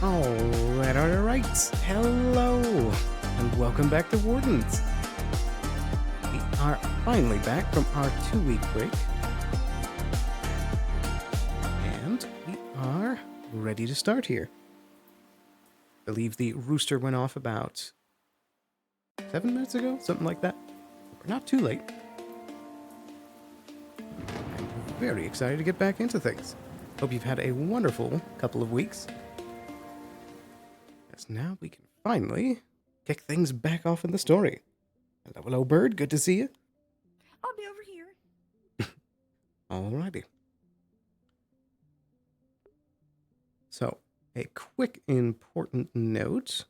Alright. Hello, and welcome back to Wardens. We are finally back from our 2-week break. And we are ready to start here. I believe the rooster went off about 7 minutes ago, something like that. We're not too late. I'm very excited to get back into things. Hope you've had a wonderful couple of weeks. Yes, now we can finally kick things back off in the story. Hello, Bird. Good to see you. I'll be over here. Alrighty. So, a quick important note.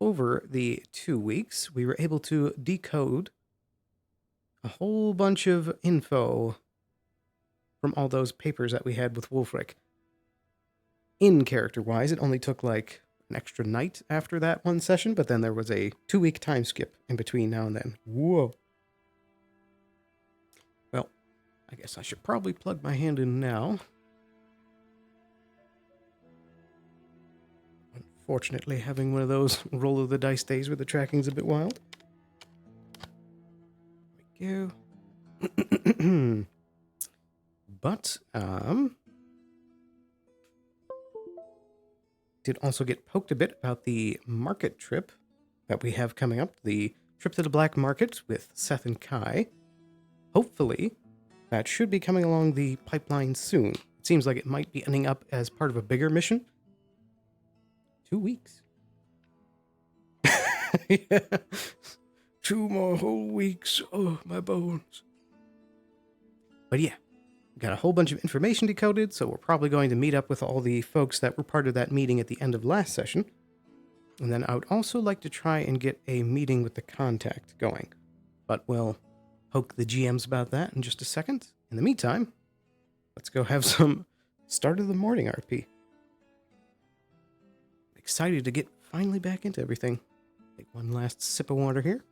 Over the 2 weeks, we were able to decode a whole bunch of info from all those papers that we had with Wolfric. In character-wise, it only took like an extra night after that one session, but then there was a 2-week time skip in between now and then. Whoa. Well, I guess I should probably plug my hand in now. Unfortunately, having one of those roll of the dice days where the tracking's a bit wild. There we go. But, did also get poked a bit about the market trip that we have coming up, the trip to the black market with Seth and Kai. Hopefully, that should be coming along the pipeline soon. It seems like it might be ending up as part of a bigger mission. 2 weeks. Yeah. 2 more whole weeks. Oh, my bones. But yeah, we got a whole bunch of information decoded, so we're probably going to meet up with all the folks that were part of that meeting at the end of last session. And then I would also like to try and get a meeting with the contact going. But we'll poke the GMs about that in just a second. In the meantime, let's go have some start of the morning RP. Excited to get finally back into everything. Take one last sip of water here.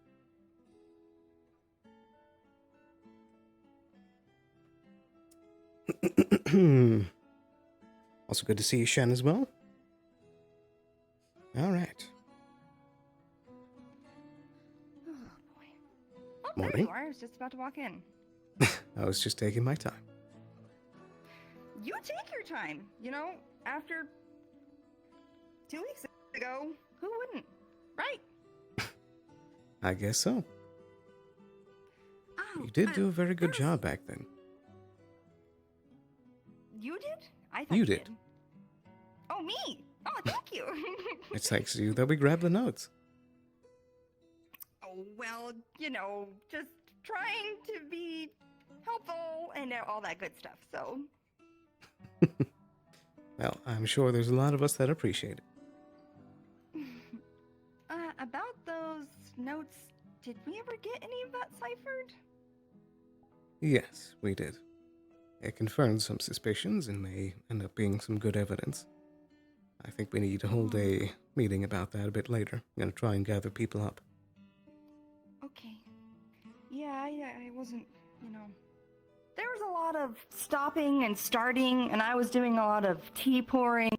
Also good to see you, Shen, as well. All right. Oh, boy. Oh, Morning. there you are. I was just about to walk in. I was just taking my time. You take your time. You know, after 2 weeks ago, who wouldn't? Right? I guess so. Oh, You did do a very good job back then. You did? I thought You did. Oh, me? Oh, thank you. It's thanks to you that we grabbed the notes. Oh, well, you know, just trying to be helpful and all that good stuff, so. Well, I'm sure there's a lot of us that appreciate it. About those notes, did we ever get any of that ciphered? Yes, we did. It confirmed some suspicions and may end up being some good evidence. I think we need to hold a meeting about that a bit later. I'm going to try and gather people up. Okay. Yeah, I wasn't, you know. There was a lot of stopping and starting, and I was doing a lot of tea pouring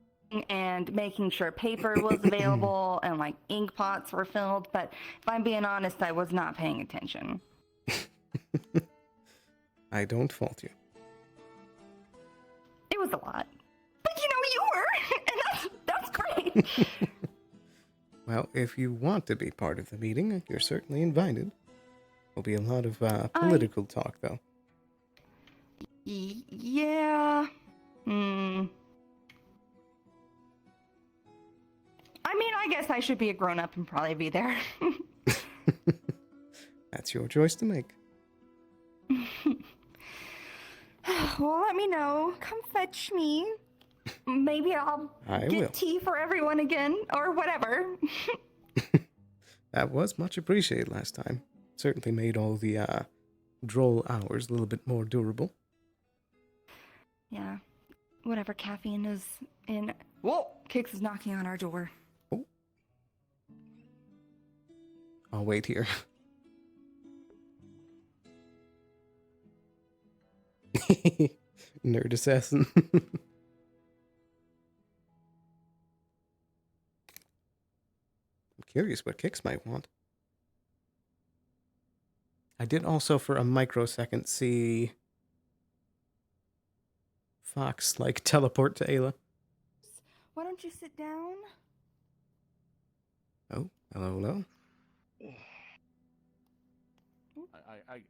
and making sure paper was available and, like, ink pots were filled. But if I'm being honest, I was not paying attention. I don't fault you. It was a lot. But, you know, you were, and that's great. Well, if you want to be part of the meeting, you're certainly invited. There'll be a lot of political talk, though. Yeah. I mean, I guess I should be a grown-up and probably be there. That's your choice to make. Well, let me know. Come fetch me. Maybe I'll get tea for everyone again, or whatever. That was much appreciated last time. Certainly made all the droll hours a little bit more durable. Yeah. Whatever caffeine is in. Whoa! Kix is knocking on our door. Oh. I'll wait here. Nerd assassin. Curious what Kix might want. I did also for a microsecond see Fox like teleport to Ayla. Why don't you sit down? Oh, hello.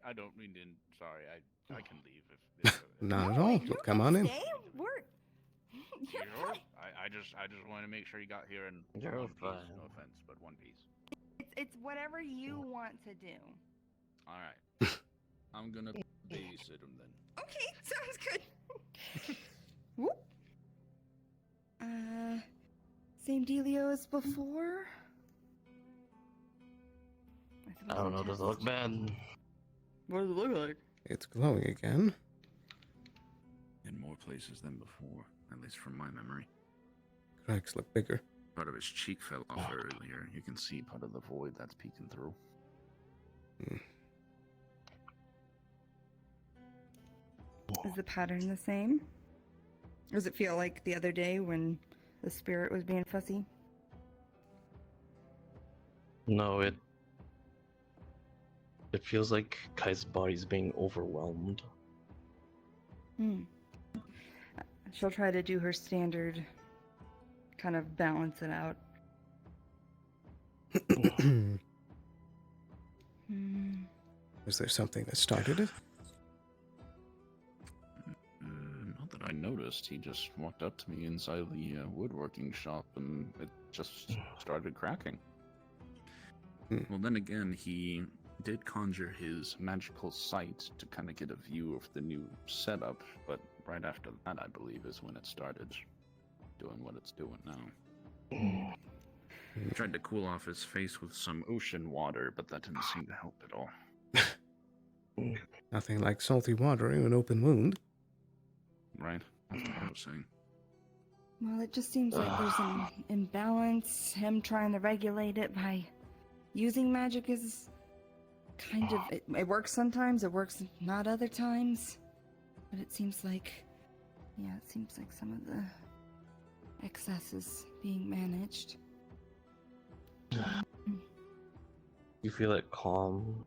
I don't mean to. Sorry, I can leave if Not at No, all. you're Come gonna on in. stay. You're Sure. fine. I just want to make sure you got here in You're one fine. piece. No offense, but one piece. It's whatever you want to do. All right. I'm gonna babysit him then. Okay, sounds good. Whoop. Same dealio as before? I don't know, does it look bad? What does it look like? It's glowing again. In more places than before, at least from my memory. Cracks look bigger. Part of his cheek fell off earlier. You can see part of the void that's peeking through. Is the pattern the same? Or does it feel like the other day when the spirit was being fussy? No, it feels like Kai's body's being overwhelmed. She'll try to do her standard, kind of balance it out. Was there something that started it? Not that I noticed. He just walked up to me inside the woodworking shop and it just started cracking. Well, then again, he did conjure his magical sight to kind of get a view of the new setup, but right after that, I believe, is when it started doing what it's doing now. He tried to cool off his face with some ocean water, but that didn't seem to help at all. Nothing like salty water in an open wound. Right? That's what I was saying. Well, it just seems like there's an imbalance. Him trying to regulate it by using magic is kind of... It works sometimes, it works not other times. But it seems like... Yeah, it seems like some of the excess is being managed. You feel it calm.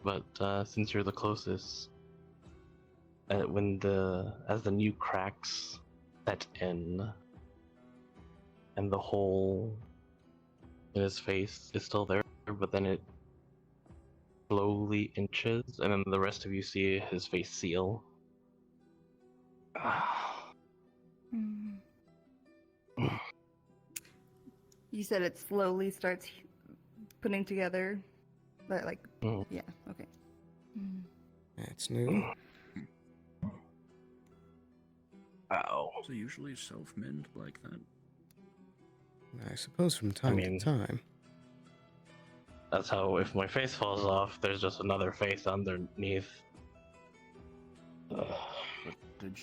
But since you're the closest, as the new cracks set in, and the hole in his face is still there, but then it slowly inches, and then the rest of you see his face seal. You said it slowly starts putting together, but like, yeah, okay. That's new. Ow. So usually self-mend like that? I suppose from time to time. That's how, if my face falls off, there's just another face underneath. But did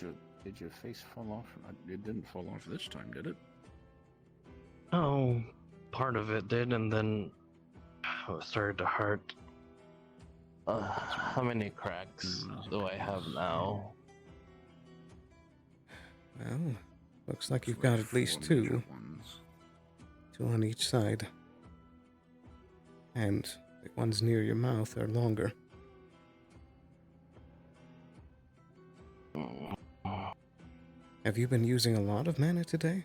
your face fall off? It didn't fall off this time, did it? Oh, part of it did, and then it started to hurt. How many cracks do I have now? Well, looks like you've got at least two. Two on each side. And the ones near your mouth are longer. Have you been using a lot of mana today?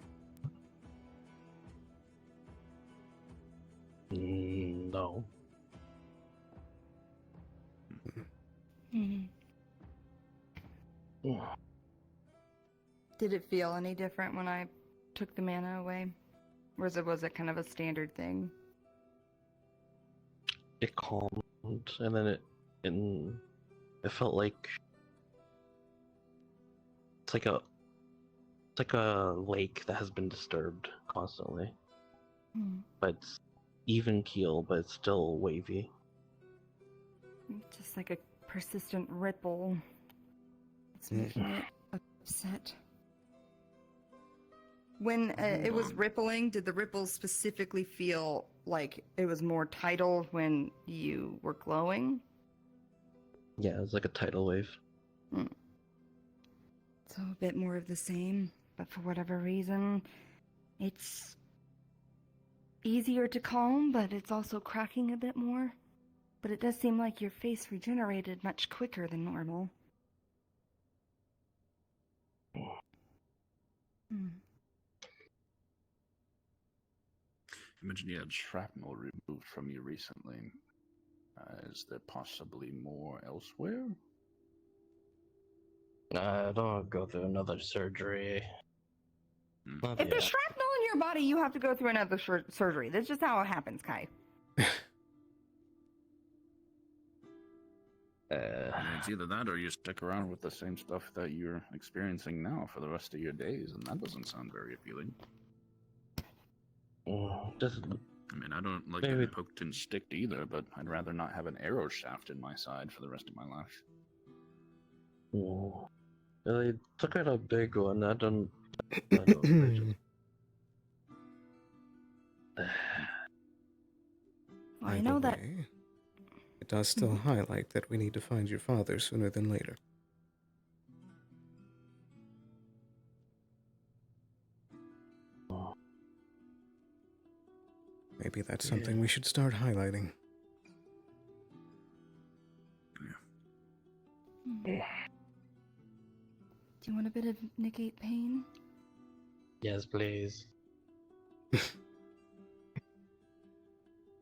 No. Did it feel any different when I took the mana away? Or was it kind of a standard thing? It calmed, and then it felt like it's like a lake that has been disturbed constantly. But it's even keel, but it's still wavy. Just like a persistent ripple. It's making it upset. When it was rippling, did the ripples specifically feel like it was more tidal when you were glowing? Yeah, it's like a tidal wave. So a bit more of the same, but for whatever reason, it's easier to calm, but it's also cracking a bit more. But it does seem like your face regenerated much quicker than normal. Hmm. You mentioned you had shrapnel removed from you recently. Is there possibly more elsewhere? I don't go through another surgery. Not If there's yet. shrapnel in your body, you have to go through another surgery. That's just how it happens, Kai. It's either that or you stick around with the same stuff that you're experiencing now for the rest of your days, and that doesn't sound very appealing. Just I mean, I don't like maybe- getting poked and sticked either, but I'd rather not have an arrow shaft in my side for the rest of my life. They took out a big one. I don't know. I Either know that. way, it does still highlight that we need to find your father sooner than later. Maybe that's something we should start highlighting. Do you want a bit of negate pain? Yes, please.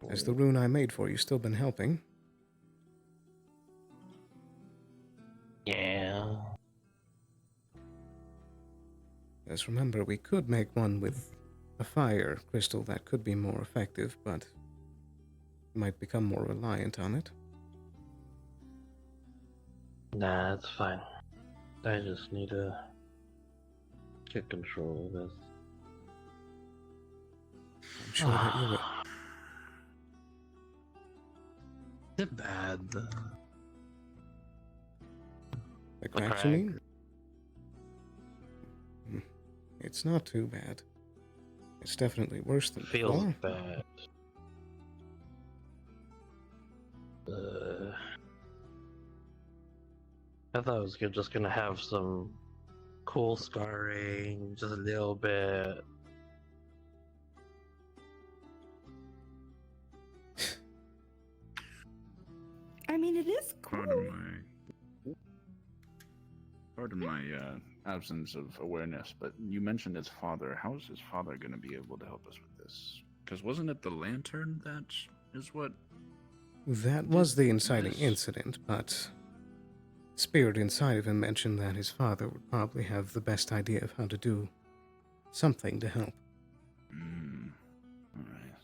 Has the rune I made for you still been helping? Yeah. As remember, we could make one with a fire crystal that could be more effective, but might become more reliant on it. Nah, it's fine. I just need to get control of this. I'm sure that you will. Is it bad? The cracks, you mean? It's not too bad. It's definitely worse than Feels before. bad. I thought I was just gonna have some cool scarring, just a little bit. I mean, it is cool. Pardon my absence of awareness, but you mentioned his father. How is his father going to be able to help us with this? Because wasn't it the lantern that is what? That was the Yes. inciting incident, but spirit inside of him mentioned that his father would probably have the best idea of how to do something to help. All right.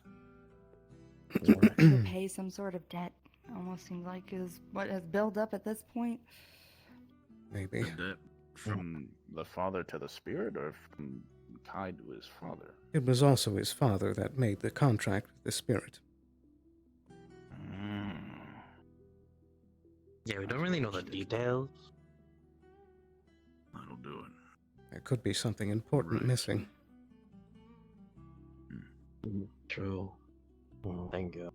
To pay some sort of debt. Almost seems like is what has built up at this point. Maybe. The debt from the father to the spirit, or from tied to his father? It was also his father that made the contract with the spirit. Yeah, we don't really know the details. That'll do it. There could be something important Right. missing. True. Thank you.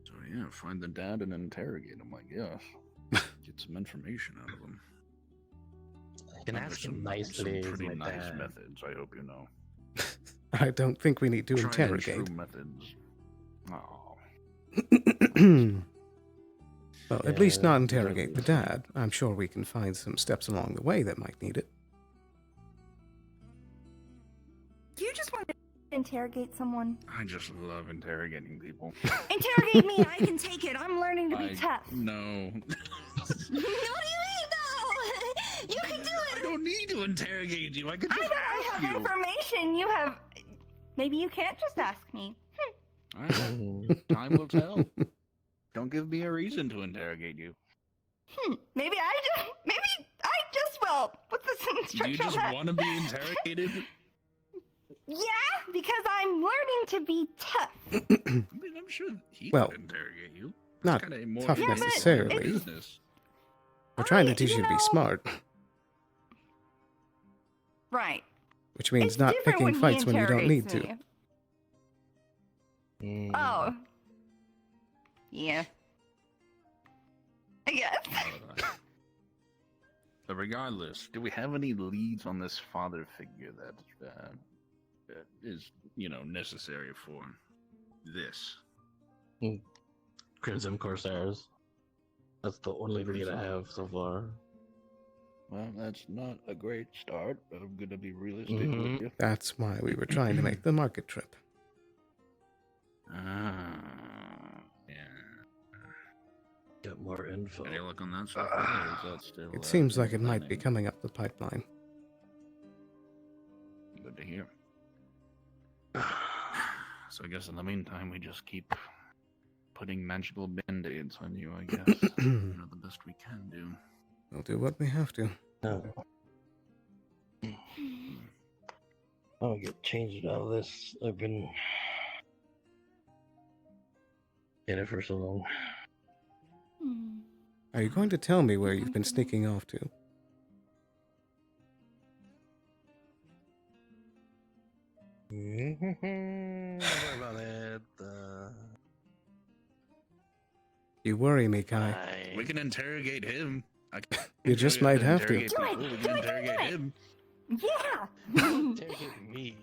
So yeah, find the dad and interrogate him, I guess. Get some information out of him. I can There's ask him some nicely. He's pretty my nice dad. methods, I hope you know. I don't think we need to Tried and interrogate. true methods. Oh. Well, at least Yeah, not interrogate the dad. I'm sure we can find some steps along the way that might need it. Do you just want to interrogate someone? I just love interrogating people. Interrogate me, I can take it. I'm learning to be I tough. No. What do you mean, though? You can do I it. don't need to interrogate you. I can just I ask have you. information. You have. Maybe you can't just ask me. All right. Time will tell. Don't give me a reason to interrogate you. Maybe I just will. What's this Do instruction? you just want to be interrogated? Yeah, because I'm learning to be tough. I mean, I'm sure he Well, could interrogate you. not It's kinda more tough in his line of necessarily. business. We're trying to Alright, teach you to be know- smart, Right. which means It's not different picking when he fights when you don't need interrogates to. me. Oh. Yeah. I guess. But regardless, do we have any leads on this father figure that is, necessary for this. Crimson Corsairs. That's the only lead I have so far. Well, that's not a great start, but I'm gonna be realistic Mhm. with you. That's why we were trying to make the market trip. Ah, yeah. Get more info. Any luck on that so far, or is that still? It seems like still it might be pending? coming up the pipeline. Good to hear. So I guess in the meantime, we just keep putting magical band-aids on you, I guess. The best we can do. We'll do what we have to. No. I'll get changed out of this. I've been in it for so long. Hmm. Are you going to tell me where you've been sneaking off to? Don't worry about it. You worry me, Kai. I- We can interrogate him. You just might have to. interrogate people. We can interrogate him. Yeah. Interrogate me.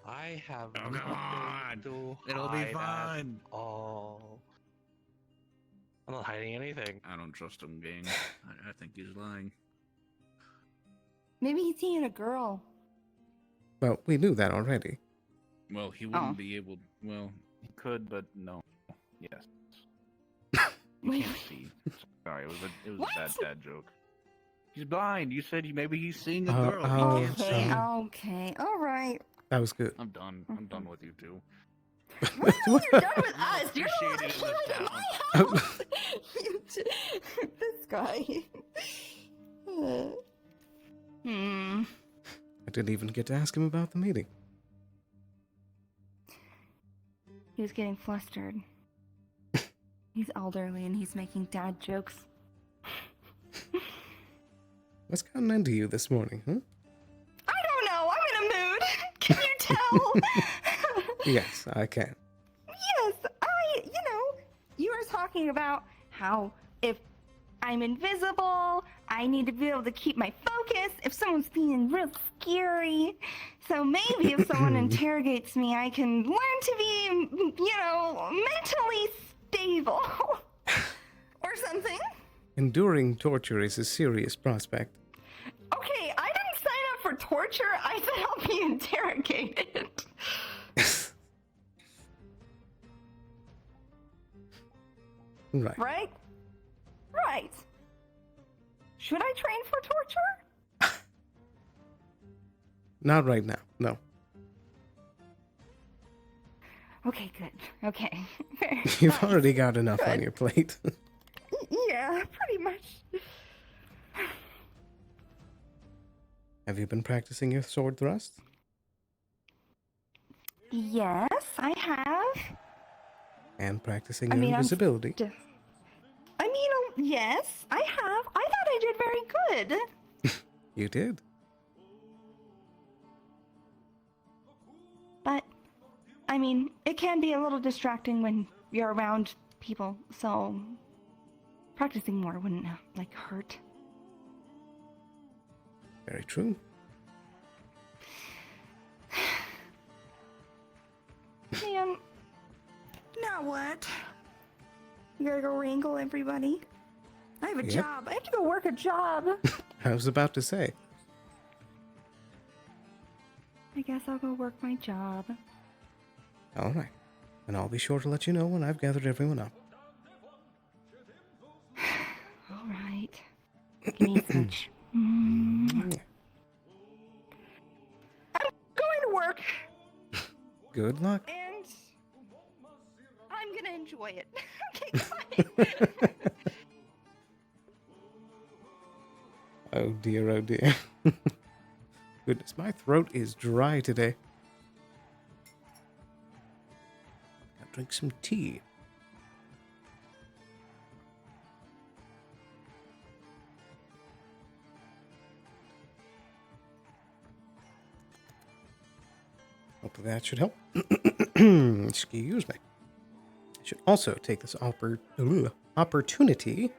I have Oh, come nothing on. to It'll be hide at fine. all. I'm not hiding anything. I don't trust him, gang. I think he's lying. Maybe he's seeing a girl. Well, we knew that already. Well, he wouldn't Oh. be able. Well, he could, but no. Yes. Wait, Can't see. Sorry, it was What? a bad dad joke. He's blind. You said maybe he's seeing a Oh, girl. oh, He can't okay, see. okay, all right. That was good. I'm done. I'm done with you two. What do you mean you're done with us? You're the one Appreciate that it in came this into my house. You this guy. Hmm. I didn't even get to ask him about the meeting. He was getting flustered. He's elderly and he's making dad jokes. What's gotten into you this morning, huh? I don't know. I'm in a mood. Can you tell? Yes, I can. Yes, you were talking about how if I'm invisible, I need to be able to keep my focus if someone's being real scary. So maybe if someone interrogates me, I can learn to be, mentally stable. Or something. Enduring torture is a serious prospect. Okay, I didn't sign up for torture. I said I'll be interrogated. Right. Right? Right. Should I train for torture? Not right now, no. Okay, good. Okay. You've already got enough on Good. your plate. Yeah, pretty much. Have you been practicing your sword thrust? Yes, I have. And practicing I your mean, invisibility? Yes, I have. I thought I did very good. You did. But, it can be a little distracting when you're around people, so practicing more wouldn't, hurt. Very true. Man, now what? You gotta go wrangle everybody. I have a Yep. job. I have to go work a job. I was about to say. I guess I'll go work my job. All right. And I'll be sure to let you know when I've gathered everyone up. All right. Give me a touch. I'm going to work, Good luck. and I'm gonna enjoy it. Okay, bye. Oh dear, oh dear. Goodness, my throat is dry today. Gotta drink some tea. Hopefully that should help. Excuse me. I should also take this opportunity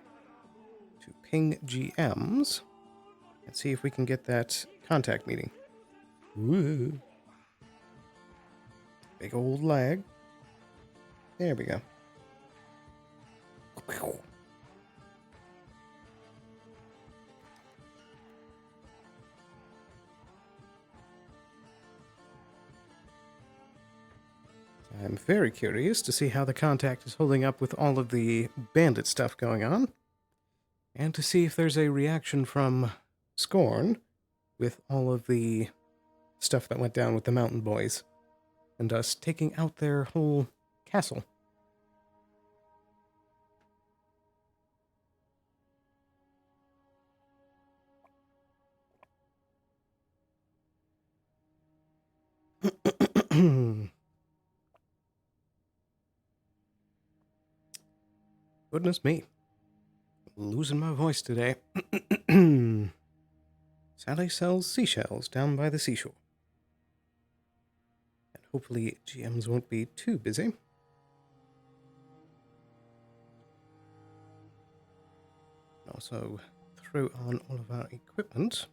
to ping GMs and see if we can get that contact meeting. Ooh. Big old lag. There we go. I'm very curious to see how the contact is holding up with all of the bandit stuff going on, and to see if there's a reaction from Scorn with all of the stuff that went down with the Mountain Boys, and us taking out their whole castle. Goodness me. Losing my voice today. Sally sells seashells down by the seashore. And hopefully GMs won't be too busy. Also throw on all of our equipment.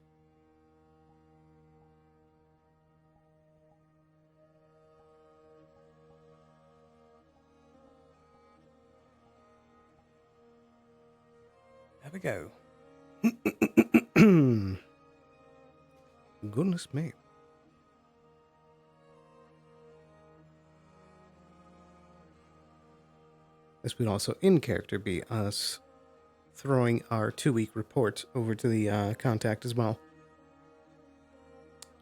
There we go. Goodness me. This would also, in character, be us throwing our 2-week report over to the contact as well.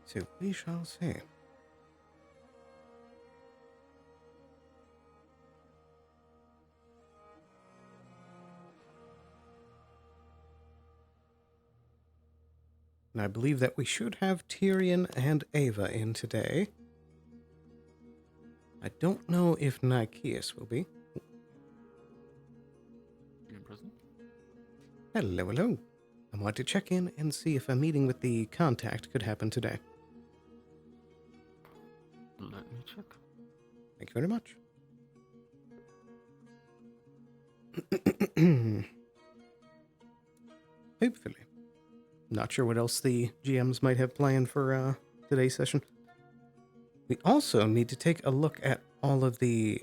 So we shall see. And I believe that we should have Tyrion and Ava in today. I don't know if Nikeus will be. You in prison? Hello, hello. I want to check in and see if a meeting with the contact could happen today. Let me check. Thank you very much. Hopefully. Not sure what else the GMs might have planned for today's session. We also need to take a look at all of the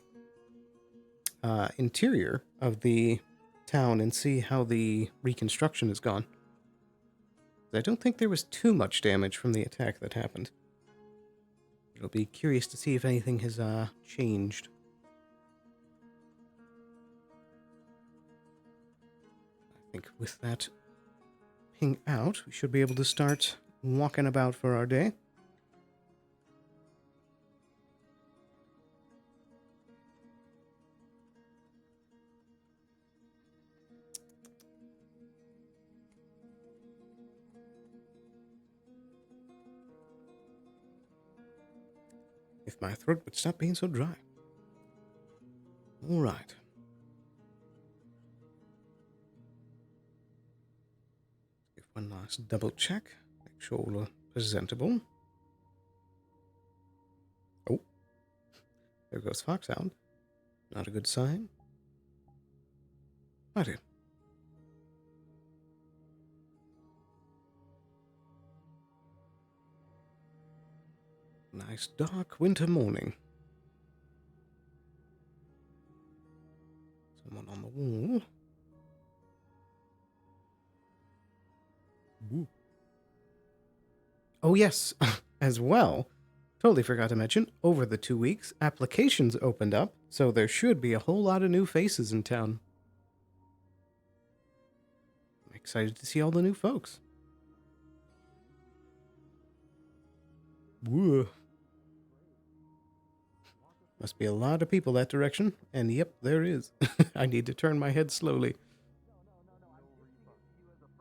interior of the town and see how the reconstruction has gone. I don't think there was too much damage from the attack that happened. It'll be curious to see if anything has changed. I think with that ping out, we should be able to start walking about for our day. If my throat would stop being so dry. All right. Give one last double check. Make sure all are presentable. Oh. There goes Foxhound. Not a good sign. Righty. Nice dark winter morning. Someone on the wall. Ooh. Oh yes, as well. Totally forgot to mention, over the 2 weeks, applications opened up, so there should be a whole lot of new faces in town. I'm excited to see all the new folks. Whoa. Must be a lot of people that direction, and yep, there is. I need to turn my head slowly.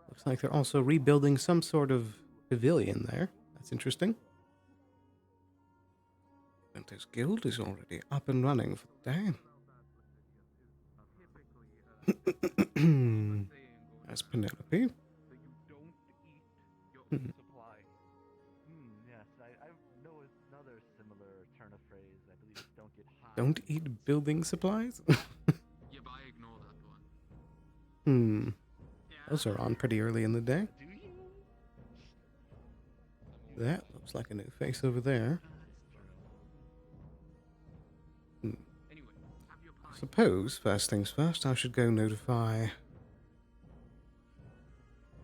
Looks like they're also rebuilding some sort of pavilion there. That's interesting. This guild is already up and running for the day. That's Penelope. Yes, I know another similar turn of phrase. I believe it's don't get high. Don't eat building supplies? Yeah, but I ignore that one. Those are on pretty early in the day. Do you? That looks like a new face over there. Anyway, have your suppose, first things first, I should go notify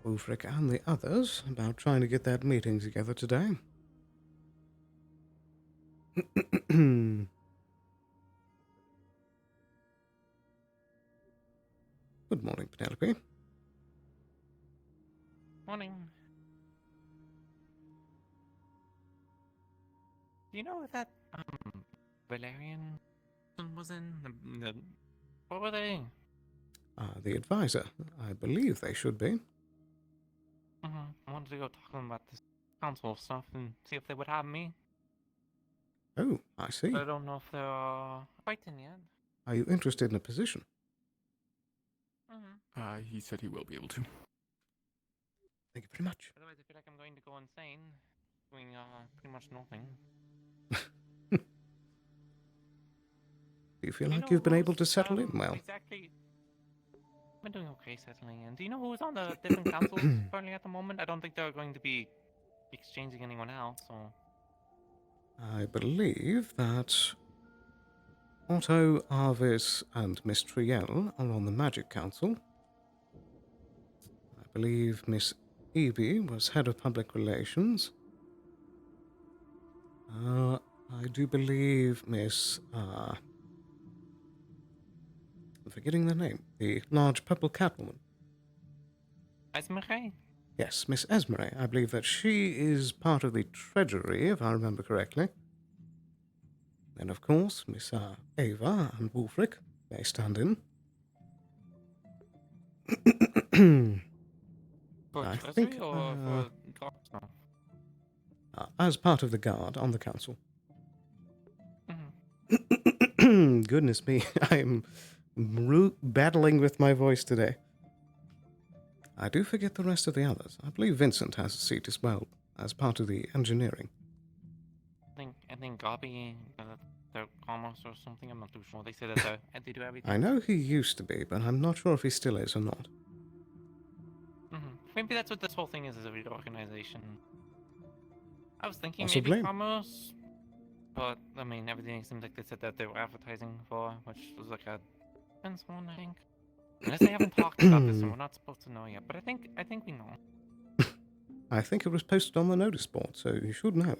Ulfric and the others about trying to get that meeting together today. Good morning, Penelope. Morning. Do you know if that Valerian was in the what were they? The advisor. I believe they should be. I wanted to go talk to them about this council stuff and see if they would have me. Oh, I see. But I don't know if they're fighting yet. Are you interested in a position? He said he will be able to. Thank you very much. Otherwise, I feel like I'm going to go insane, doing pretty much nothing. Do you feel Do you like know you've been who's, able to settle in well? Exactly. I've been doing okay settling in. Do you know who's on the different councils currently at the moment? I don't think they're going to be exchanging anyone else. So I believe that Otto, Arvis, and Miss Triel are on the Magic Council. I believe Miss Evie was head of public relations. I do believe Miss, I'm forgetting the name. The large purple catwoman. Esmeralda? Yes, Miss Esmeray. I believe that she is part of the Treasury, if I remember correctly. Then, of course, Miss Ava and Wulfric, they stand in. For I Treasury think, or for God stuff? as part of the guard on the council. Mm-hmm. Goodness me, I'm battling with my voice today. I do forget the rest of the others. I believe Vincent has a seat as well, as part of the engineering. I think Gabi, their commerce or something. I'm not too sure. They say that they do everything. I know he used to be, but I'm not sure if he still is or not. Maybe that's what this whole thing is a reorganization. I was thinking Possibly. maybe commerce, but I mean everything seems like they said that they were advertising for, which was like a defense one, I think. Unless they haven't talked about this and we're not supposed to know yet. But I think we know. I think it was posted on the notice board, so you should know.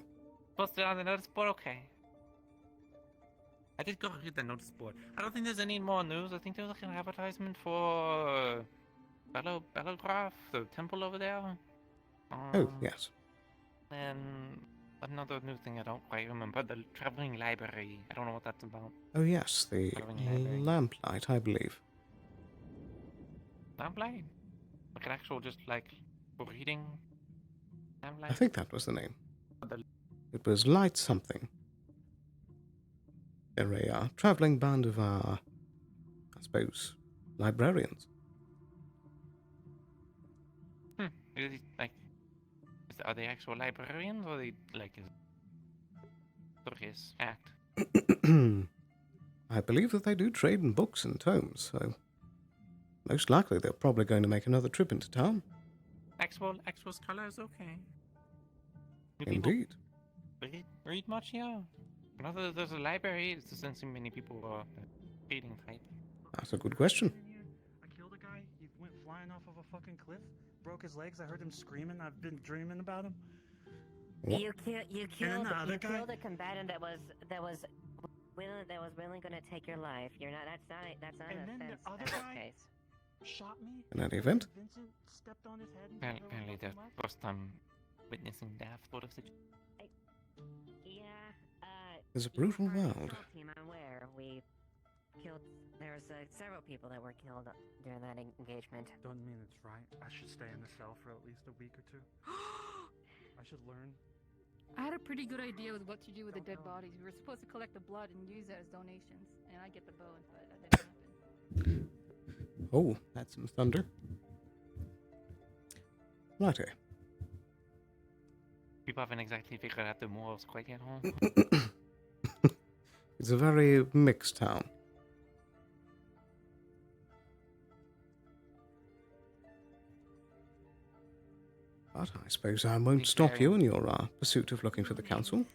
Posted on the notice board, okay. I did go read the notice board. I don't think there's any more news. I think there was like an advertisement for Bellograph, the temple over there. Oh, yes. And another new thing I don't quite remember, the traveling library. I don't know what that's about. Oh, yes, the Traveling library. lamplight, I believe. Lamplight? Like an actual just like reading lamplight? I think that was the name. The- It was Light something. They're a traveling band of, I suppose, librarians. Is it, like, are they actual librarians or are they like circus act? I believe that they do trade in books and tomes, so most likely they're probably going to make another trip into town. Actual scholars, okay. Do people Indeed. read much here? Now that there's a library, it doesn't seem many people are reading type. That's a good question. I killed a guy. He went flying off of a fucking cliff, broke his legs. I heard him screaming. I've been dreaming about him. What? You killed the other guy? a combatant that was willing going to take your life. You're not. That's not And an then the offense. other in this guy? case. Shot me. In any event, Vincent stepped on his head. And Apparently the first time witnessing death sort of situation. Yeah. It's a brutal part of the world. patrol team I'm aware. We killed. There's several people that were killed during that engagement. Doesn't mean it's right. I should stay in the cell for at least a week or two. I should learn. I had a pretty good idea with what to do with the dead bodies. We were supposed to collect the blood and use it as donations, and I get the bones, but that didn't happen. Oh, that's some thunder. Righty. People haven't exactly figured out the morals quite yet, huh? It's a very mixed town. But I suppose I won't stop you in your pursuit of looking for the council.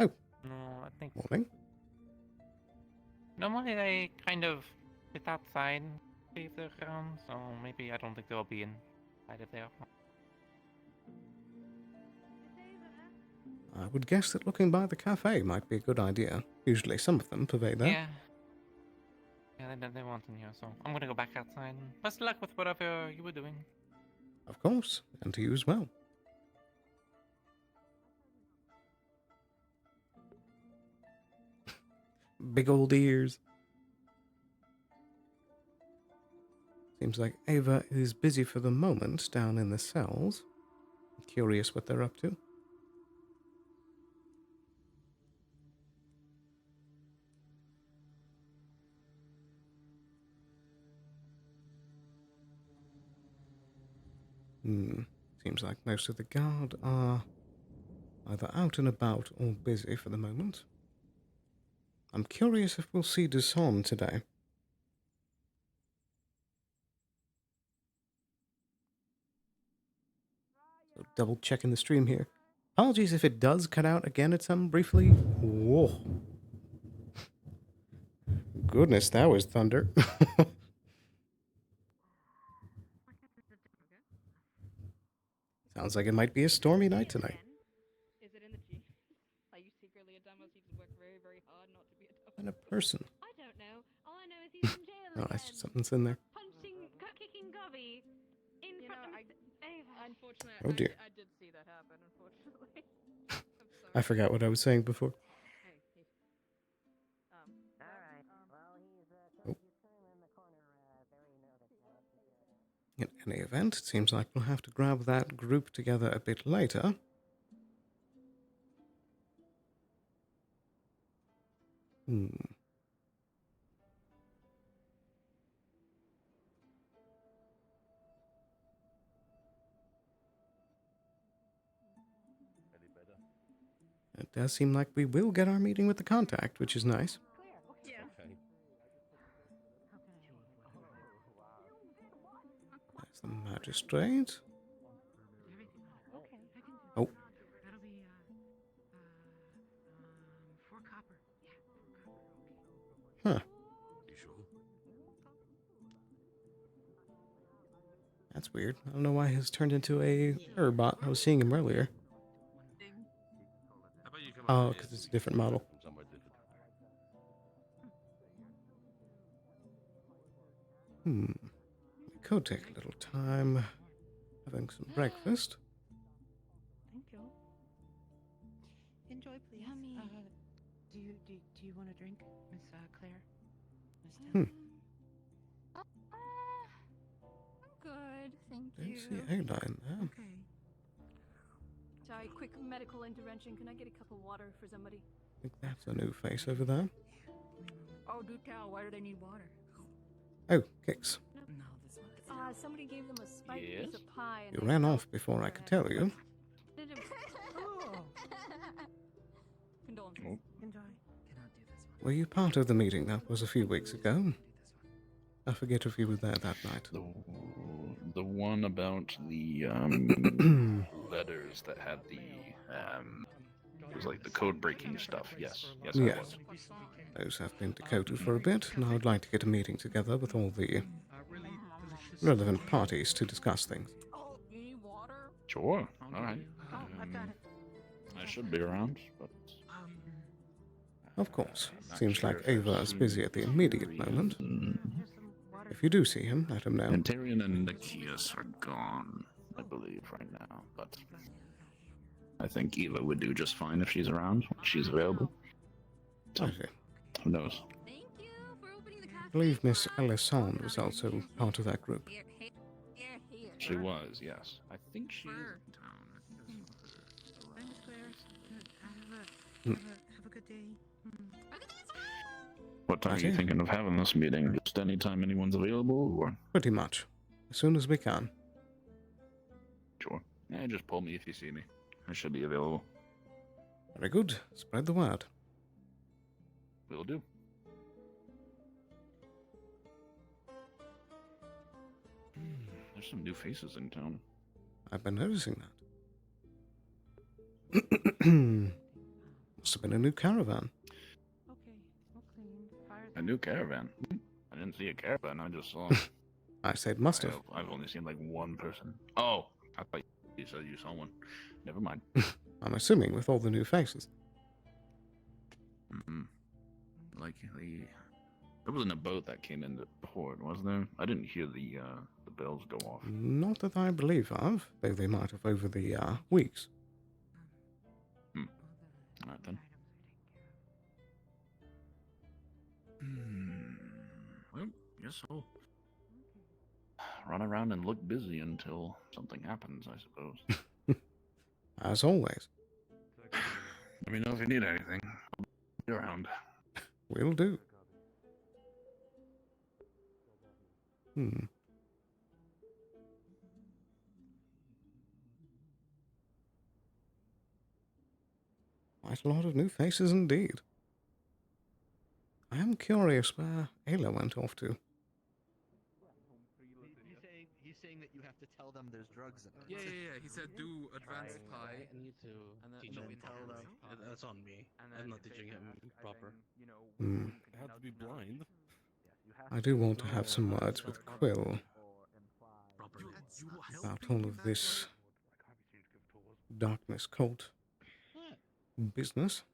No, I think Morning. Normally they kind of sit outside, see if they're around, so maybe I don't think they'll be inside if they are. I would guess that looking by the cafe might be a good idea. Usually some of them pervade there. Yeah. Yeah, they want in here, so I'm gonna go back outside. Best of luck with whatever you were doing. Of course, and to you as well. Big old ears. Seems like Ava is busy for the moment down in the cells. Curious what they're up to. Seems like most of the guard are either out and about or busy for the moment. I'm curious if we'll see Duson today. So double checking the stream here. Apologies if it does cut out again at some briefly. Whoa. Goodness, that was thunder. Sounds like it might be a stormy night tonight. Is it in the G? Are you secretly a dumbass? You just work very, very hard not to be a dumbass. And a person. I don't know. All I know is he's in jail Oh, again. something's in there. Kicking Gobby in front of Ava. Unfortunately, Oh dear. I did see that happen, unfortunately. I forgot what I was saying before. Alright. Well, he's Oh. in the corner, very nervous now. In any event, it seems like we'll have to grab that group together a bit later. It does seem like we will get our meeting with the contact, which is nice. Yeah. There's the magistrate. Oh. That'll be 4 copper. Yeah, 4 copper. Huh. That's weird. I don't know why he's turned into a bot. I was seeing him earlier. Oh, because it's a different model. We could take a little time having some breakfast. Thank you. Enjoy, please. Yummy. Do you want a drink, Miss Claire? Miss I'm good, thank Don't you. see Ada in there. Okay. Sorry, quick medical intervention. Can I get a cup of water for somebody? I think that's a new face over there. Oh, do tell. Why do they need water? Oh, Kix. No, this one. Somebody gave them a spiked piece Yes? of pie. And You they ran felt off before I could tell you. Did it- Oh, Condolences. Oh. enjoy. Cannot do this one. Were you part of the meeting that was a few weeks ago? Do this one. I forget if you were there that night. The one about the letters that had the it was like the code breaking stuff. Yes, yes, it Yes. was. Those have been decoded for a bit, and I would like to get a meeting together with all the relevant parties to discuss things. Oh, you need water? Sure. All right. Oh, I've got it. I should be around, but Of course. I'm not Seems sure like if I've Ava is seen busy at the immediate Tyrion. moment. Here's some water. If you do see him, let him know. And Tyrion and Nikias are gone, I believe, right now. But I think Eva would do just fine if she's around, when she's available. So, I see. who knows? Thank you for opening the cafe. I believe Miss Alessandre was also part of that group. Here. She was, yes. I think she's Fur. in town. Bye, Miss Claire. Have a good day. What time are you Okay. thinking of having this meeting? Just anytime anyone's available, or Pretty much. As soon as we can. sure? Just pull me if you see me. I should be available. Very good. Spread the word. Will do. There's some new faces in town. I've been noticing that. Must have been a new caravan. Okay, all clean. Fire's A new caravan. I didn't see a caravan. I just saw. I said must have. I've only seen like one person. Oh, I thought you said you saw one. Never mind. I'm assuming with all the new faces. Mm-hmm. Like there wasn't a boat that came into port, was there? I didn't hear the bells go off. Not that I believe of, though they might have over the weeks. All right then. Well, guess I'll run around and look busy until something happens, I suppose. As always. Let me know if you need anything. I'll be around. Will do. Quite a lot of new faces indeed. I am curious where Ayla went off to. He's saying that you have to tell them there's drugs in it. Yeah. He said do advanced pie. I need to teach him. That's on me. I'm not teaching him proper. I have to be blind. I do want to have some words with Quill about all of this darkness cult business.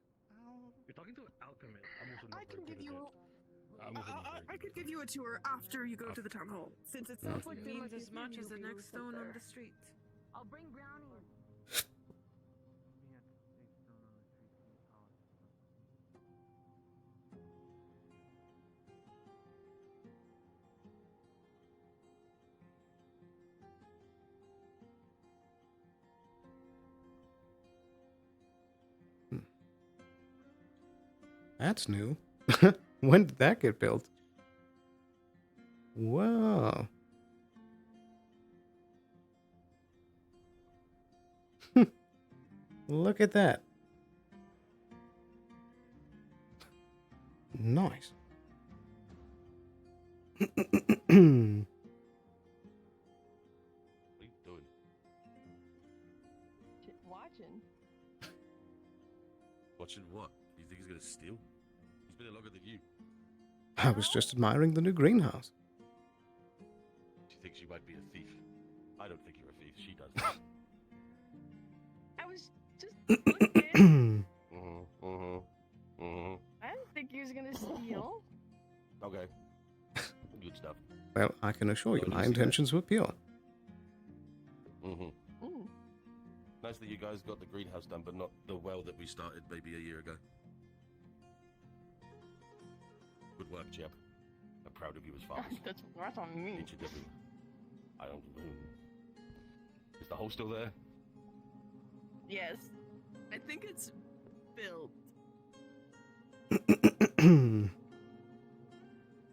You're talking to an alchemist. I can give you. I could give you a tour after you go to the town hall, since it sounds like there might be as much as the new next views up stone on there. the street. I'll bring brownies. That's new. When did that get built? Whoa. Look at that. Nice. What are you doing? Watching. Watching what? You think he's gonna steal? He's been there longer than you. I was just admiring the new greenhouse. She thinks you might be a thief. I don't think you're a thief. She does. I was just looking. I didn't think he was gonna steal. Okay. Good stuff. Well, I can assure you my intentions were pure. Nice that you guys got the greenhouse done, but not the well that we started maybe a year ago. Good work, Jeb. I'm proud of you as father. That's on me. Ain't you, Debbie? I don't. Is the hole still there? Yes. I think it's built.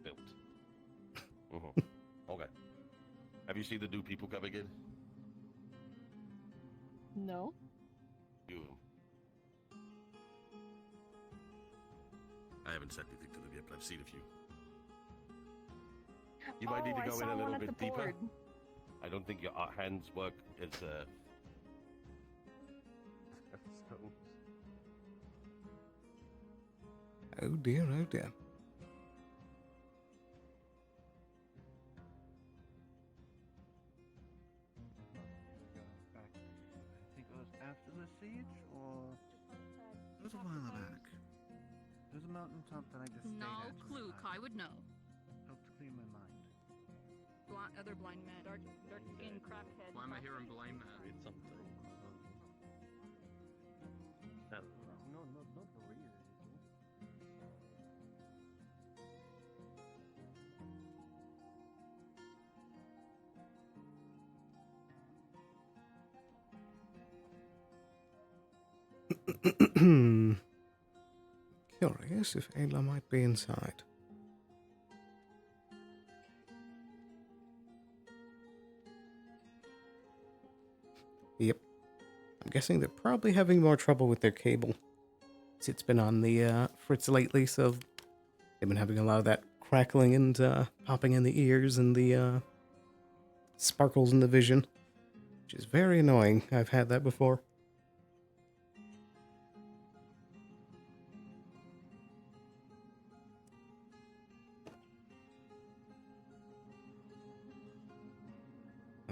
Built. Okay. Have you seen the new people coming in? No. Few of them. I haven't said anything to them yet, but I've seen a few. You might need to go in a little bit deeper. I don't think your hands work as stones. Oh dear, oh dear. I think it was after the siege, or it was a while back. There's a mountaintop that I just stayed No at clue. sometime. Kai would know. Helped clear my mind. Other blind man, dark skin, crackhead. Why am I hearing blind man? It's something. No, not the real. Curious if Ayla might be inside. Yep. I'm guessing they're probably having more trouble with their cable. It's been on the fritz lately, so they've been having a lot of that crackling and popping in the ears and the sparkles in the vision, which is very annoying. I've had that before.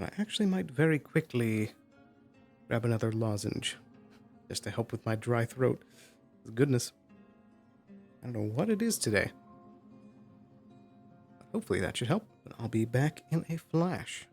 I actually might very quickly grab another lozenge just to help with my dry throat. Goodness. I don't know what it is today. But hopefully that should help, and I'll be back in a flash.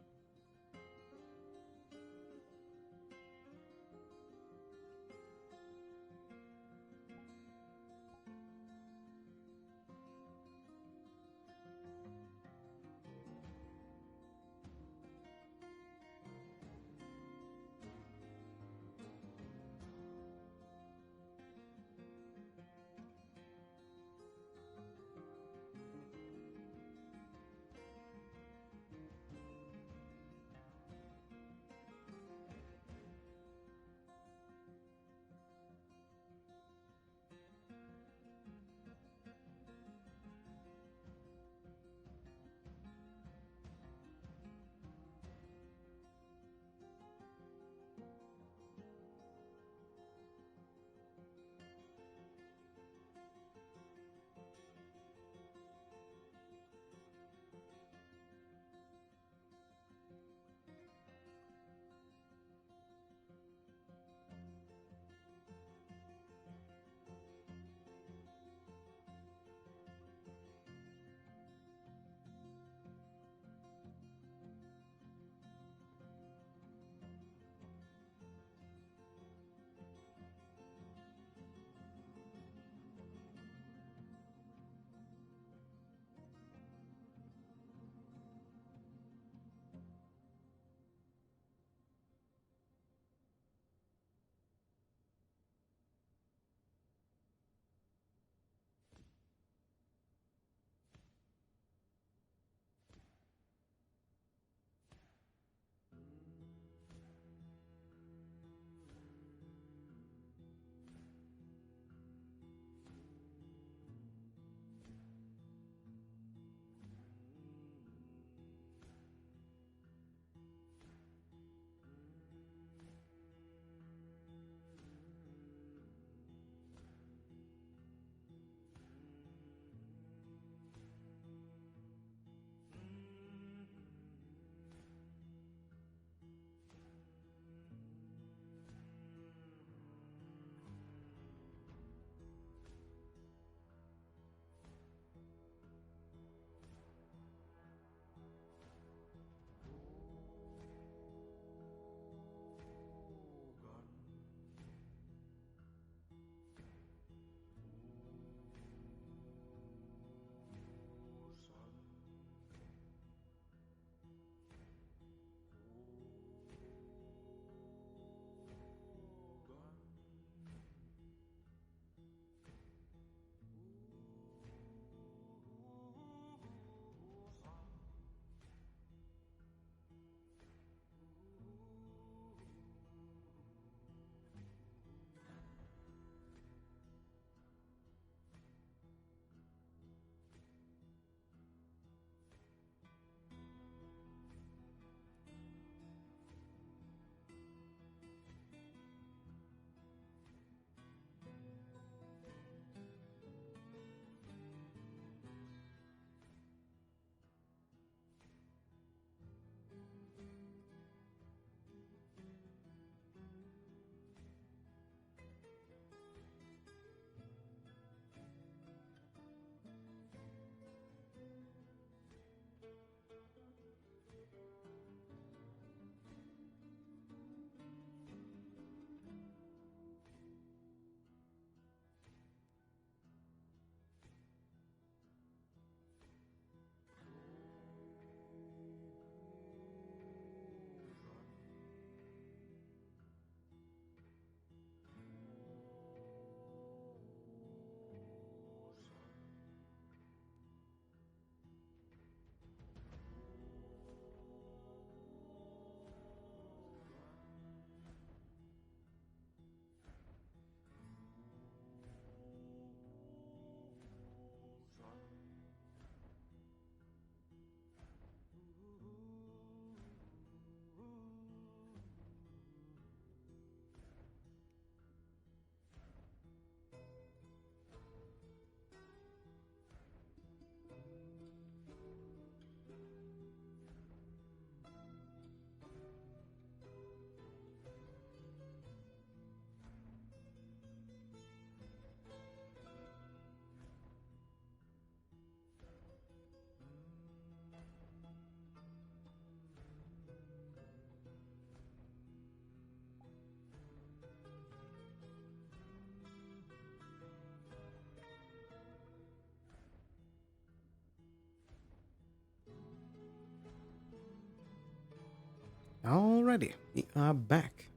Alrighty, we are back.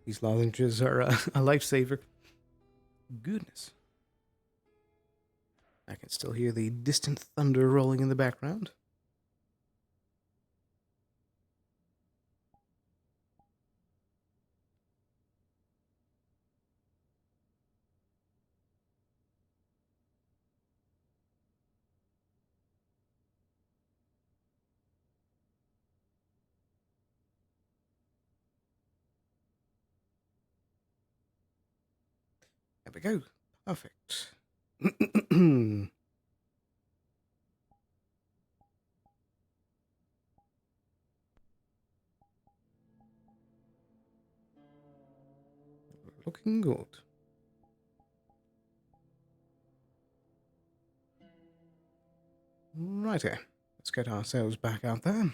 These lozenges are a lifesaver. Goodness. I can still hear the distant thunder rolling in the background. There we go. Perfect. Looking good. Righty. Let's get ourselves back out there.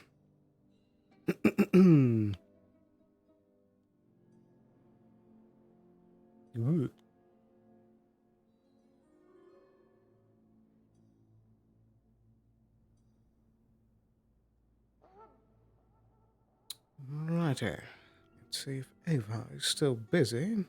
Ooh. Righty. Let's see if Ava is still busy.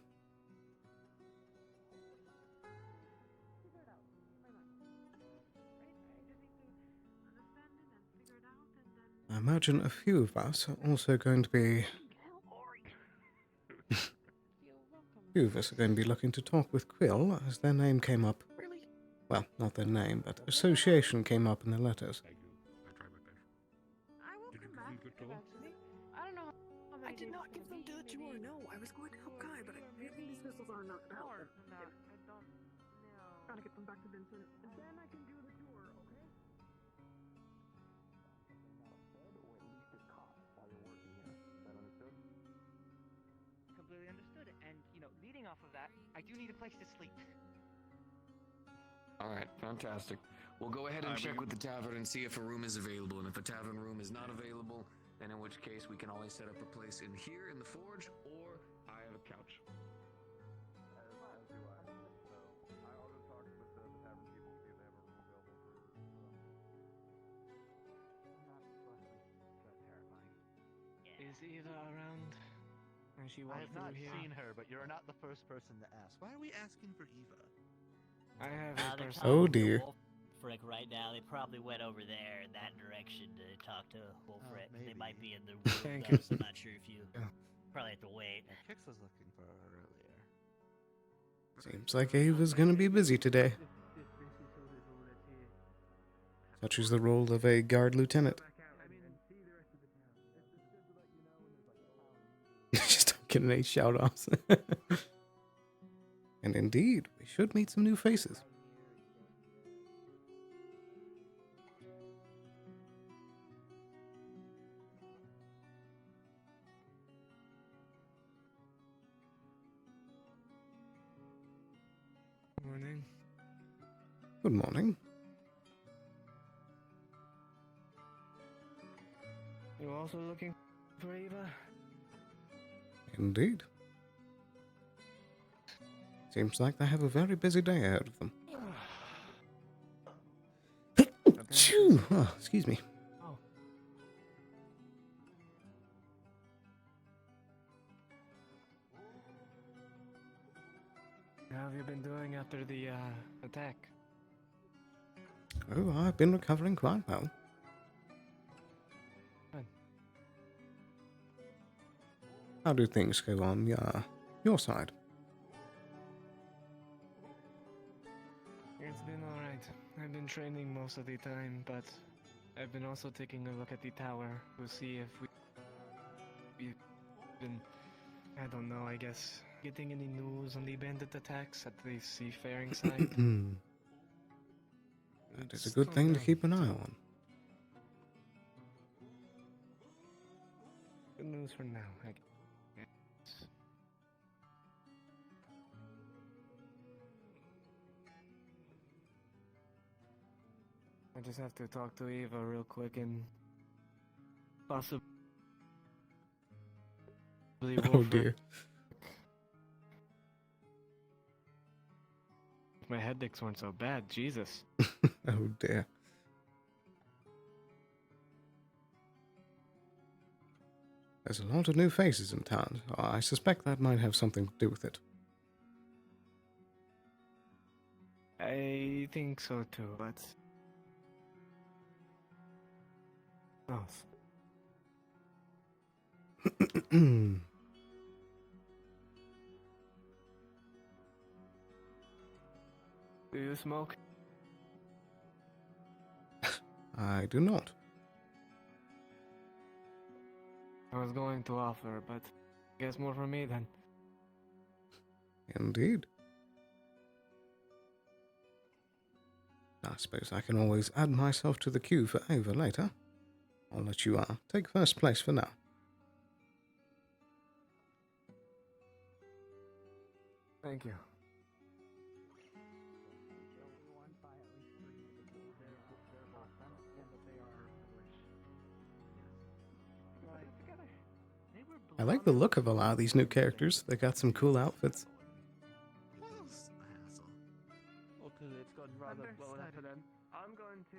I imagine a few of us are also going to be... a few of us are going to be looking to talk with Quill, as their name came up. Well, not their name, but association came up in the letters. I will come back eventually. I don't know how many I did not give them to the tour, no. I was going to help Kai, but I think these missiles are not gonna help. No, I don't know. Trying to get them back to Vincent, and then I can do the tour, okay? Completely understood. And, leading off of that, I do need a place to sleep. Alright, fantastic. We'll go ahead and check with the tavern and see if a room is available. And if a tavern room is not available, then in which case we can always set up a place in here in the forge, or I have a couch. Is Eva around? When she I walked have through not here? seen her, but you're not the first person to ask. Why are we asking for Eva? I have a They're person. Oh talking to dear. Wolfric right now. They probably went over there in that direction to talk to Wolfric. They might be in the room Thank though, you. so I'm not sure if you Yeah. probably have to wait. Kix was looking for her earlier. Seems like Ava's gonna be busy today. Such is the role of a guard lieutenant. Just don't get any shout-outs. And indeed, we should meet some new faces. Morning. Good morning. You also looking for Eva? Indeed. Seems like they have a very busy day ahead of them. Phew! Oh, excuse me. Oh. How have you been doing after the attack? Oh, I've been recovering quite well. Good. How do things go on your side? It's been alright. I've been training most of the time, but I've been also taking a look at the tower to see if we've been, I don't know, I guess, getting any news on the bandit attacks at the seafaring side. That is a good thing to keep an eye on. Good news for now, I guess. I just have to talk to Eva real quick and possibly. Oh dear. If my headaches weren't so bad, Jesus. Oh dear. There's a lot of new faces in town. I suspect that might have something to do with it. I think so too, but... Oh. Do you smoke? I do not. I was going to offer, but I guess more for me then. Indeed. I suppose I can always add myself to the queue for Ava later. I'll let you take first place for now. Thank you. I like the look of a lot of these new characters. They got some cool outfits. Okay, it's gotten rather blown up for them. I'm going to...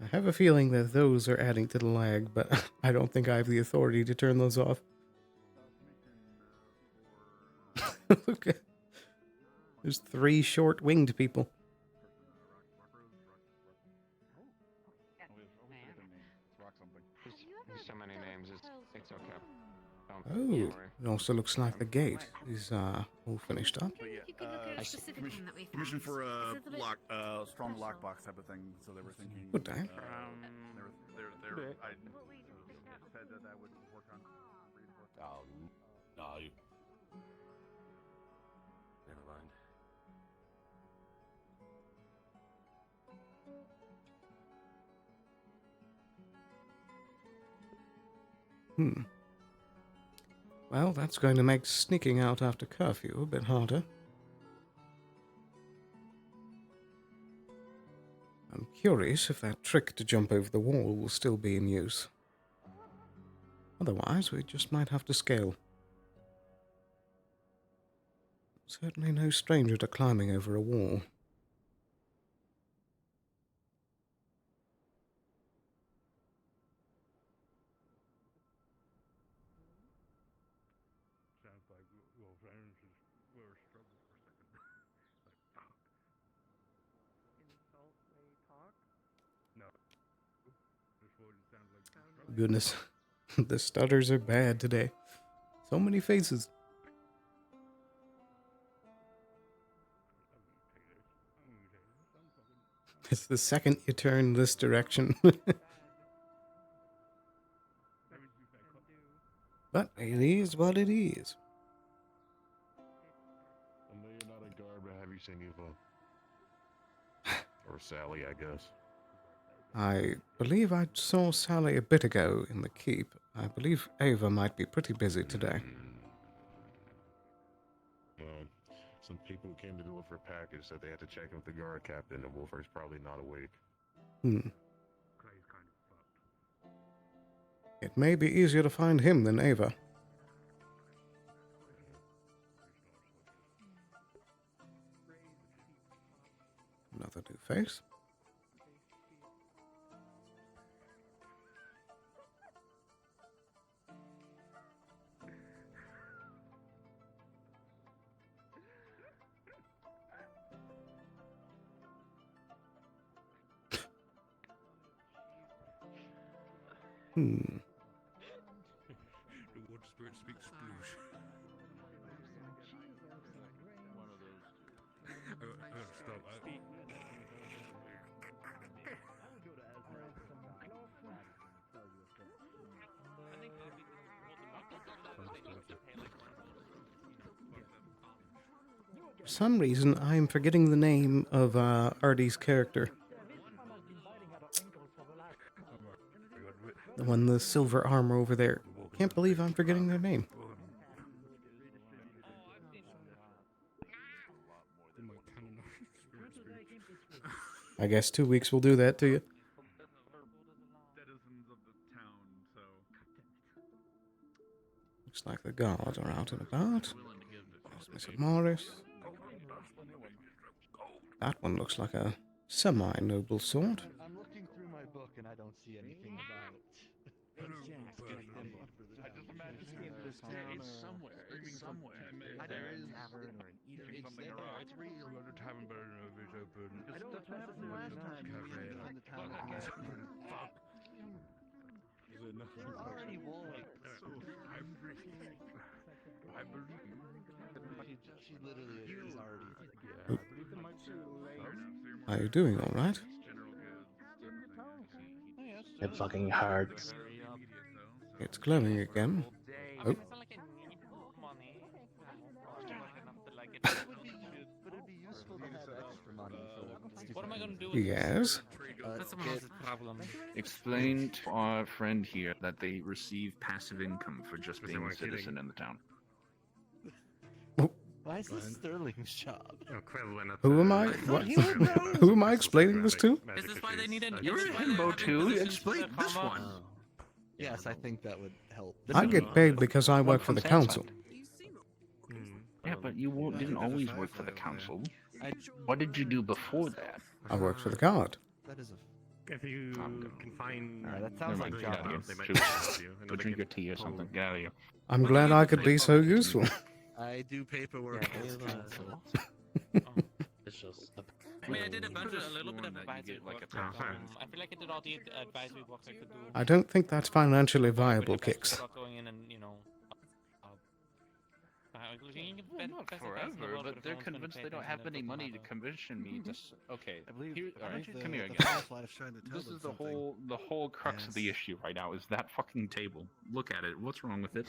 I have a feeling that those are adding to the lag, but I don't think I have the authority to turn those off. Okay. There's 3 short-winged people. There's so many names, it's okay. Oh, it also looks like the gate is all finished up. But yeah, permission for a strong lockbox type of thing. So they were thinking. Good day. I said that I would work on. Oh, no. Never mind. Well, that's going to make sneaking out after curfew a bit harder. I'm curious if that trick to jump over the wall will still be in use. Otherwise, we just might have to scale. Certainly no stranger to climbing over a wall. Sounds like friends were struggling for a second. Insult, they talk? No. Just what it sounds like. Goodness, the stutters are bad today. So many faces. It's the second you turn this direction. But it is what it is. I know you're not a guard, but have you seen Eva? Or Sally, I guess. I believe I saw Sally a bit ago in the keep. I believe Ava might be pretty busy today. Well, some people who came to deliver a package said they had to check in with the guard captain, and Wolfer's probably not awake. It may be easier to find him than Ava. Another new face. The water spirit speaks sploosh. One of those two. I gotta stop. For some reason, I am forgetting the name of Artie's character. The one, the silver armor over there. Can't believe I'm forgetting their name. I guess 2 weeks will do that to you. Citizens of the town, so. Looks like the guards are out and about. There's Mr. Morris. That one looks like a semi-noble sort. I'm looking through my book and I don't see anything about it. I just imagine this town somewhere. It's somewhere. There is a tavern or an eatery, something around. It's real. A tavern, but I don't know if it's open. I don't know what happened last time. In the town. Fuck. There's already warm. So hungry. I believe. She literally is already. Oh. Are you doing all right? It fucking hurts. It's glowing again. Oh, What am I gonna do with yes. That's someone else's problem. Explain to our friend here that they receive passive income for just being a citizen in the town. Why is this Sterling's job? Who am I? What? Who am I explaining this to? Is this why they need an? You're a himbo too. Explain this one. Yes, I think that would help. I get paid because I work for the council. Yeah, but you didn't always work for the council. What did you do before that? I worked for the guard. That is a. If you can find... that sounds like Get out of here. jobs. Go drink your tea or something. Get out of here. I'm glad I could be so useful. I do paperwork. It's just. I mean, I did a little bit of advisory work. I feel like I did all the advisory work I could do. I don't think that's financially viable, Kix. Going in and, you know, Not forever, but they're convinced they don't have any money to commission me. Just okay. Come here again. This is the whole crux of the issue right now. Is that fucking table? Look at it. What's wrong with it?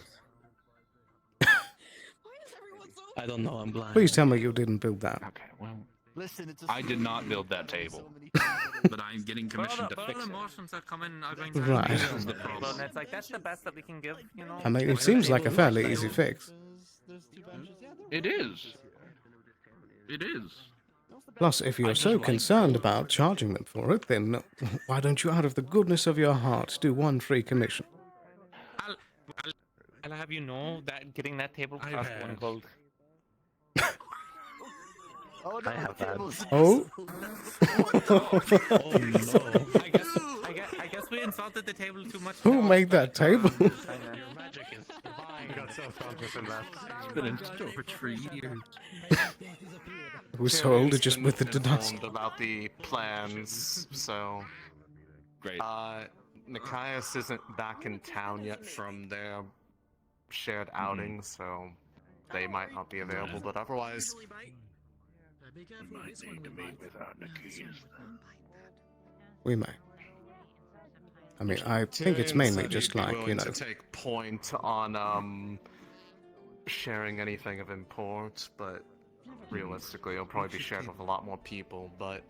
I don't know. I'm blind. Please tell me you didn't build that. Okay, well, listen, it's I did not build that table, but I'm getting commissioned to fix the it. Mortians that come in are going to Right. this is the problem. And it's like that's the best that we can give, you know. I mean, it seems like a fairly easy fix. It is. It is. Plus, if you're so concerned about charging them for it, then why don't you, out of the goodness of your heart, do one free commission? I'll have you know that getting that table cost 1 gold. Oh no, I have that. Oh? Oh no. I guess we insulted the table too much. Who made that table? Your magic is divine. You got self-conscious in that. It's been in storage for years. Who sold it just with the dust? Informed about the plans, so Great. Nikias isn't back in town yet from their shared outing, so they might not be available. But otherwise, We might need to meet without the keys. We may. I mean, I think it's mainly just like, you know... to take point on sharing anything of import, but realistically, it'll probably be shared with a lot more people. But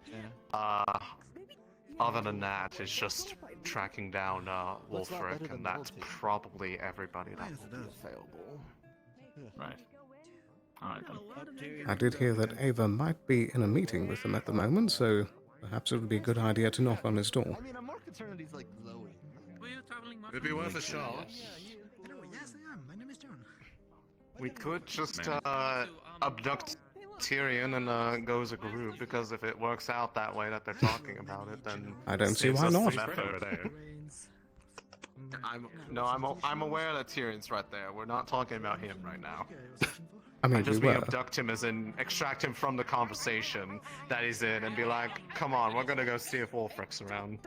other than that, it's just tracking down Wolfric, and that's probably everybody that will be available. Right. Alright then. I did hear that Ava might be in a meeting with them at the moment, so perhaps it would be a good idea to knock on his door. I mean, I'm more concerned that he's like glowing. It'd be worth a shot. Yes, I am. My name is John. We could just abduct Tyrion and go as a group, because if it works out that way that they're talking about it, then I don't see saves why us not. some effort. I'm aware that Tyrion's right there. We're not talking about him right now. I mean, I just we mean were. abduct him as in extract him from the conversation that he's in and be like, come on, we're gonna go see if Wolfric's around.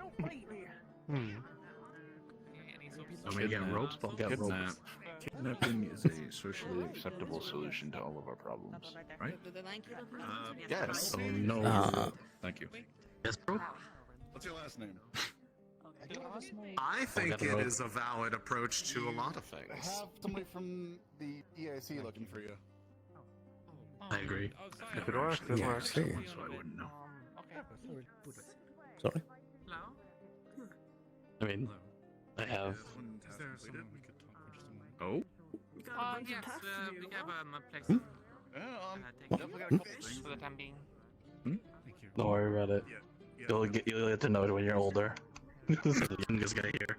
Kidnapping is a socially acceptable solution to all of our problems, right? Yes. Oh no. Thank you. Yes, bro. What's your last name? I think it is a valid approach to a lot of I things. have somebody from the DIC looking for you. I agree. If it works, it Yeah, works. so I wouldn't know. Sorry? I mean, I have. Oh? Yes, we have a place. Hmm? Definitely got a couple things. For the time being. Don't worry about it. You'll get to know it when you're older. The youngest guy here.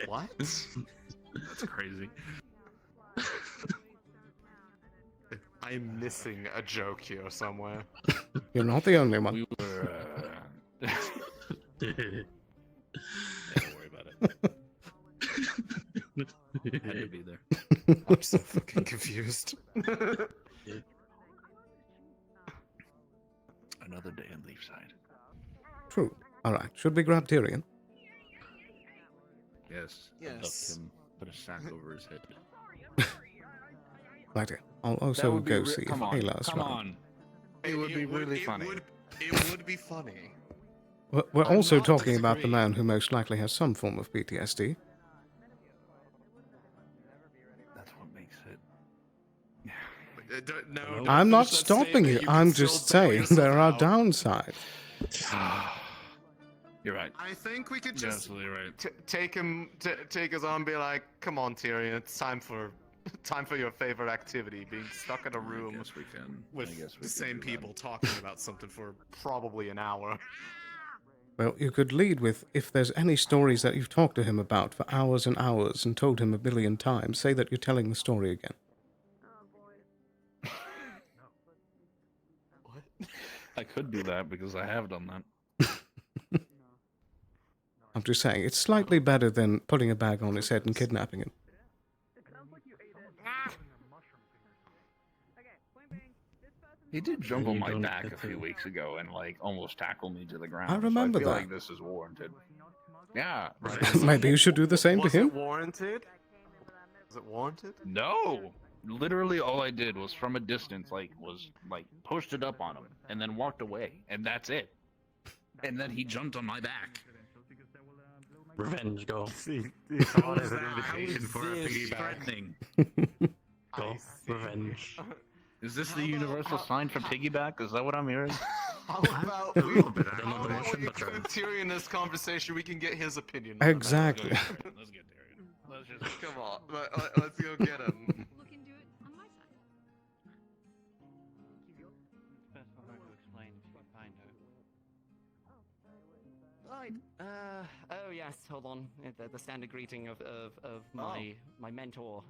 What? That's crazy. I'm missing a joke here somewhere. You're not the only one. We were Don't worry about it. Had to be there. I'm so fucking confused. Another day in Leafside. True. Alright, should we grab Tyrion? Yes. Yes. Him, put a sack over his head. Right here. I'll That also would be go see if come on, Ayla's come around. on. It would be really funny. It would be funny. We're I'm also not talking about the disagreeing. man who most likely has some form of PTSD. That's what makes it. No, I'm not finish that stopping you. statement. I'm can just still bail saying yourself there are out. downsides. You're right. I think we could You're just absolutely right. take him, take his on, and be like, "Come on, Tyrion, it's time for your favorite activity: being stuck in a room guess we can. I with guess we the can same do that. people talking about something for probably an hour." Well, you could lead with, if there's any stories that you've talked to him about for hours and hours and told him a billion times, say that you're telling the story again. I could do that because I have done that. I'm just saying, it's slightly better than putting a bag on his head and kidnapping him. He did jump You on my don't back get a few to- weeks ago and like almost tackle me to the ground. I remember so I feel that. like this is warranted. Yeah. Maybe you should do the same to Was him? it warranted? Was it warranted? No. Literally all I did was from a distance, was pushed it up on him and then walked away, and that's it. And then he jumped on my back. Revenge, go. How is this threatening? Go. Revenge. Is this the universal sign for piggyback? Is that what I'm hearing? How about we include Tyrion in this conversation? We can get his opinion. on it. Exactly. Let's get Tyrion. Let's just Come on, let's go get him. Look into it on my side. It's best for her to explain if you can find her. Right. Oh yes. Hold on. The standard greeting of my mentor.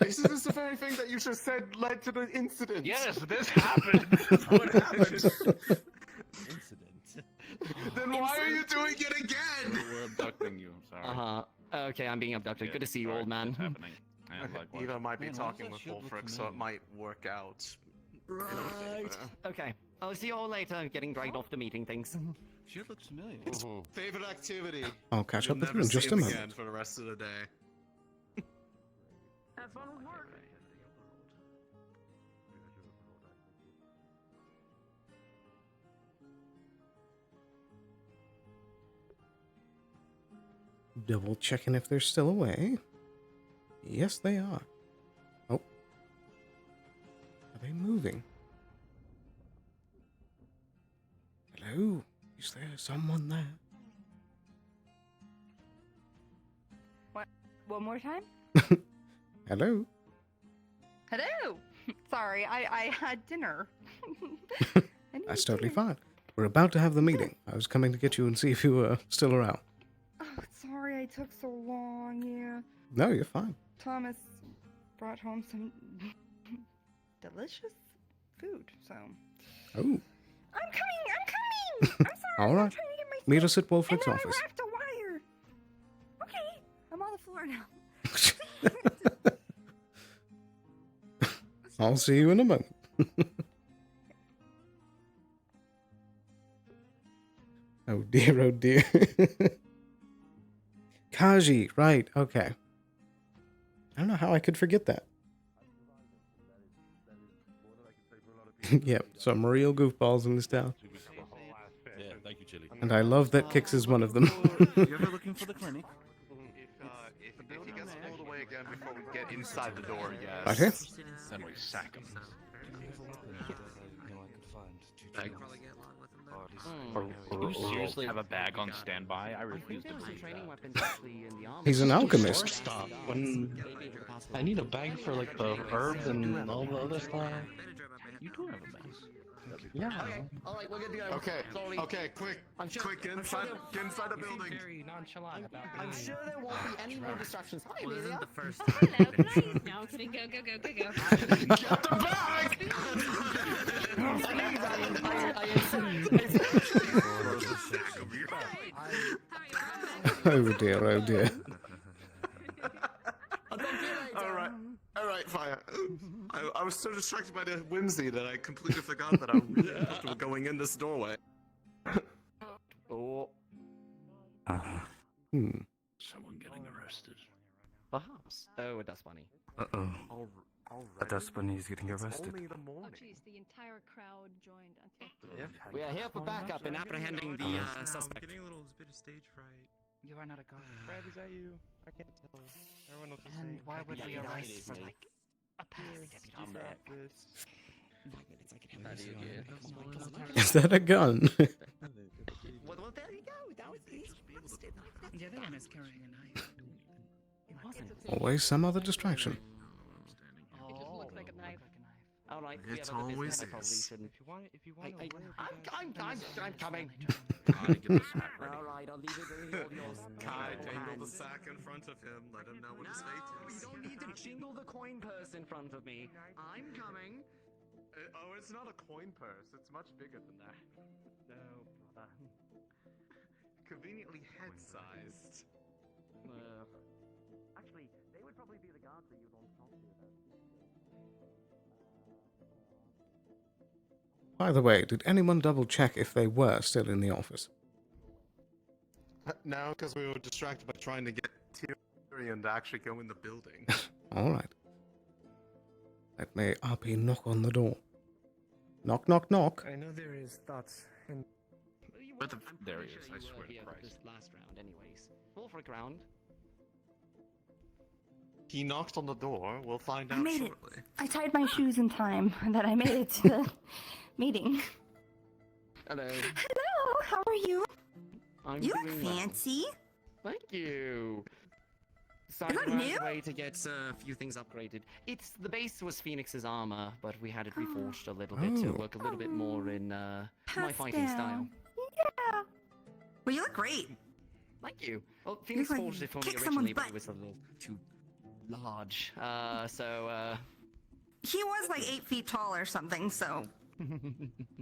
Is this the very thing that you just said led to the incident? Yes, this happened. This is what happened. Incident. Then why are you doing it again? We're abducting you. I'm sorry. Okay, I'm being abducted. Yeah, Good to see you, sorry, old man. it's happening. And likewise. Eva might be Man, talking why does with that shit look Wolfric, so it familiar? might work out. Right. Okay. I'll see you all later. Getting dragged off to meeting things. Shit looks familiar. Favorite activity. I'll catch up You'll with you never in just see a him moment. again for the rest of the day. Have fun with work. Double checking if they're still away. Yes, they are. Oh. Are they moving? Hello? Is there someone there? What? One more time? Hello? Hello. Sorry, I had dinner. That's totally fine. We're about to have the meeting. I was coming to get you and see if you were still around. Oh, sorry I took so long. Yeah. No, you're fine. Thomas brought home some delicious food, so. Oh. I'm coming! I'm sorry. All I'm right. trying to get my Meet us at and Wolfric's then office. I wrapped a wire. Okay, I'm on the floor now. I'll see you in a moment. Oh dear, oh dear. Kaji, right, okay. I don't know how I could forget that. Yep, some real goofballs in this town. Yeah, thank you, Chili. And I love that Kix is one of them. You ever looking for the clinic? If he gets pulled away again before we get inside the door, yes. Right here? Then we sack him. Do you seriously have a bag on standby? I refuse to believe that. He's an alchemist. Stop. When I need a bag for like the herbs and all the other stuff. You do have a bag. Yeah. Okay. All right, we're good to go. Okay. Sorry. Okay. Quick. I'm sure, Quick. Get I'm sure inside. there- Get inside the building. Very nonchalant about I'm sure there won't be any more distractions. Hi, Well, this Amelia. isn't the first Oh, time. hello, can I use... No, I'm kidding. Go. Get the bag. Oh dear, oh dear. All right, fire. I was so distracted by the whimsy that I completely forgot that I really thought we were going in this doorway. Oh. Someone getting arrested. Perhaps. Oh, that's funny. Uh-oh. A dust bunny is getting arrested. Oh, jeez, the entire crowd joined. Okay. We are here for backup in apprehending the suspect. I'm getting a little bit of stage fright. You are not a god. Fred, is that you? I can't tell. Everyone knows what to say. Why would we Yeah, arrest it is for me. like a past I'm back. Is that a gun? Well, there you go. That was easy. The other one is carrying a knife. It wasn't. Always some other distraction. It just looks like a knife. All right. It's always I probably is. shouldn't. If you want to I'm coming. Get the sack ready. All right, I'll leave it in all yours. Kai, Capable jingle the hands. sack in front of him. Let him know what his fate You is. don't need to jingle the coin purse in front of me. I'm coming. Oh, it's not a coin purse. It's much bigger than that. No, brother. Conveniently head-sized. Actually, they would probably be the guards that you'd want to talk to about. By the way, did anyone double check if they were still in the office? No, because we were distracted by trying to get Tyrion to actually go in the building. Alright. Let me RP knock on the door. Knock, knock, knock. I know there is thoughts in. But there he Pretty is, sure I you swear were to here for Christ. this last round, anyways. Roll for a ground. He knocked on the door. We'll find I out made it. shortly. I tied my shoes in time that I made it to the meeting. Hello. Hello, how are you? I'm You look doing well. fancy. Thank you. Is that Starting new? way to get a few things upgraded. It's the base was Phoenix's armor, but we had it reforged a little bit to Oh. look a little bit more in my fighting style. Yeah. Well, you look great. Thank you. Well, Phoenix like forged it for me kick someone's originally, but butt. it was a little too large. He was like 8 feet tall or something, so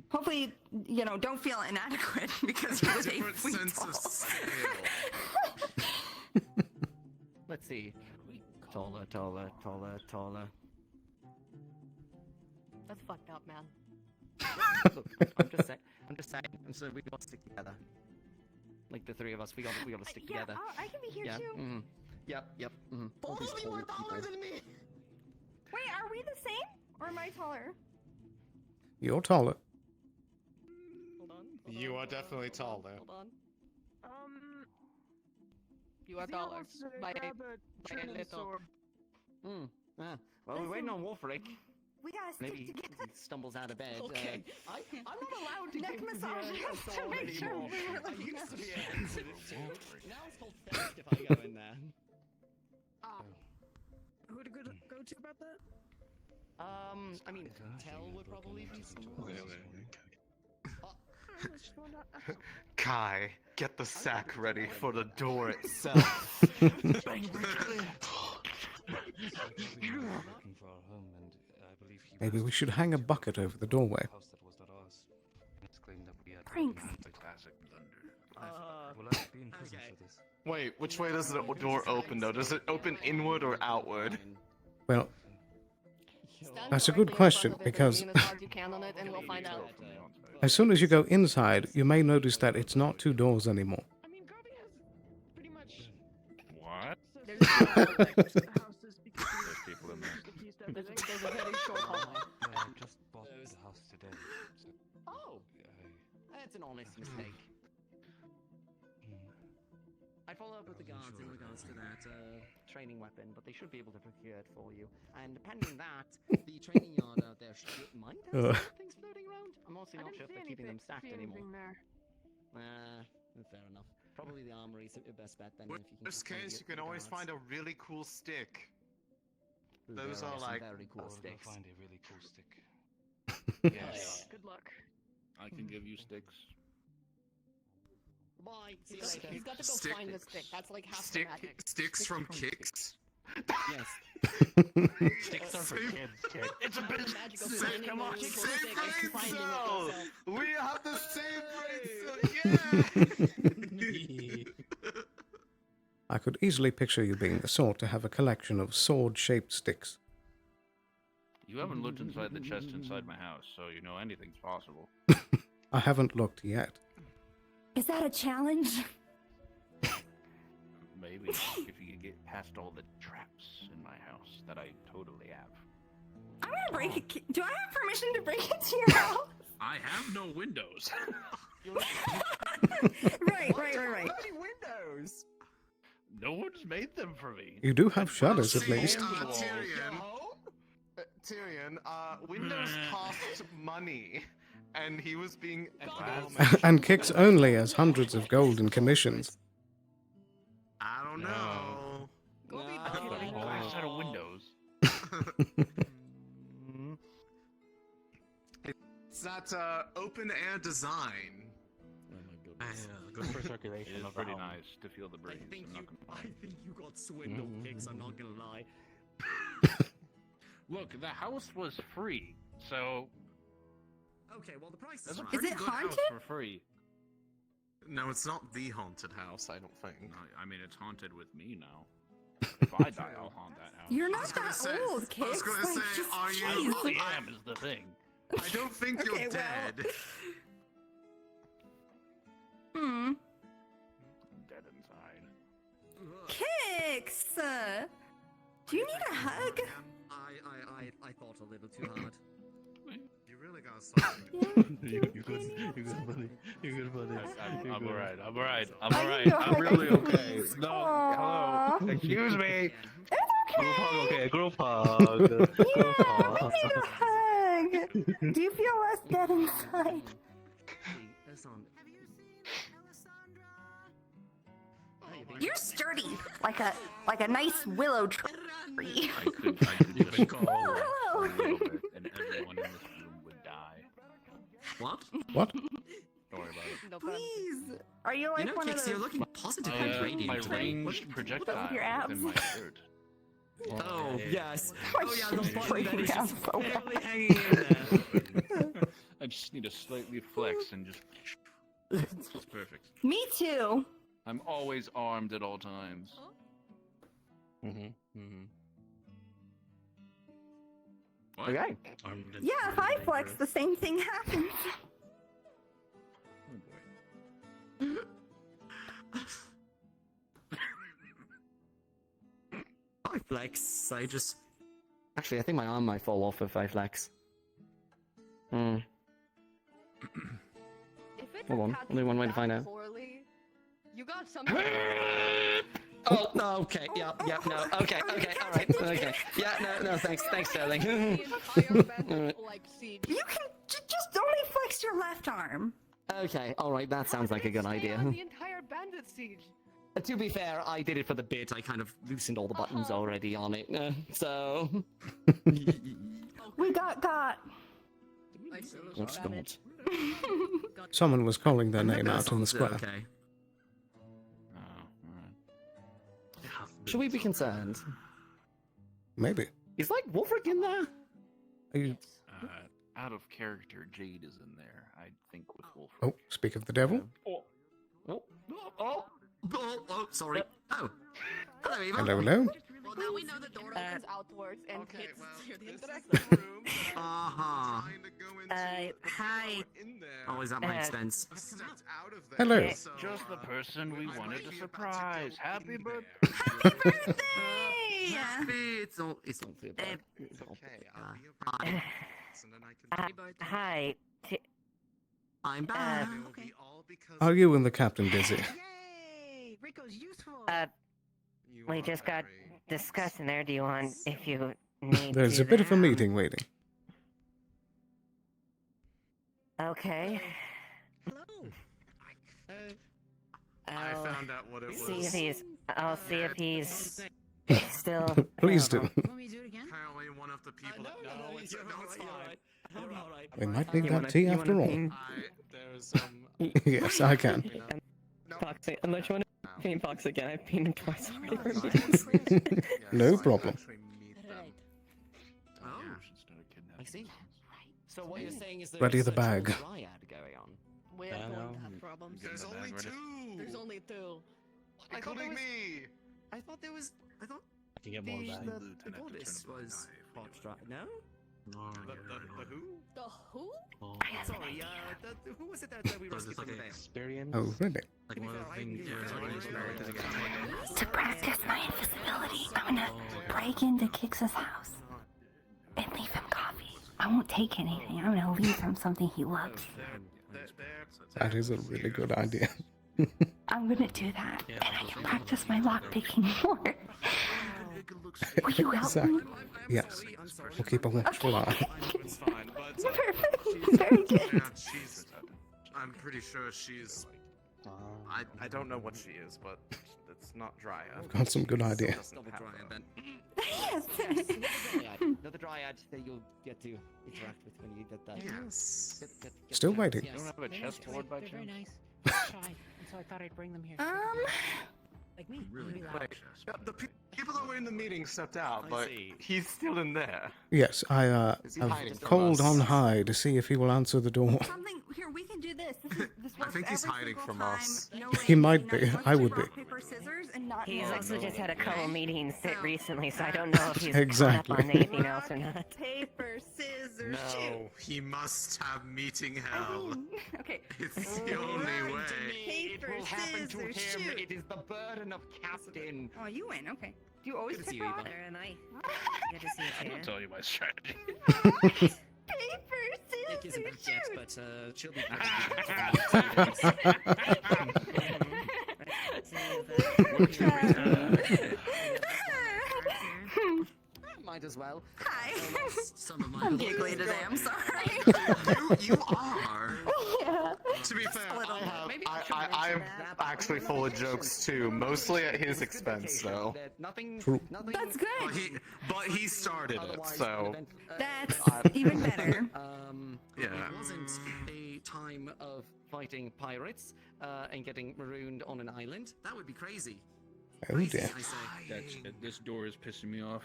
hopefully, don't feel inadequate because he was 8 Different feet sense tall. of scale. Let's see. Taller. That's fucked up, man. Look, I'm just saying. So we got to stick together. Like the three of us, we got to stick Yeah, together. I can be here Yeah. too. Mm-hmm. Yep. Mm-hmm. Both of you are taller than me. Wait, are we the same? Or am I taller? You're taller. Hold on. You are definitely taller. Hold on. You are taller. By a little. Well, we're waiting on Wolfric. We gotta stick Maybe together. he stumbles out of bed. Okay. I'm not allowed to Neck give massage the just to assault make sure anymore. we were I looking used at to be each able to do it too. Now it's called theft if I go in there. Who to go to about that? I mean, Tell would probably be someone. Kai, get the sack ready for the door itself. Looking for our home, and I believe he Maybe was we should hang a bucket over the doorway. house that was not ours. And it's claimed that we had Pranks. the Classic blunder. Will I be in prison for this? Wait, which way does the door open though? Does it open inward or outward? Well, Stand that's a directly good in question, front of it and because lean as hard as you can on it, and we'll find out. as soon as you go inside, you may notice that it's not 2 doors anymore. I mean, Garvey has pretty much. What? There's the houses because There's people in there. There's a very short hallway. Yeah, I just bought the house today. So Oh, that's an honest mistake. I follow up with the guards in regards to that training weapon, but they should be able to procure it for you. And pending that, the training yard out there might have some things floating around. I'm also not sure if they're keeping them stacked anymore. Fair enough. Probably the armory's the best bet then. If you can Worst just maybe case, get you can the always guards. find a really cool stick. Those There are some like very I cool will go sticks. find a really cool stick. Yes. Good luck. I can give you sticks. Bye. See you later. He's got to go find the stick. That's like half the magic. Sticks from Kicks? Yes. Sticks are for kids, kid. It's a business. Come on, same brain cell. We have the same brain cell. Yeah. I could easily picture you being the sort to have a collection of sword-shaped sticks. You haven't looked inside the chest inside my house, so you know anything's possible. I haven't looked yet. Is that a challenge? Maybe if you could get past all the traps in my house that I totally have. I'm gonna break it. Do I have permission to break into your house? I have no windows. Right. Bloody windows. No one's made them for me. You do have shutters, at least. Tyrion, Windows cost money, and he was being And Kix only has hundreds of gold in commissions. I don't know. Go be a glass set of windows. It's that open air design. Oh my goodness. Good for circulation. It is of the pretty home. nice to feel the breeze. I'm not gonna lie. I think you got swindled, Kicks. I'm not gonna lie. Look, the house was free, so Okay, well the price that's is a right. pretty Is it good house haunted? for free. No, it's not the haunted house, I don't think. I mean, it's haunted with me now. If I die, I'll haunt that house. You're not that old, I Kix. was gonna Like, say, just are I you? really am is the thing. I don't think you're Okay, well. dead. Dead inside. Kix! Do you need a hug? I thought a little too hard. You really gotta stop. You're good, buddy. You're good, buddy. I'm alright. I'm alright. I'm I alright. need a I'm hug, really okay. please. No, Aw. hello. Excuse me. Group hug, okay, group hug. Group I hug. need a hug. Do you feel less dead inside? You're sturdy, like a nice willow tree. I could just fall a little bit and everyone in this room would die. What? What? Don't worry about it. Please. Are you like You know, one of Kicks, those? you're looking positive I and have radiant my today. ranged projectile Your abs? within my shirt. Oh, yes. My Oh, yeah, shit's the button breaking that is down just so barely hanging in there. I just need to slightly flex and just... It's perfect. Me too. I'm always armed at all times. What? Okay. Yeah, if I flex, the same thing happens. Oh boy. I flex. I just. Actually, I think my arm might fall off if I flex. If it's Hold on, only one way to find out. poorly, you got something. Oh, no, okay, yeah, no, okay, alright, okay. Yeah, no, thanks, darling. The entire bandit, like siege. You can just only flex your left arm. Okay, alright, that sounds like a good idea. The entire bandit siege. To be fair, I did it for the bit, I kind of loosened all the buttons already on it, so... We got. What's that? Someone was calling their name out in the square. Okay. Should we be concerned? Maybe. Is like Wolfric in there? Are you... Out of character, Jade is in there. I think with Wolf. Oh, speak of the devil. Sorry. Oh. Hello, Eva. Hello. Well, now we know the door opens outwards and kids hear the interaction. Uh-huh. Hi. Always at my expense. Hello. Just the person we wanted to surprise. Happy birthday! It's all for your birthday. It's all for your Hi. I'm back. Are you and the captain busy? Yay! Rico's useful. We just got discussing there. Do you want, if you need There's to a bit of a that? meeting waiting. Okay. I found out what it was. See if he's. I'll see if he's still. Please do. Want me to do it again? Apparently, one of the people. No, it's fine. We might need that tea after all. Yes, I can. Foxy, unless you want to paint Fox again, I've painted him twice already for meetings. No problem. Right. Oh, I see. So what you're saying is Ready there's the a bag. triad going on. We are going to have problems. There's only two. There's only two. Including me. I thought there was. I thought I can get more the, back. the goddess was hot dry. No. The who? The who? Oh, Sorry. Who was it that we rescued from the bear? experience. Oh, really? Like one of the things To practice my invisibility, I'm gonna break into Kix's house and leave him coffee. I won't take anything. I'm gonna leave him something he loves. That is a really good idea. I'm gonna do that, and I can practice my lockpicking more. Will you help me? Yes. We'll keep a watchful eye. Very good. I'm pretty sure she's. I don't know what she is, but it's not Dryad. I've got some good ideas. Double Dryad then. Yes. Another dryad that you'll get to interact with when you get that. Yes. Still waiting. You don't have a chessboard by They're very chance? nice. Shy, and so I thought I'd bring them here. Like me. Really quick. The people that were in the meeting stepped out, but he's still in there. Yes, I Is he hiding have from called us? on high to see if he will answer the door. Something here. We can do this. This I think he's hiding from us. He might be. I would be. Paper, scissors, and not. He's also just had a couple meetings recently, so I don't know if he's Exactly. caught up on anything else or not. Paper, scissors, No, he must have meeting hell. Okay. It's the only way. Paper, It will happen to scissors, him. shoot. It is the burden of Captain. Oh, you win. Okay. Do you always Good to pick see you, rock? Eva. There am I. Good to see you, I Tara. don't tell you my strategy. Paper, Nick isn't scissors, back yet, shoot. but she'll be Might as well. Hi. Some of my I'm giggly today. I'm sorry. You are. Yeah. To be fair, I'm actually full of jokes too, mostly at his expense though. Nothing. That's good. But he started it, so That's even better. yeah. It wasn't a time of fighting pirates and getting marooned on an island. That would be crazy. Oh dear. I say. This door is pissing me off.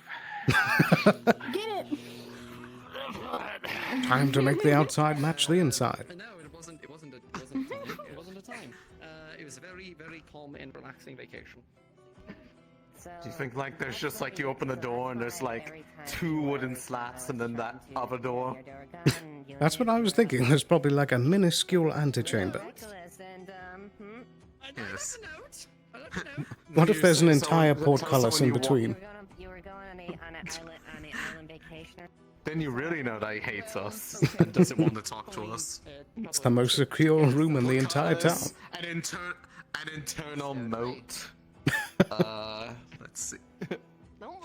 Get it. Time to make the outside match the inside. No, it wasn't. It wasn't a time. It wasn't a time. It was a very, very calm and relaxing vacation. So, Do you think like there's just like you open the door and there's like 2 wooden slats and then that other door? That's what I was thinking. There's probably like a minuscule antechamber. Yes. What if there's an entire portcullis in between? You were going on an island vacation. Then you really know that he hates us and doesn't want to talk to us. It's the most secure room in the entire town. An internal moat. Let's see.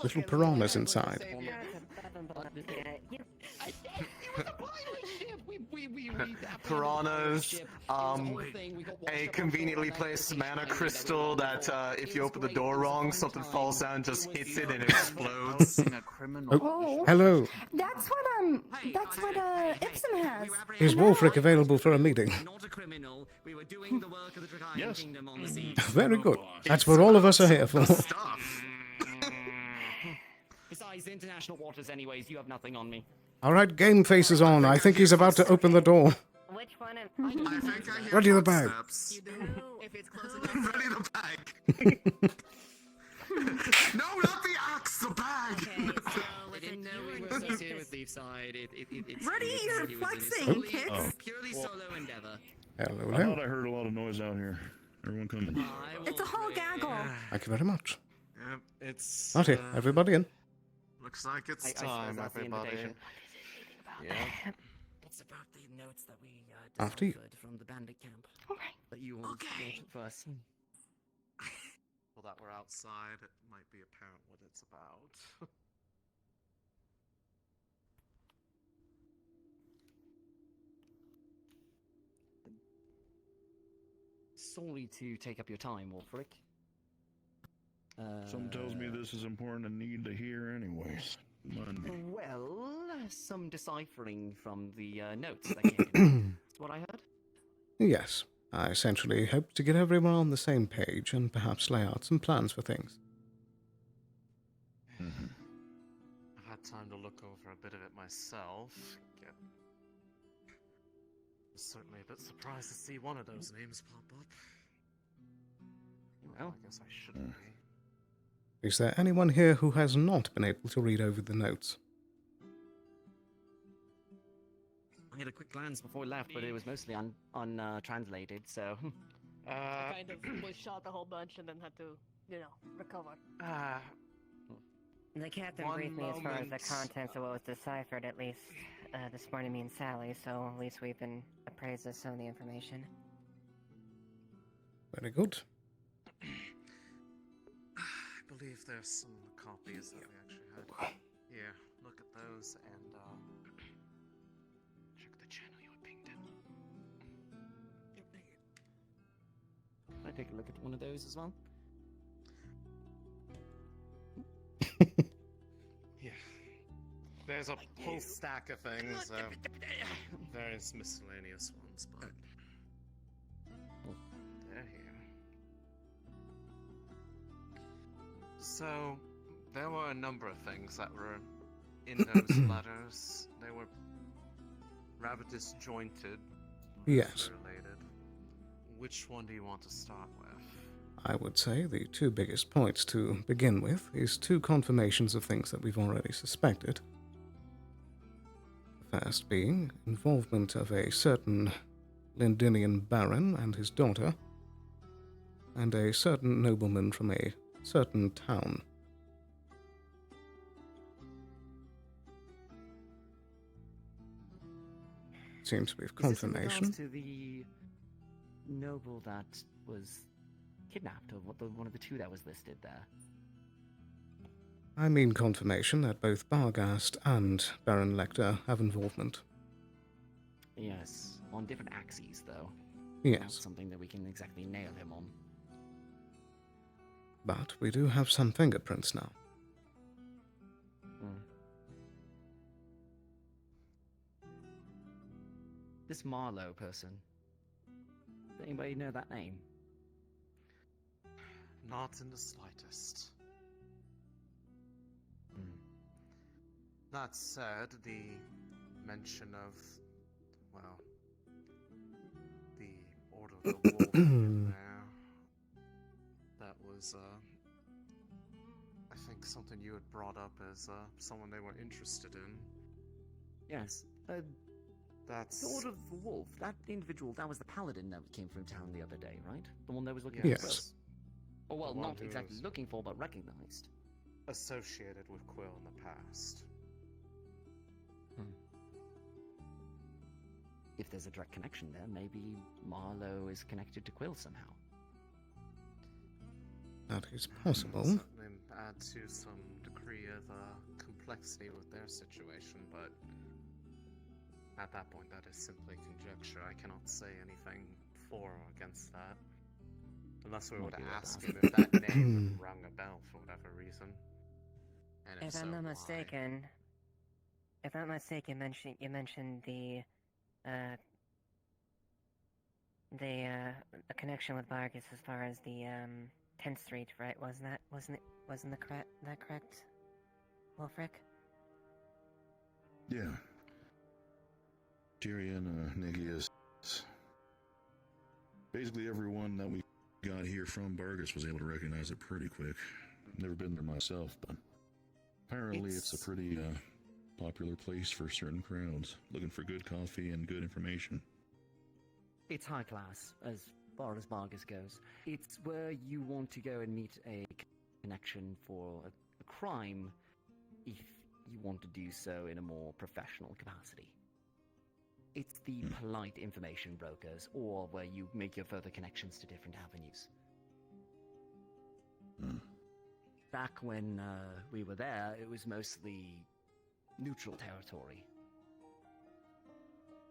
Little piranhas inside. Piranhas, a conveniently placed mana crystal that if you open the door wrong, something falls down, just hits it and it explodes. Oh, hello. That's what Ipsum has. Is Wolfric available for a meeting? Not a criminal. We were doing the work of the Draconian Kingdom on the sea. Very good. That's what all of us are here for. Besides, international waters anyways, you have nothing on me. All right, game face is on. I think he's about to open the door. Which one? I think I hear Ready the bag. footsteps. If it's close enough. Ready the bag. No, not the axe, the bag. I didn't know we were associated with Leafside. It's Ready? You're it was flexing, initially Kix. purely solo endeavor. Hello, I hello. thought I heard a lot of noise out here. Everyone coming. It's a whole gaggle. Thank you very much. Yep, it's. Not here. Everybody in. Looks like it's I suppose time, that's the everybody. invitation. Yeah. It's about the notes that we After you. deciphered from the bandit camp. Alright. That you all okay. First. Well, that we're outside, it might be apparent what it's about. Sorry to take up your time, Wolfric. Some tells me this is important and need to hear anyways. Monday. Well, some deciphering from the notes that came in. That's what I heard. Yes, I essentially hope to get everyone on the same page and perhaps lay out some plans for things. Mm-hmm. I've had time to look over a bit of it myself. Was certainly a bit surprised to see one of those names pop up. Well, I guess I shouldn't be. Is there anyone here who has not been able to read over the notes? I had a quick glance before we left, but it was mostly untranslated, so... I kind of was shot a whole bunch and then had to, recover. The captain One briefed me as far as the moment. contents of what was deciphered, at least this morning, me and Sally, so at least we've been appraised of some of the information. Very good. I believe there's some copies that we actually had. Here, look at those and check the channel you were pinged in. Can I take a look at one of those as well? Yeah. There's a whole stack of things, various miscellaneous ones, but they're here. So, there were a number of things that were in those letters. They were rather disjointed, Yes. related. Which one do you want to start with? I would say the two biggest points to begin with is two confirmations of things that we've already suspected. The first being involvement of a certain Lindinian baron and his daughter, and a certain nobleman from a certain town. Seems to be Is this in regards confirmation. to the noble that was kidnapped, or one of the two that was listed there? I mean confirmation that both Barghast and Baron Lecter have involvement. Yes, on different axes, though. Yes. Not something that we can exactly nail him on. But we do have some fingerprints now. This Marlowe person. Does anybody know that name? Not in the slightest. That said, the mention of, well, the Order of the Wolf in there, that was, I think something you had brought up as someone they were interested in. Yes. That's... The Order of the Wolf, that individual, that was the paladin that came through town the other day, right? The one that was looking Yes. for Quill. Or, well, The one not who exactly was- looking for, but recognized. associated with Quill in the past. If there's a direct connection there, maybe Marlowe is connected to Quill somehow. That is possible. Certainly add to some degree of complexity with their situation, but at that point that is simply conjecture. I cannot say anything for or against that. Unless we were to ask him if that name rung a bell for whatever reason. And If so, I'm not why? mistaken, you mentioned the a connection with Vargas as far as the 10th Street, right? Wasn't that correct, Wolfric? Yeah. Tyrion, Negius. Basically everyone that we got here from Bargus was able to recognize it pretty quick. Never been there myself, but apparently it's a pretty popular place for certain crowds, looking for good coffee and good information. It's high class, as far as Vargas goes. It's where you want to go and meet a connection for a crime, if you want to do so in a more professional capacity. It's the polite information brokers, or where you make your further connections to different avenues. Back when we were there, it was mostly neutral territory.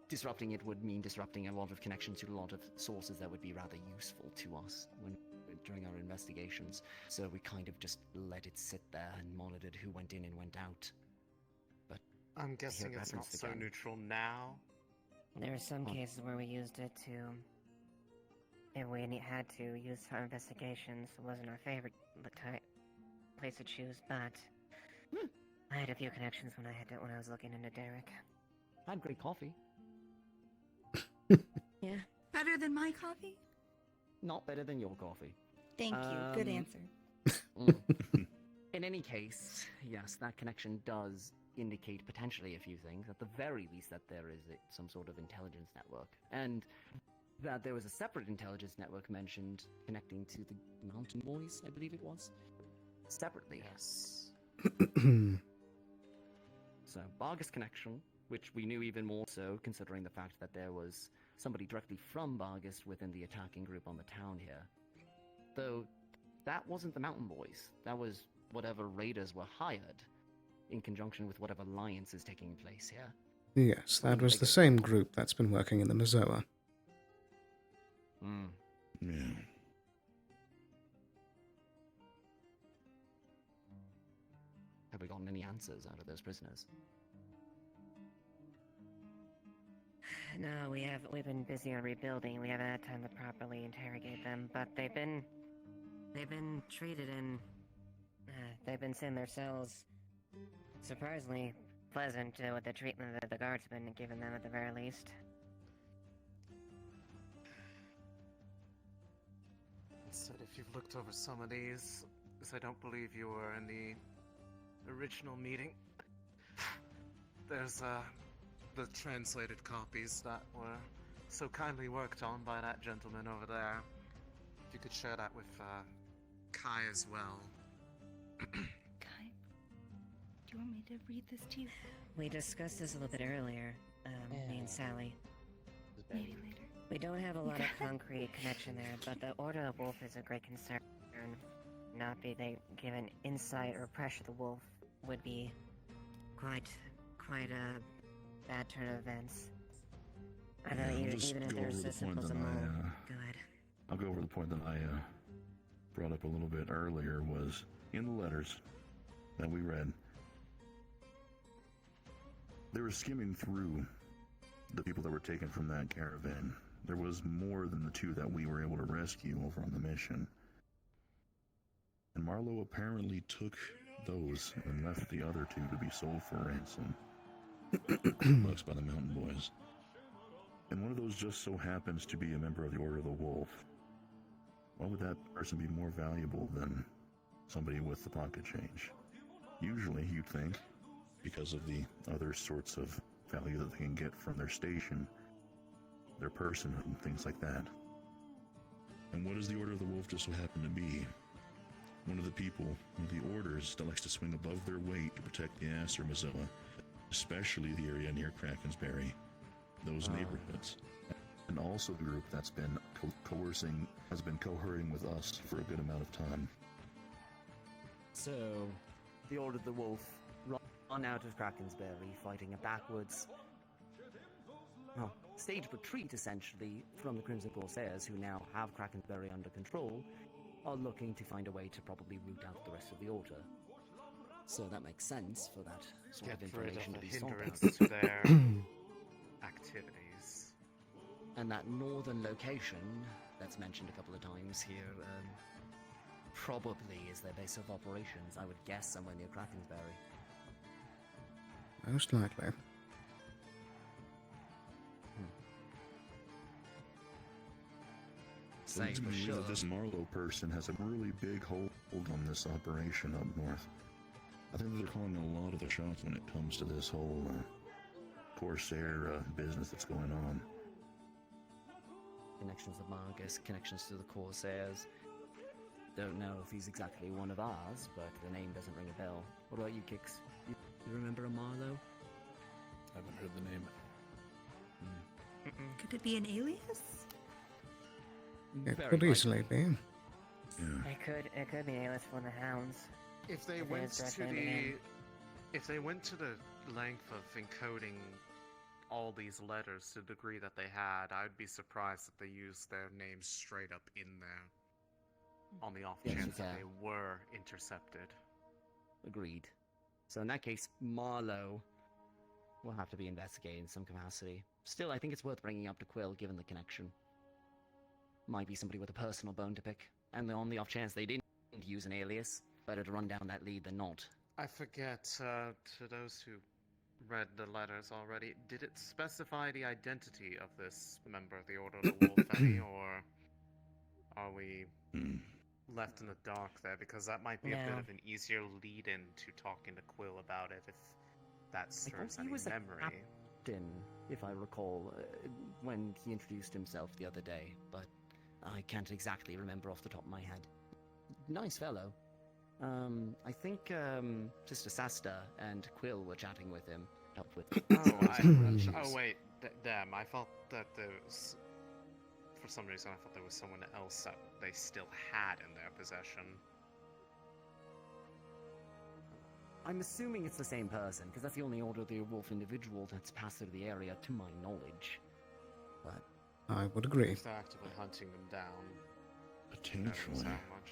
Disrupting it would mean disrupting a lot of connections to a lot of sources that would be rather useful to us during our investigations. So we kind of just let it sit there and monitored who went in and went out. I'm guessing it's not referenced so again. neutral now. There are some Oh. cases where we used it to, if we had to use for investigations. It wasn't our favorite place to choose, but I had a few connections when I was looking into Derek. I had great coffee. Yeah. Better than my coffee? Not better than your coffee. Thank you. Good answer. In any case, yes, that connection does indicate potentially a few things. At the very least, that there is some sort of intelligence network, and that there was a separate intelligence network mentioned connecting to the Mountain Boys, I believe it was, separately. Yes. So, Bargus connection, which we knew even more so considering the fact that there was somebody directly from Bargus within the attacking group on the town here. Though, that wasn't the Mountain Boys. That was whatever raiders were hired in conjunction with whatever alliance is taking place here. Yes, that was the same group that's been working in the Mazoa. Yeah. Have we gotten any answers out of those prisoners? No, we've been busy on rebuilding. We haven't had time to properly interrogate them, but they've been treated in, they've been sent in their cells. Surprisingly pleasant with the treatment that the guards have been giving them at the very least. Said if you've looked over some of these, because I don't believe you were in the original meeting. There's the translated copies that were so kindly worked on by that gentleman over there. If you could share that with Kai as well. Kai, do you want me to read this to you? We discussed this a little bit earlier, me and Sally. Maybe later. We don't have a lot of concrete connection there, but the Order of Wolf is a great concern. Not be they given insight or pressure the wolf would be quite a bad turn of events. I know I'll even just if go there's over the as simple point as a that mole. Go ahead. I'll go over the point that I brought up a little bit earlier was in the letters that we read. They were skimming through the people that were taken from that caravan. There was more than the two that we were able to rescue over on the mission. And Marlowe apparently took those and left the other two to be sold for ransom. Bucks by the Mountain Boys. And one of those just so happens to be a member of the Order of the Wolf. Why would that person be more valuable than somebody with the pocket change? Usually, you'd think, because of the other sorts of value that they can get from their station, their personhood, and things like that. And what does the Order of the Wolf just so happen to be? One of the people, one of the orders that likes to swing above their weight to protect the Aster Mazoa, especially the area near Krakensberry, those neighborhoods. And also the group that's been has been cohorting with us for a good amount of time. So, the Order of the Wolf run out of Krakensberry, fighting a backwards, staged retreat essentially from the Crimson Corsairs, who now have Krakensberry under control, are looking to find a way to probably root out the rest of the Order. So that makes sense for that sort of information to be hindrance stopped. to their activities. And that northern location that's mentioned a couple of times here probably is their base of operations. I would guess somewhere near Krakensberry. Most likely. Seems to me that this Marlowe person has a really big hold on this operation up north. I think that they're calling a lot of the shots when it comes to this whole Corsair business that's going on. Connections to Margus, connections to the Corsairs. Don't know if he's exactly one of ours, but the name doesn't ring a bell. What about you, Kix? You remember a Marlowe? I haven't heard the name. Could it be an alias? It Very could likely. easily be. It could be alias for the hounds. If they If went it's to recommended the, in. if they went to the length of encoding all these letters to the degree that they had, I'd be surprised if they used their names straight up in there. On the off Yes, you chance that can. they were intercepted. Agreed. So in that case, Marlowe will have to be investigated in some capacity. Still, I think it's worth bringing up to Quill, given the connection. Might be somebody with a personal bone to pick, and on the off chance they didn't use an alias, better to run down that lead than not. I forget, to those who read the letters already, did it specify the identity of this member of the Order of the Wolf, any, or are we left in the dark there? Because that might be a bit No. of an easier lead-in to talking to Quill about it, if that I serves thought he any was a memory. captain, if I recall, when he introduced himself the other day, but I can't exactly remember off the top of my head. Nice fellow. I think Sister Sasta and Quill were chatting with him. Helped with. Oh wait, damn! I thought that there was, for some reason, I thought there was someone else that they still had in their possession. I'm assuming it's the same person, because that's the only Order of the Wolf individual that's passed through the area, to my knowledge. But I would agree. If they're actively hunting them down, Potentially. how much?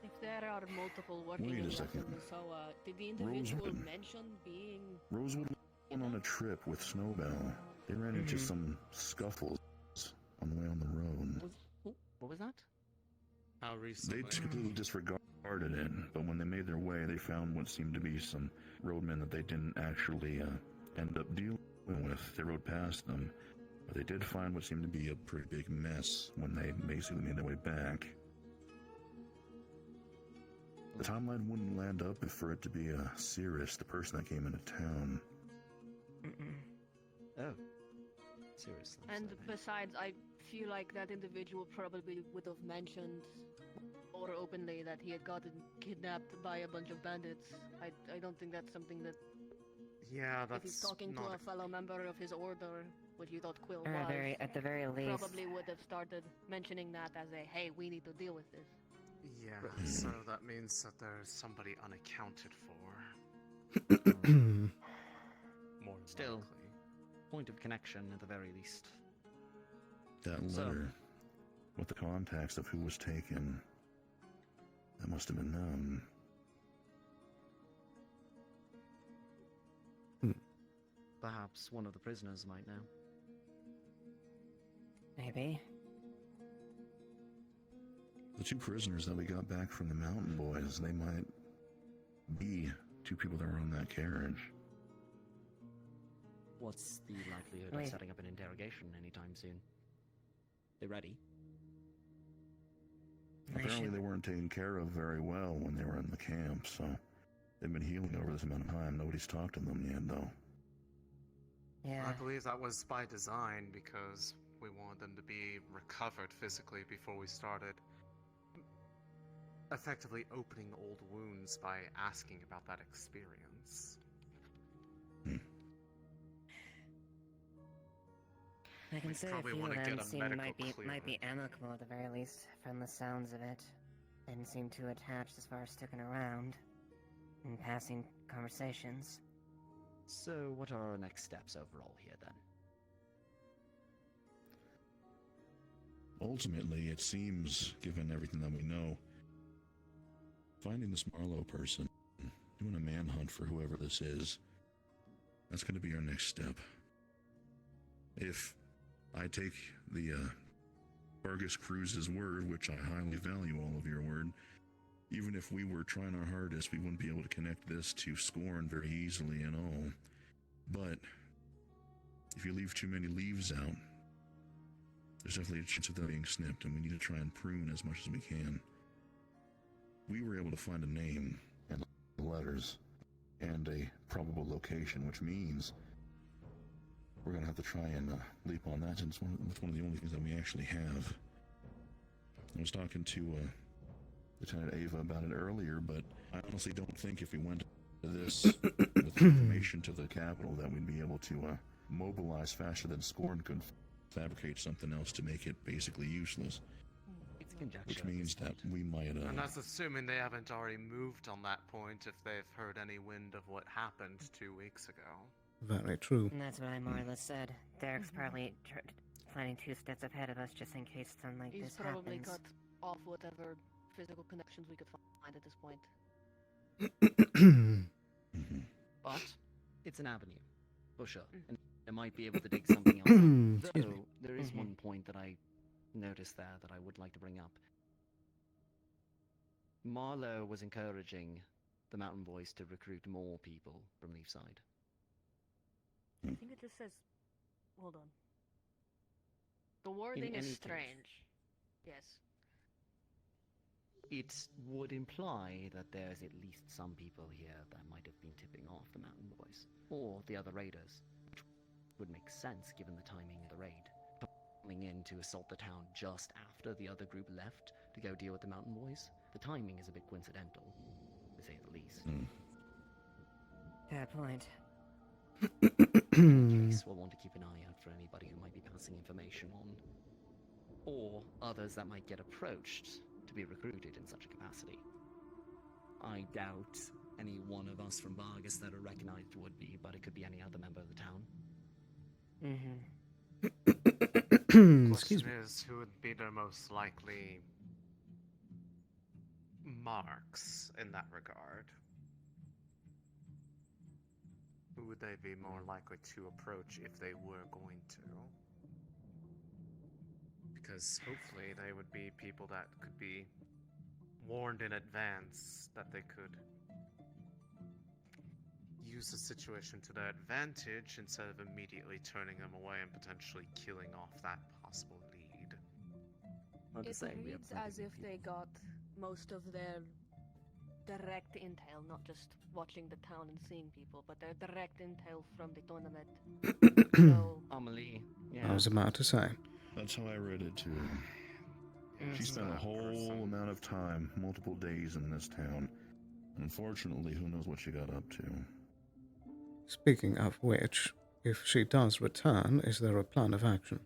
If there are multiple working Wait a in second. London, so did the individual Rosewood. mention being... Rosewood went on a trip with Snowbell. They ran into some scuffles on the way on the road. What was that? How They recently? completely disregarded it, but when they made their way, they found what seemed to be some roadmen that they didn't actually end up dealing with. They rode past them, but they did find what seemed to be a pretty big mess when they basically made their way back. The timeline wouldn't land up if for it to be Cirrus, the person that came into town. Oh. Seriously. And besides, I feel like that individual probably would have mentioned more openly that he had gotten kidnapped by a bunch of bandits. I don't think that's something that... Yeah, If he's that's talking to not a fellow member of his order, which he thought Quill Or was, at the very least. probably would have started mentioning that as a, hey, we need to deal with this. Yeah, so that means that there's somebody unaccounted for. More Still, likely. point of connection at the very least. That So- letter, with the context of who was taken, that must have been them. Perhaps one of the prisoners might know. Maybe. The two prisoners that we got back from the Mountain Boys, they might be two people that were on that carriage. What's the likelihood Wait. of setting up an interrogation anytime soon? They ready? Apparently they weren't taken care of very well when they were in the camp, so they've been healing over this amount of time. Nobody's talked to them yet, though. Yeah. I believe that was by design because we wanted them to be recovered physically before we started effectively opening old wounds by asking about that experience. I can We'd say a probably few of wanna them get a seem medical might be amicable at the very least, from the sounds of it. Didn't seem too attached as far as sticking around and passing conversations. So, what are our next steps overall here then? Ultimately, it seems, given everything that we know, finding this Marlowe person, doing a manhunt for whoever this is, that's going to be our next step. If I take the Vargas Cruz's word, which I highly value all of your word, even if we were trying our hardest, we wouldn't be able to connect this to Scorn very easily at all. But if you leave too many leaves out, there's definitely a chance of that being snipped, and we need to try and prune as much as we can. We were able to find a name and letters and a probable location, which means we're going to have to try and leap on that, since it's one of the only things that we actually have. I was talking to Lieutenant Ava about it earlier, but I honestly don't think if we went to this with information to the capital that we'd be able to mobilize faster than Scorn could fabricate something else to make it basically useless. It's conjecture. Which means that we might And that's assuming they haven't already moved on that point if they've heard any wind of what happened 2 weeks ago. Very true. And that's what I more or less said. Derek's probably planning 2 steps ahead of us just in case something like He's this probably happens. cut off whatever physical connections we could find at this point. But it's an avenue. Busher, and I might be able to dig something else out. Excuse me. Though, there is one point that I noticed there that I would like to bring up. Marlowe was encouraging the Mountain Boys to recruit more people from Leafside. I think it just says. Hold on. The wording any is case. strange. Yes. It would imply that there's at least some people here that might have been tipping off the Mountain Boys, or the other raiders, which would make sense given the timing of the raid. Coming in to assault the town just after the other group left to go deal with the Mountain Boys. The timing is a bit coincidental, to say the least. Fair point. In case, we'll want to keep an eye out for anybody who might be passing information on, or others that might get approached to be recruited in such a capacity. I doubt any one of us from Vargas that are recognized would be, but it could be any other member of the town. Excuse me. Question is, who would be the most likely marks in that regard? Who would they be more likely to approach if they were going to? Because hopefully they would be people that could be warned in advance that they could use the situation to their advantage instead of immediately turning them away and potentially killing off that possible lead. It reads as if they got most of their direct intel, not just watching the town and seeing people, but their direct intel from the tournament. So, Amelie, I was about to say. That's how I read it too. She spent a whole amount of time, multiple days in this town. Unfortunately, who knows what she got up to. Speaking of which, if she does return, is there a plan of action?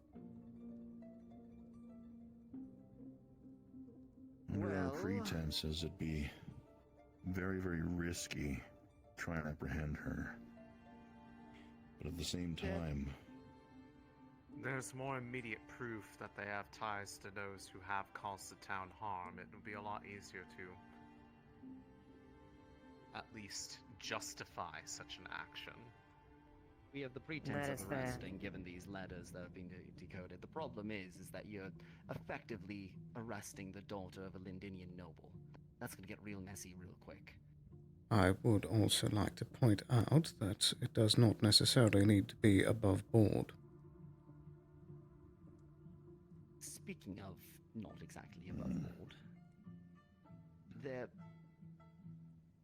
Under our pretenses, it'd be very, very risky to try and apprehend her. But at the same time, There's more immediate proof that they have ties to those who have caused the town harm. It would be a lot easier to at least justify such an action. We have the pretense That is of fair. arresting given these letters that have been decoded. The problem is that you're effectively arresting the daughter of a Lindinian noble. That's gonna get real messy real quick. I would also like to point out that it does not necessarily need to be above board. Speaking of not exactly above board,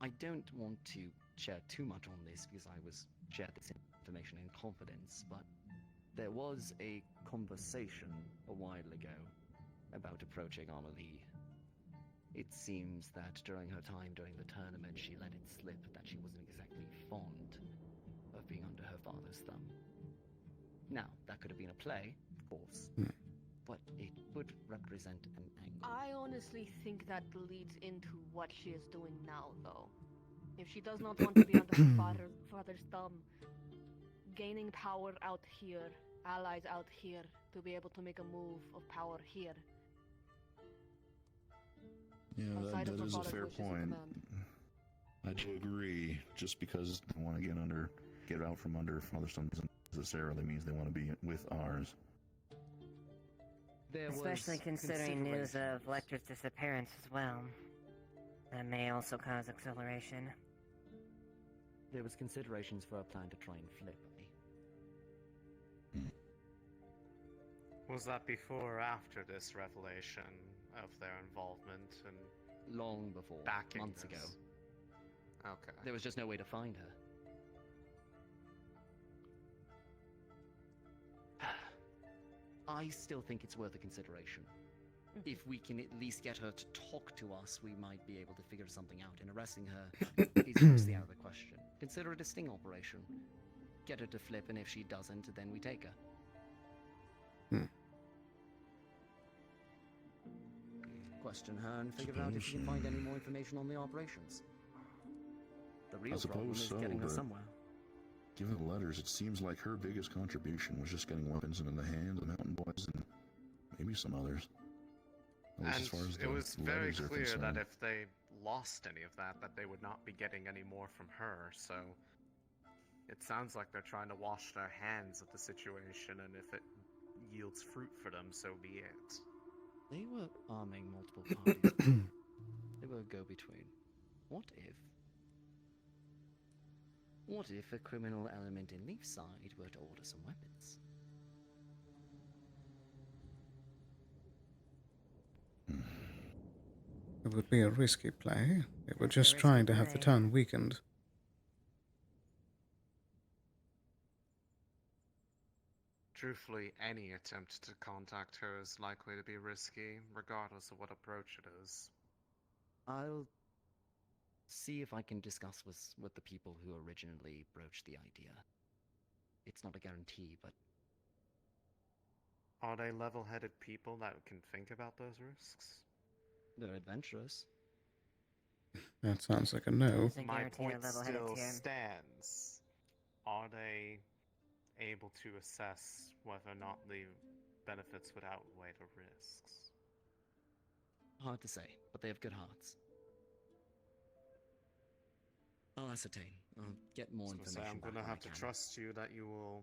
I don't want to share too much on this because I was shared this information in confidence, but there was a conversation a while ago about approaching Amelie. It seems that during her time during the tournament, she let it slip that she wasn't exactly fond of being under her father's thumb. Now, that could have been a play, of course, but it would represent an angle. I honestly think that leads into what she is doing now, though. If she does not want to be under her father's thumb, gaining power out here, allies out here, to be able to make a move of power here. yeah, Outside of that her is a father's fair wishes and point. command. I do agree. Just because they want to get out from under Father's thumb doesn't necessarily means they want to be with ours. There Especially was considering news considerations. of Lecter's disappearance as well. That may also cause acceleration. There was considerations for a plan to try and flip me. Was that before or after this revelation of their involvement and Long before, backing months this? ago. Okay. There was just no way to find her. I still think it's worth a consideration. If we can at least get her to talk to us, we might be able to figure something out. And arresting her is mostly out of the question. Consider it a sting operation. Get her to flip, and if she doesn't, then we take her. Question her and figure out if you can find any more information on the operations. The real problem suppose is so, getting her but somewhere. Given the letters, it seems like her biggest contribution was just getting weapons into the hands of the Mountain Boys and maybe some others. At least And as far as it the was very letters are clear that concerned. if they lost any of that, that they would not be getting any more from her, so... It sounds like they're trying to wash their hands of the situation, and if it yields fruit for them, so be it. They were arming multiple parties. They were a go-between. What if a criminal element in Leafside were to order some weapons? It would be a risky play. They were That's a just risky trying to have the play. town weakened. Truthfully, any attempt to contact her is likely to be risky, regardless of what approach it is. I'll see if I can discuss with the people who originally broached the idea. It's not a guarantee, but Are they level-headed people that can think about those risks? they're adventurous. That sounds like a no. My point still stands. Are they able to assess whether or not the benefits would outweigh the risks? Hard to say, but they have good hearts. I'll ascertain. I'll get more information. I'm back gonna when have I to can. trust you that you will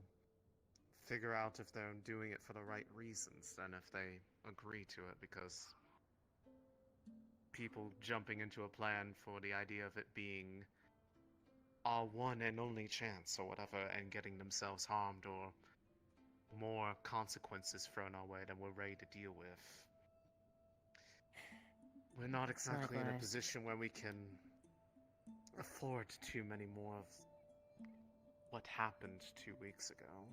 figure out if they're doing it for the right reasons and if they agree to it, because people jumping into a plan for the idea of it being our one and only chance or whatever and getting themselves harmed or more consequences thrown our way than we're ready to deal with. We're not exactly in a Likewise. position where we can afford too many more of what happened 2 weeks ago.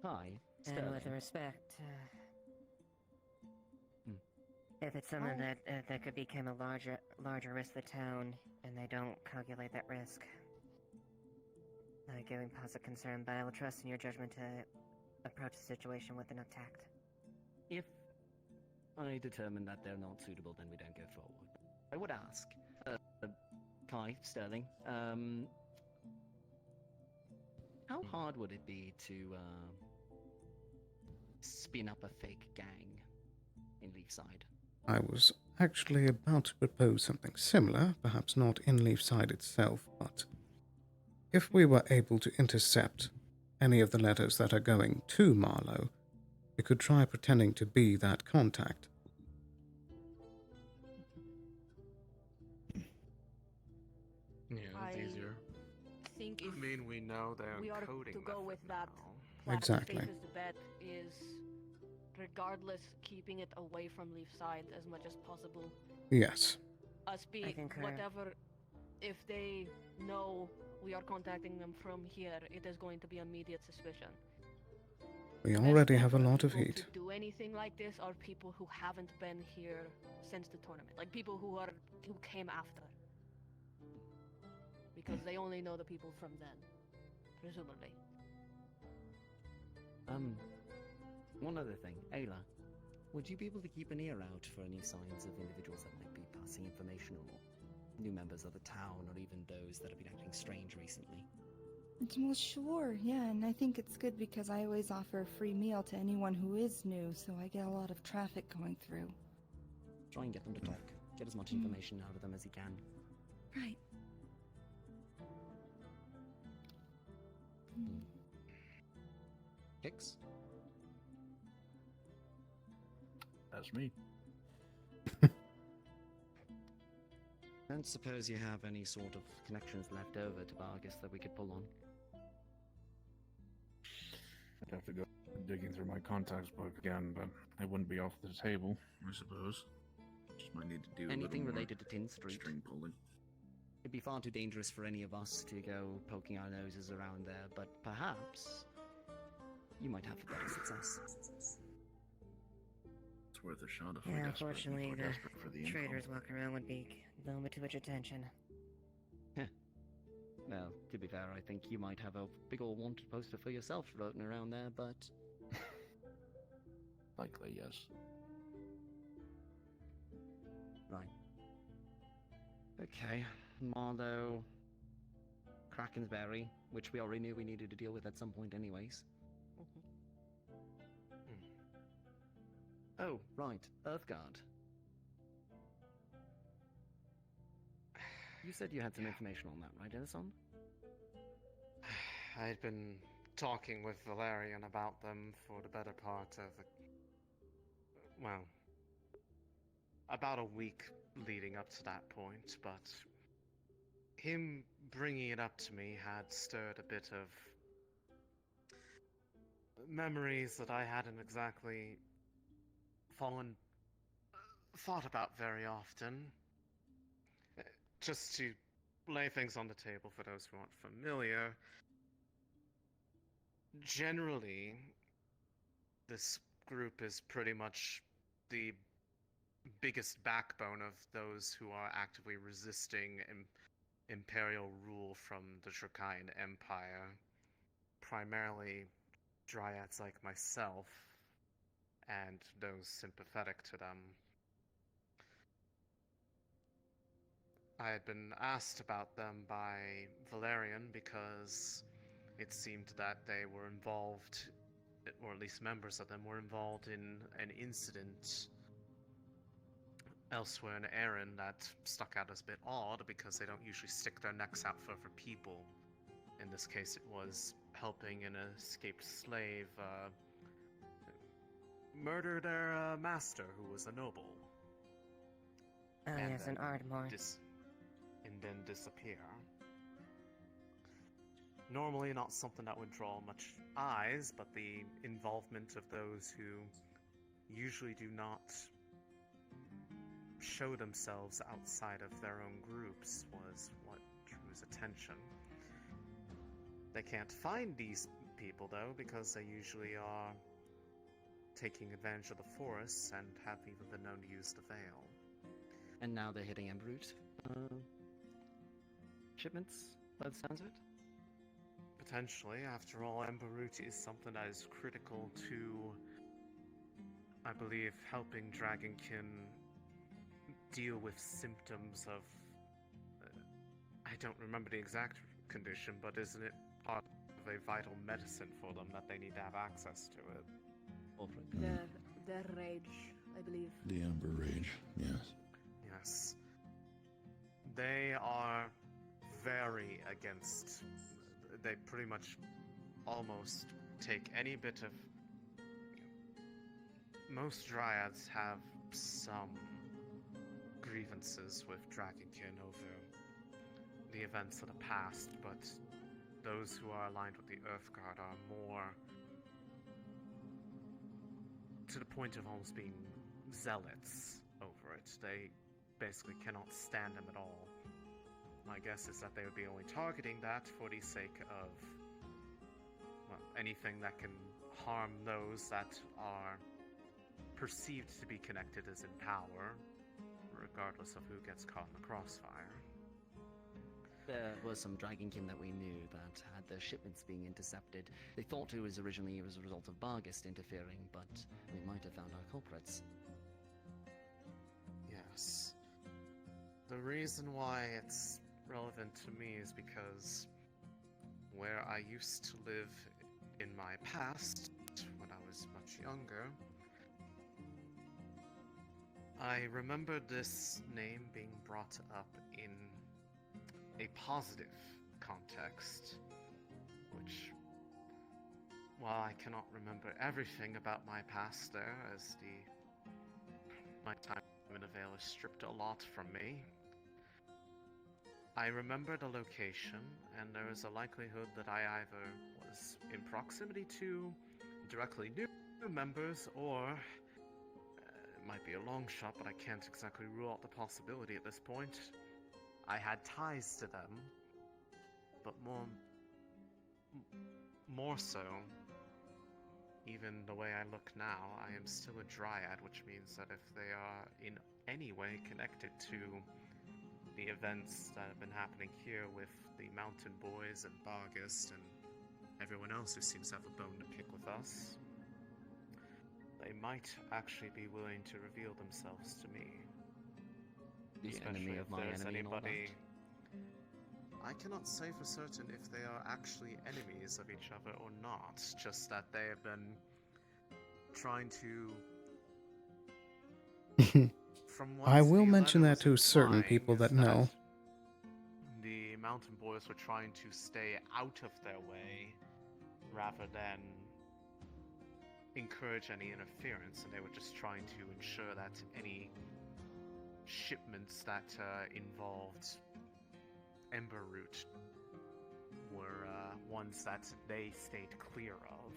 Hi, And Sterling. with respect, if it's something that could become a larger risk to the town, and they don't calculate that risk, giving pause a concern, but I will trust in your judgment to approach the situation with enough tact. If I determine that they're not suitable, then we don't go forward. I would ask, Kai, Sterling, how hard would it be to spin up a fake gang in Leafside? I was actually about to propose something similar, perhaps not in Leafside itself, but if we were able to intercept any of the letters that are going to Marlowe, we could try pretending to be that contact. Yeah, it's easier. Think if I mean, we know they're we are encoding to go method with that now. plan, Exactly. the safest bet is, regardless, keeping it away from Leafside as much as possible. Yes. Us be I concur. whatever. If they know we are contacting them from here, it is going to be immediate suspicion. We already have a lot of People heat. to do anything like this are people who haven't been here since the tournament, like people who came after, because they only know the people from then, presumably. One other thing, Ayla, would you be able to keep an ear out for any signs of individuals that might be passing information or new members of the town, or even those that have been acting strange recently? Well, sure, yeah, and I think it's good because I always offer a free meal to anyone who is new, so I get a lot of traffic going through. Try and get them to talk. Get as much information out of them as you can. Right. Hicks? That's me. Don't suppose you have any sort of connections left over to Vargas that we could pull on? I'd have to go digging through my contacts book again, but it wouldn't be off the table, I suppose. Just might need to do Anything a little related to Tin Street? string pulling. It'd be far too dangerous for any of us to go poking our noses around there, but perhaps you might have better success. It's worth a shot if Yeah, we're desperate, unfortunately, if we're desperate for the the info. traders walking around would be a little bit too much attention. Well, to be fair, I think you might have a big old wanted poster for yourself floating around there, but... Likely, yes. Right. Okay, Marlowe... Krakensberry, which we already knew we needed to deal with at some point anyways. Oh, right, Earthguard. You said you had some information on that, right, Edison? I'd been talking with Valerian about them for the better part of well, about a week leading up to that point, but him bringing it up to me had stirred a bit of memories that I hadn't exactly thought about very often. Just to lay things on the table for those who aren't familiar, generally, this group is pretty much the biggest backbone of those who are actively resisting imperial rule from the Dracaian Empire. Primarily dryads like myself and those sympathetic to them. I had been asked about them by Valerian because it seemed that they were involved, or at least members of them were involved in an incident elsewhere in Erin that stuck out as a bit odd because they don't usually stick their necks out for other people. In this case, it was helping an escaped slave murder their master, who was a noble. Oh, and yes, an Ardmore. And then disappear. Normally not something that would draw much eyes, but the involvement of those who usually do not show themselves outside of their own groups was what drew his attention. They can't find these people, though, because they usually are taking advantage of the forests and have even been known to use the veil. And now they're hitting en route shipments, by the sounds of it? Potentially. After all, Ember Root is something that is critical to, I believe, helping Dragonkin deal with symptoms of... I don't remember the exact condition, but isn't it part of a vital medicine for them that they need to have access to it? Their rage, I believe. The Ember Rage, yes. Yes. They are very against... They pretty much almost take any bit of... Most Dryads have some grievances with Dragonkin over the events of the past, but those who are aligned with the Earthguard are more to the point of almost being zealots over it. They basically cannot stand them at all. My guess is that they would be only targeting that for the sake of, well, anything that can harm those that are perceived to be connected as in power, regardless of who gets caught in the crossfire. There were some Dragonkin that we knew that had their shipments being intercepted. They thought it was originally as a result of Bargist interfering, but we might have found our culprits. Yes. The reason why it's relevant to me is because where I used to live in my past, when I was much younger, I remember this name being brought up in a positive context, which, while I cannot remember everything about my past there, as my time in the Vale has stripped a lot from me, I remember the location, and there is a likelihood that I either was in proximity to, directly knew members, or it might be a long shot, but I can't exactly rule out the possibility at this point. I had ties to them, but more so, even the way I look now, I am still a Dryad, which means that if they are in any way connected to the events that have been happening here with the Mountain Boys and Bargist and everyone else who seems to have a bone to pick with us, they might actually be willing to reveal themselves to me. The Especially enemy if of my there's enemy and all anybody... I cannot say for certain if they are actually enemies of each other or not, just that they have been trying to... From what I will the mention letter that was to certain implying people is that know. The mountain boys were trying to stay out of their way rather than encourage any interference, and they were just trying to ensure that any shipments that involved Ember Root were ones that they stayed clear of.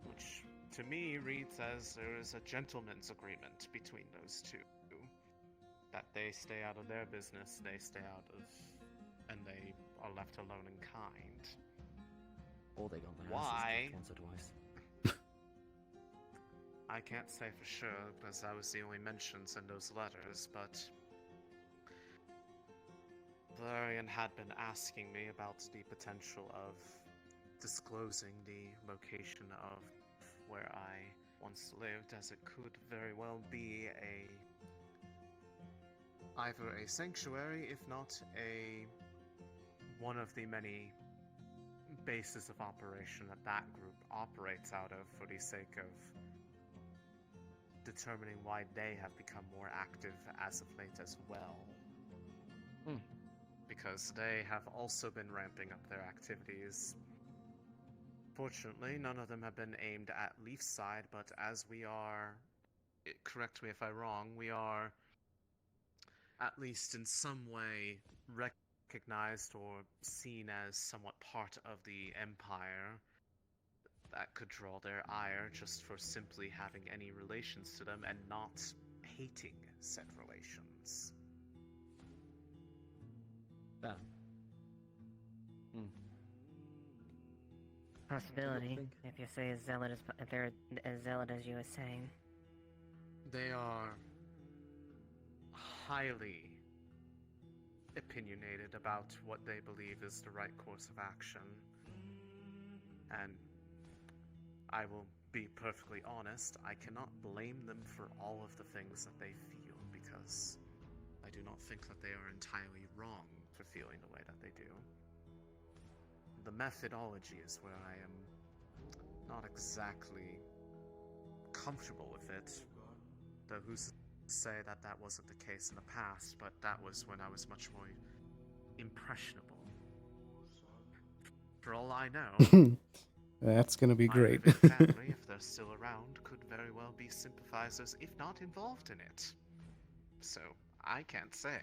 Which, to me, reads as there is a gentleman's agreement between those two. That they stay out of their business, they stay out of... and they are left alone in kind. Or they got their Why? asses kicked once or twice. I can't say for sure, because that was the only mentions in those letters, but... Valerian had been asking me about the potential of disclosing the location of where I once lived, as it could very well be either a sanctuary, if not one of the many bases of operation that that group operates out of for the sake of determining why they have become more active as of late as well. Because they have also been ramping up their activities. Fortunately, none of them have been aimed at Leaf's side, but as we are, correct me if I'm wrong, we are at least in some way recognized or seen as somewhat part of the Empire, that could draw their ire just for simply having any relations to them and not hating said relations. That. Possibility, if you say as zealot as if they're as zealot as you were saying. They are highly opinionated about what they believe is the right course of action. And I will be perfectly honest, I cannot blame them for all of the things that they feel, because I do not think that they are entirely wrong for feeling the way that they do. The methodology is where I am not exactly comfortable with it, though who's to say that that wasn't the case in the past, but that was when I was much more impressionable. For all I know, That's gonna be my great. living family, if they're still around, could very well be sympathizers, if not involved in it. So, I can't say.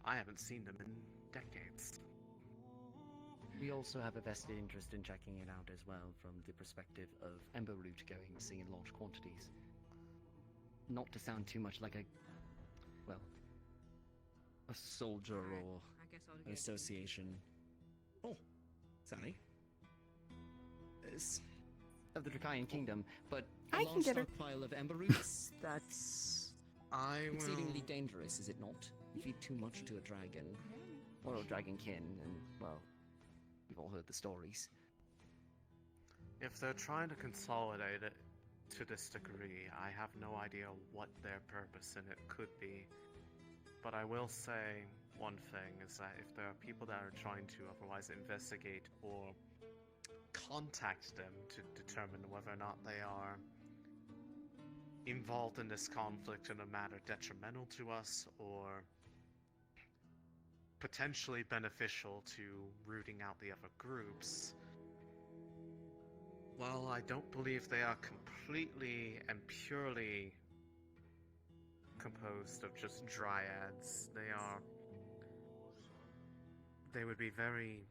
I haven't seen them in decades. We also have a vested interest in checking it out as well from the perspective of Ember Root going missing in large quantities. Not to sound too much like a soldier or an association. Oh, Sally. Of the Dracayan Kingdom, but a large stockpile of Ember Roots, that's exceedingly dangerous, is it not? You feed too much to a dragon, or a dragonkin, and, well, you've all heard the stories. If they're trying to consolidate it to this degree, I have no idea what their purpose in it could be. But I will say one thing, is that if there are people that are trying to otherwise investigate or contact them to determine whether or not they are involved in this conflict in a manner detrimental to us or potentially beneficial to rooting out the other groups, well, I don't believe they are completely and purely composed of just dryads. They would be very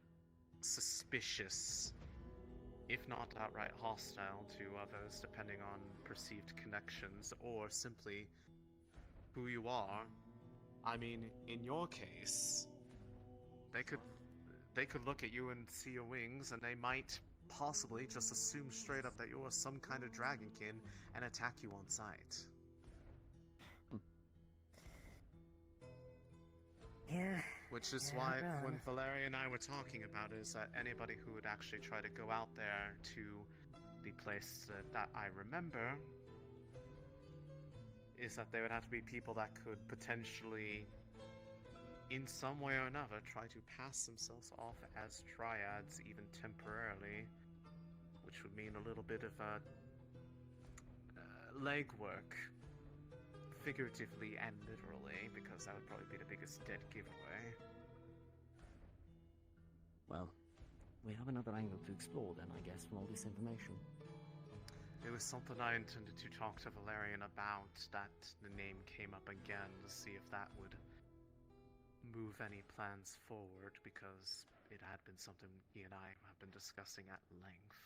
suspicious, if not outright hostile to others, depending on perceived connections or simply who you are. I mean, in your case, they could look at you and see your wings, and they might possibly just assume straight up that you're some kind of dragonkin and attack you on sight. Yeah. Which is why, when Valeria and I were talking about it, is that anybody who would actually try to go out there to the place that I remember, is that they would have to be people that could potentially, in some way or another, try to pass themselves off as dryads, even temporarily, which would mean a little bit of legwork, figuratively and literally, because that would probably be the biggest dead giveaway. Well, we have another angle to explore then, I guess, from all this information. It was something I intended to talk to Valerian about, that the name came up again to see if that would move any plans forward, because it had been something he and I have been discussing at length.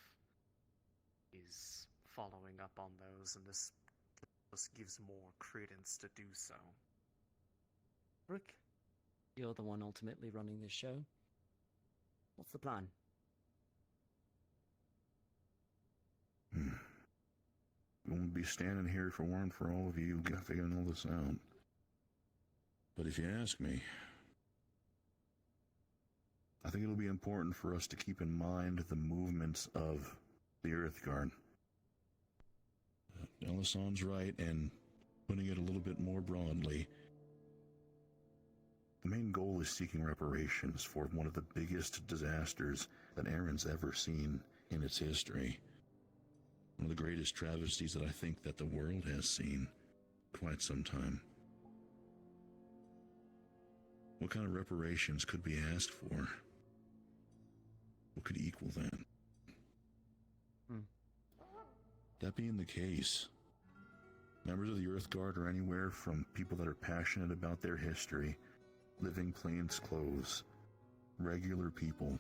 He's following up on those, and this just gives more credence to do so. Rick, you're the one ultimately running this show. What's the plan? We won't be standing here if it weren't for all of you figuring all this out. But if you ask me, I think it'll be important for us to keep in mind the movements of the Earthguard. Elison's right, and putting it a little bit more broadly, the main goal is seeking reparations for one of the biggest disasters that Erin's ever seen in its history. One of the greatest travesties that I think that the world has seen in quite some time. What kind of reparations could be asked for? What could equal that? That being the case, members of the Earthguard are anywhere from people that are passionate about their history, living plainclothes, regular people,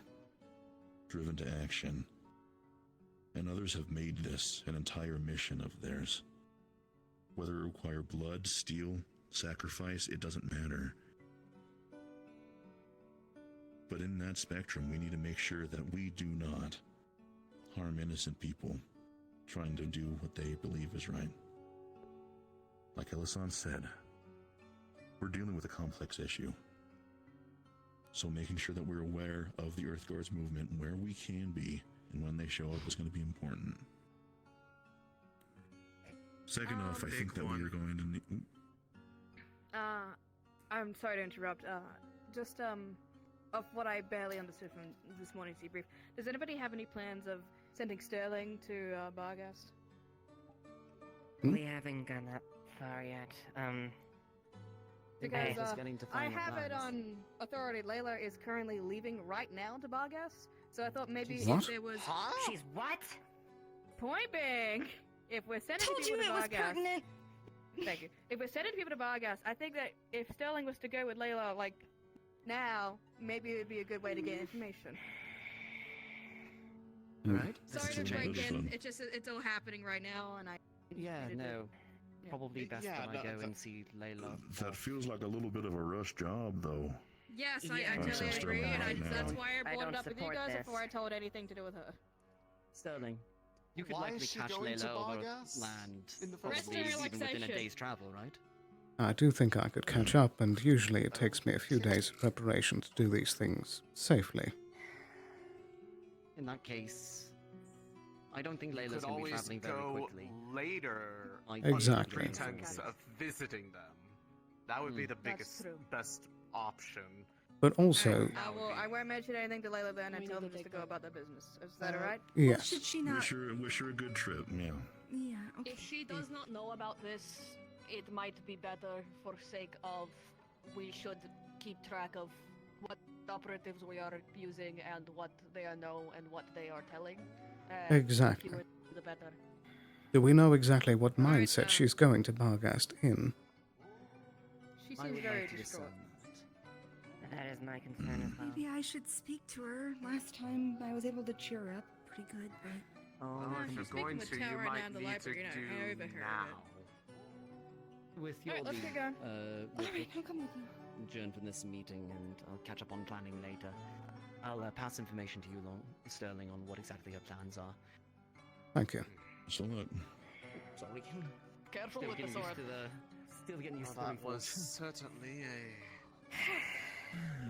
driven to action, and others have made this an entire mission of theirs. Whether it require blood, steel, sacrifice, it doesn't matter. But in that spectrum, we need to make sure that we do not harm innocent people trying to do what they believe is right. Like Elison said, we're dealing with a complex issue. So making sure that we're aware of the Earthguard's movement, where we can be, and when they show up is going to be important. Second off, I think that we are going to need... I'm sorry to interrupt. Just, of what I barely understood from this morning's debrief, does anybody have any plans of sending Sterling to Barghast? We haven't gone that far yet. Because I final have it plans. on authority. Layla is currently leaving right now to Barghast, so I thought maybe What? if there was... She's what? Point being, if we're sending Told people you to it was Barghast... pertinent. Thank you. If we're sending people to Barghast, I think that if Sterling was to go with Layla, like, now, maybe it would be a good way to get information. Alright. Sorry to break in. It's all happening right now, and I... Yeah, needed to- no. yeah. Probably best that I go and see Layla. That feels like a little bit of a rush job, though. Yes, Yeah. I totally Sounds agree, and right now. that's why I I brought it don't up with you support guys this. before I told anything to do with her. Sterling, you could Why likely is she catch going to Layla over Barghast land, in the probably first place? even within a Relaxation. day's travel, right? I do think I could catch up, and usually it takes me a few days of preparation to do these things safely. In that case, I don't think You Layla's could going to be always traveling very go quickly. later Exactly. under the pretense of visiting them. That would be the That's biggest, true. best option. But also, I won't mention anything to Layla then and tell them just to go about their business. Is that alright? yes. Should she Wish not? her a good trip, yeah. Yeah, okay. If she does not know about this, it might be better for sake of we should keep track of what operatives we are using and what they know and what they are telling. Exactly. The fewer, the better. Do we know exactly what mindset she's going to Barghast in? She I seems would very like to distraught. discern That is my concern as well. Maybe I should speak to her. Last time I was able to cheer her up pretty good, but... Oh, Well, if she's you're speaking going with to, you Tara right now might in the need to library, do I overheard it. that. With your Alright, let's leave, get going. we'll Alright, I'll come with you. adjourn from this meeting and I'll catch up on planning later. I'll pass information to you, Sterling, on what exactly her plans are. Thank you. So look, Sorry. Careful Still with the getting used sword. to the... Still getting used Well, to that the was certainly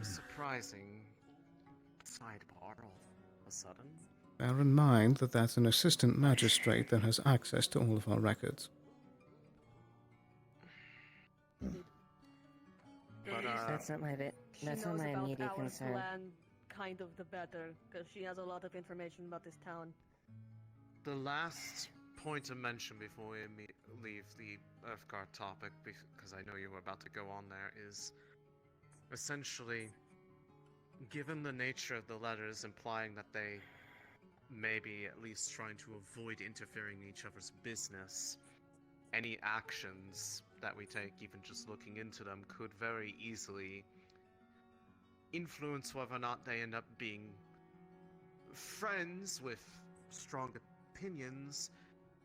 a surprising sidebar all of a sudden. Bear in mind that that's an assistant magistrate that has access to all of our records. But, That's not my bit. She That's not knows my about immediate our concern. plan kind of the better, because she has a lot of information about this town. the last point to mention before we leave the Earthguard topic, because I know you were about to go on there, is essentially given the nature of the letters implying that they may be at least trying to avoid interfering in each other's business, any actions that we take, even just looking into them, could very easily influence whether or not they end up being friends with strong opinions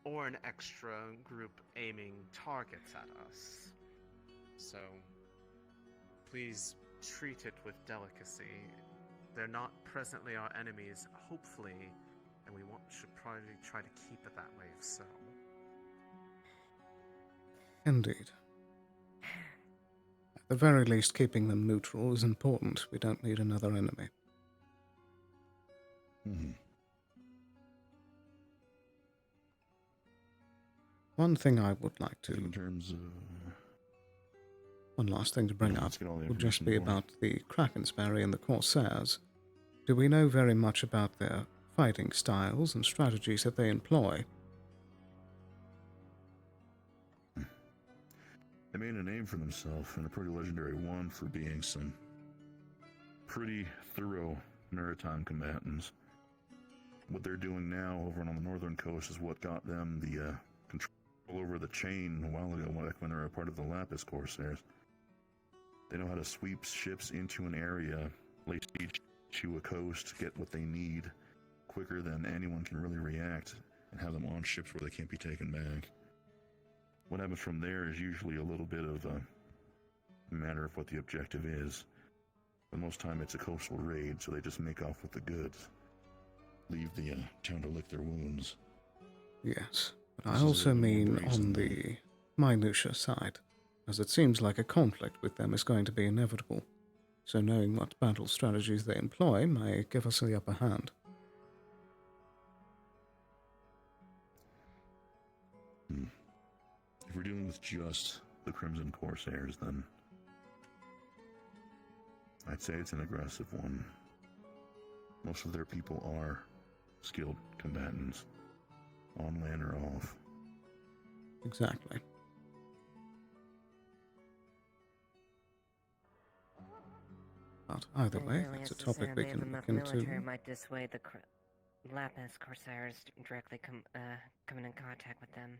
or an extra group aiming targets at us. So please treat it with delicacy. They're not presently our enemies, hopefully, and we should probably try to keep it that way if so. Indeed. At the very least, keeping them neutral is important. We don't need another enemy. Mm-hmm. One thing I would like to... In terms of... One last thing to bring up let's get all the would just information be going. about the Krakensberry and the Corsairs. Do we know very much about their fighting styles and strategies that they employ? They made a name for themselves, and a pretty legendary one for being some pretty thorough maritime combatants. What they're doing now over on the northern coast is what got them the control over the chain a while ago, like when they were a part of the Lapis Corsairs. They know how to sweep ships into an area, lay siege to a coast, get what they need quicker than anyone can really react, and have them on ships where they can't be taken back. What happens from there is usually a little bit of a matter of what the objective is. But most time it's a coastal raid, so they just make off with the goods. Leave the town to lick their wounds. Yes, but This I is also a little more mean brazen on than- the minutia side, as it seems like a conflict with them is going to be inevitable. So knowing what battle strategies they employ may give us the upper hand. If we're dealing with just the Crimson Corsairs, then I'd say it's an aggressive one. Most of their people are skilled combatants, on land or off. Exactly. But either way, Really, it's a it's topic we they can have enough look into. military might dissuade the Lapis Corsairs directly coming in contact with them.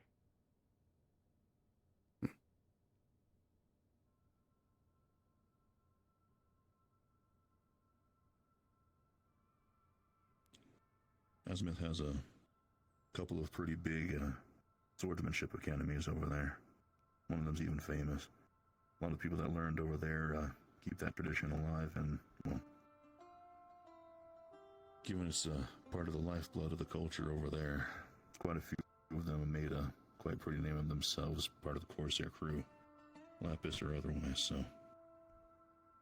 Azimuth has a couple of pretty big swordsmanship academies over there. One of them's even famous. A lot of people that learned over there keep that tradition alive, and, well, given it's part of the lifeblood of the culture over there, quite a few of them have made a quite pretty name of themselves, part of the Corsair crew, Lapis or otherwise, so...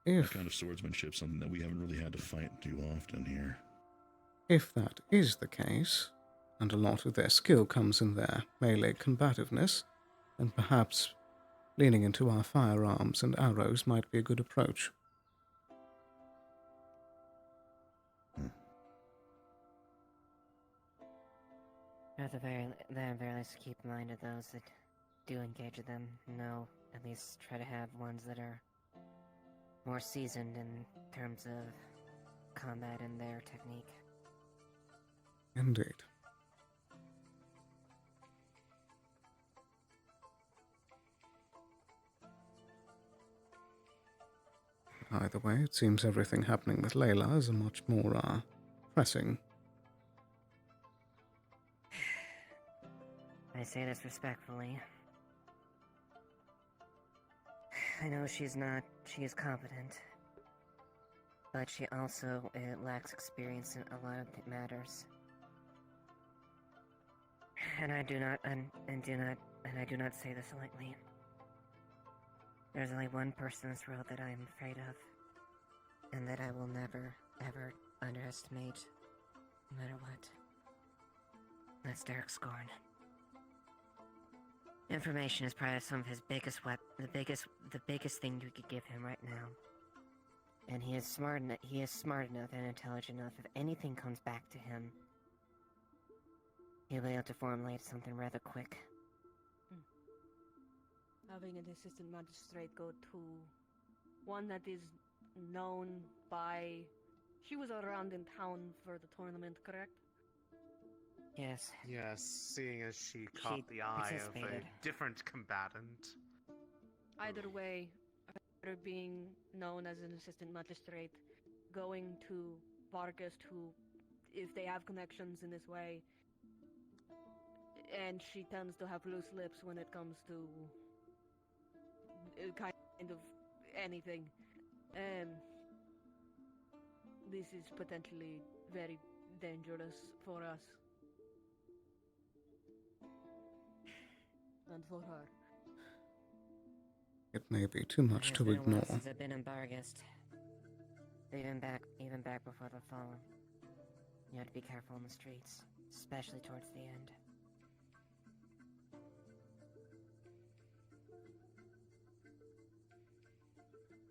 That kind of swordsmanship, something that we haven't really had to fight too often here. If that is the case, and a lot of their skill comes in their melee combativeness, then perhaps leaning into our firearms and arrows might be a good approach. At the very least, keep in mind of those that do engage with them. No, at least try to have ones that are more seasoned in terms of combat and their technique. Indeed. Either way, it seems everything happening with Layla is a much more pressing. I say this respectfully. I know she is competent, but she also lacks experience in a lot of matters. And I do not say this lightly. There's only one person in this world that I am afraid of, and that I will never, ever underestimate, no matter what. That's Derek Scorn. Information is probably some of his biggest the biggest thing you could give him right now. And he is smart enough and intelligent enough. If anything comes back to him, he'll be able to formulate something rather quick. Having an assistant magistrate go to one that is known by She was around in town for the tournament, correct? Yes. Yes, seeing as she caught the eye of a participated. different combatant. Either way, her being known as an assistant magistrate, going to Vargas, who, if they have connections in this way, and she tends to have loose lips when it comes to kind of anything. This is potentially very dangerous for us. And for her. It may be too much It's to been a while ignore. since I've been in Bargast. Even back before the fall. You had to be careful in the streets, especially towards the end.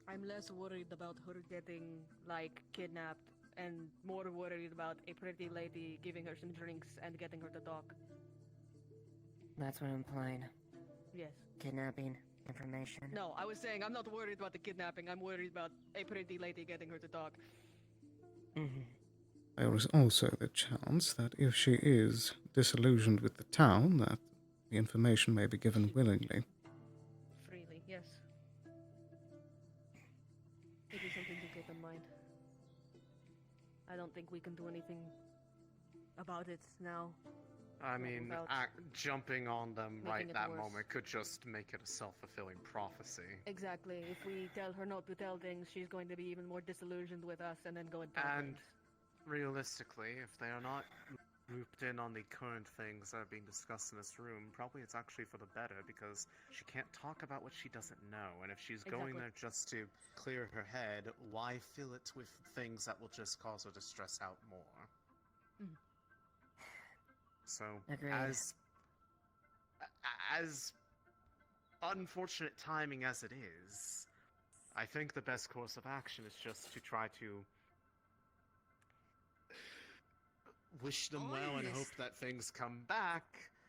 I'm less worried about her getting, like, kidnapped, and more worried about a pretty lady giving her some drinks and getting her to talk. That's what I'm implying. Yes. Kidnapping, information. No, I was saying I'm not worried about the kidnapping, I'm worried about a pretty lady getting her to talk. There is also the chance that if she is disillusioned with the town, that the information may be given willingly. Freely, yes. It is something to keep in mind. I don't think we can do anything about it now. I mean, without jumping on them making right it that worse. moment could just make it a self-fulfilling prophecy. Exactly. If we tell her not to tell things, she's going to be even more disillusioned with us and then go and tell And things. realistically, if they are not looped in on the current things that are being discussed in this room, probably it's actually for the better, because she can't talk about what she doesn't know, and if she's going Exactly. there just to clear her head, why fill it with things that will just cause her to stress out more? Mhm. So, Agreed. as unfortunate timing as it is, I think the best course of action is just to try to wish them well and hope that things come back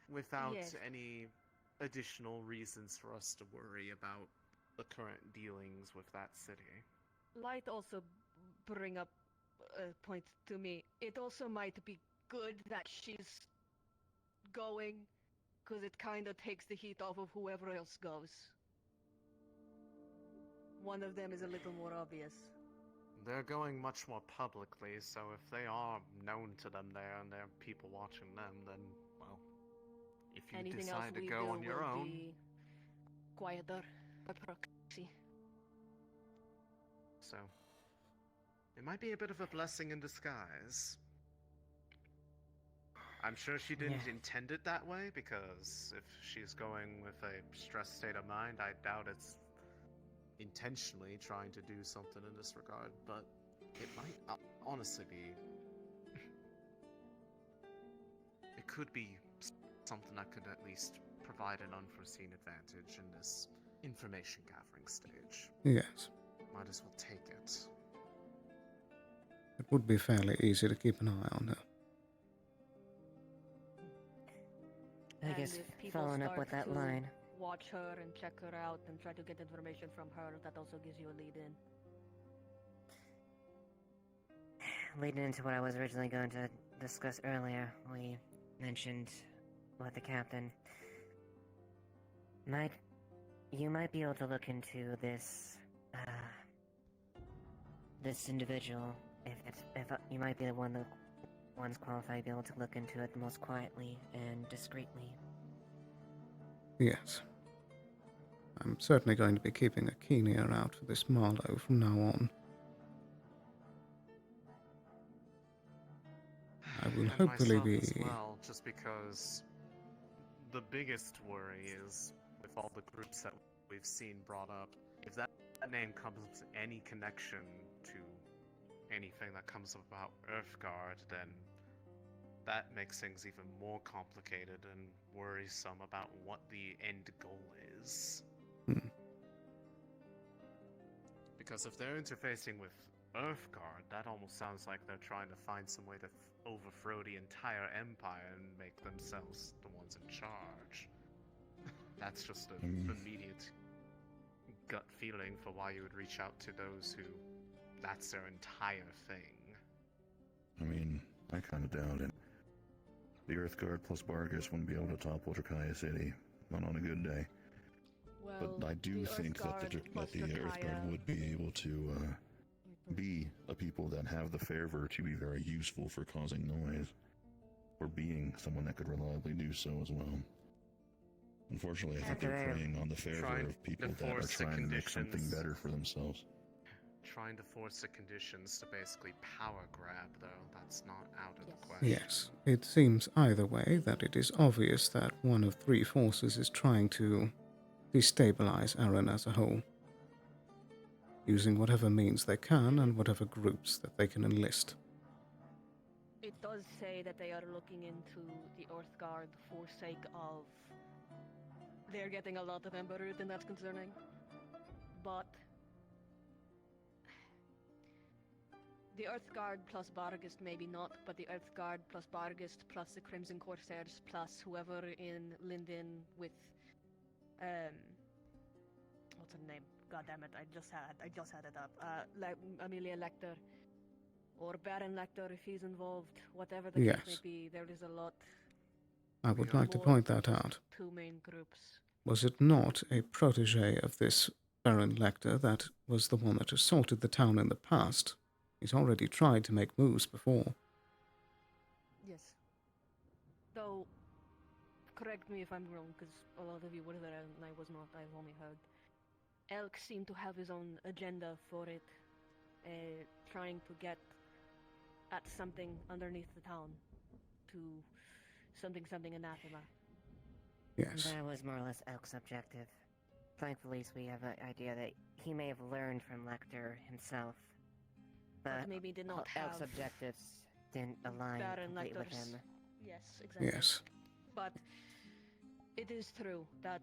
without Yes. any additional reasons for us to worry about the current dealings with that city. Light also bring up a point to me. It also might be good that she's going, because it kind of takes the heat off of whoever else goes. One of them is a little more obvious. They're going much more publicly, so if they are known to them there and there are people watching them, then, well, if you Anything else decide to we go do on your will own, be quieter by proxy. so it might be a bit of a blessing in disguise. I'm sure she didn't Yeah. intend it that way, because if she's going with a stressed state of mind, I doubt it's intentionally trying to do something in this regard, but it might honestly be... It could be something that could at least provide an unforeseen advantage in this information gathering stage. Yes, Might as well take it. it would be fairly easy to keep an eye on her. I And guess if people following up start with that to line. watch her and check her out and try to get information from her, that also gives you a lead in. Leading into what I was originally going to discuss earlier, we mentioned with the captain. You might be able to look into this, this individual. If you might be the one's qualified to be able to look into it most quietly and discreetly. Yes. I'm certainly going to be keeping a keen ear out for this Marlowe from now on. I will And hopefully myself be... as well, just because the biggest worry is with all the groups that we've seen brought up, if that name comes with any connection to anything that comes up about Earthguard, then that makes things even more complicated and worrisome about what the end goal is. Because if they're interfacing with Earthguard, that almost sounds like they're trying to find some way to overthrow the entire empire and make themselves the ones in charge. That's just an immediate gut feeling for why you would reach out to those who... that's their entire thing. I mean, I kind of doubt it. The Earth Guard plus Bargus wouldn't be able to topple Drakaya City, not on a good day. Well, But I do think that the Earth Guard would be able to be a people that have the fervor to be very useful for causing noise, or being someone that could reliably do so as well. Unfortunately, I think they're preying on the fervor of people that are trying to make something better for themselves. Trying to force the conditions to basically power grab, though, that's not out of the question. Yes, it seems either way that it is obvious that one of three forces is trying to destabilize Aaron as a whole, using whatever means they can and whatever groups that they can enlist. It does say that they are looking into the Earth Guard for sake of they're getting a lot of Ember Root, and that's concerning. But the Earth Guard plus Bargist maybe not, but the Earth Guard plus Bargist plus the Crimson Corsairs plus whoever in Linden with what's her name? God damn it! I just had it up. Amelia Lecter or Baron Lecter if he's involved. Whatever the case may be, there is a lot. I would like to point that out. Two main groups. Was it not a protege of this Baron Lecter that was the one that assaulted the town in the past? He's already tried to make moves before. Yes. Though, correct me if I'm wrong, because a lot of you were there and I was not, I've only heard. Elk seemed to have his own agenda for it, trying to get at something underneath the town, to something anathema. Yes. That was more or less Elk's objective. Thankfully, we have an idea that he may have learned from Lecter himself. But maybe did not Elk's have objectives didn't align Baron completely with Lecter's- him. Yes, exactly. Yes. But it is true that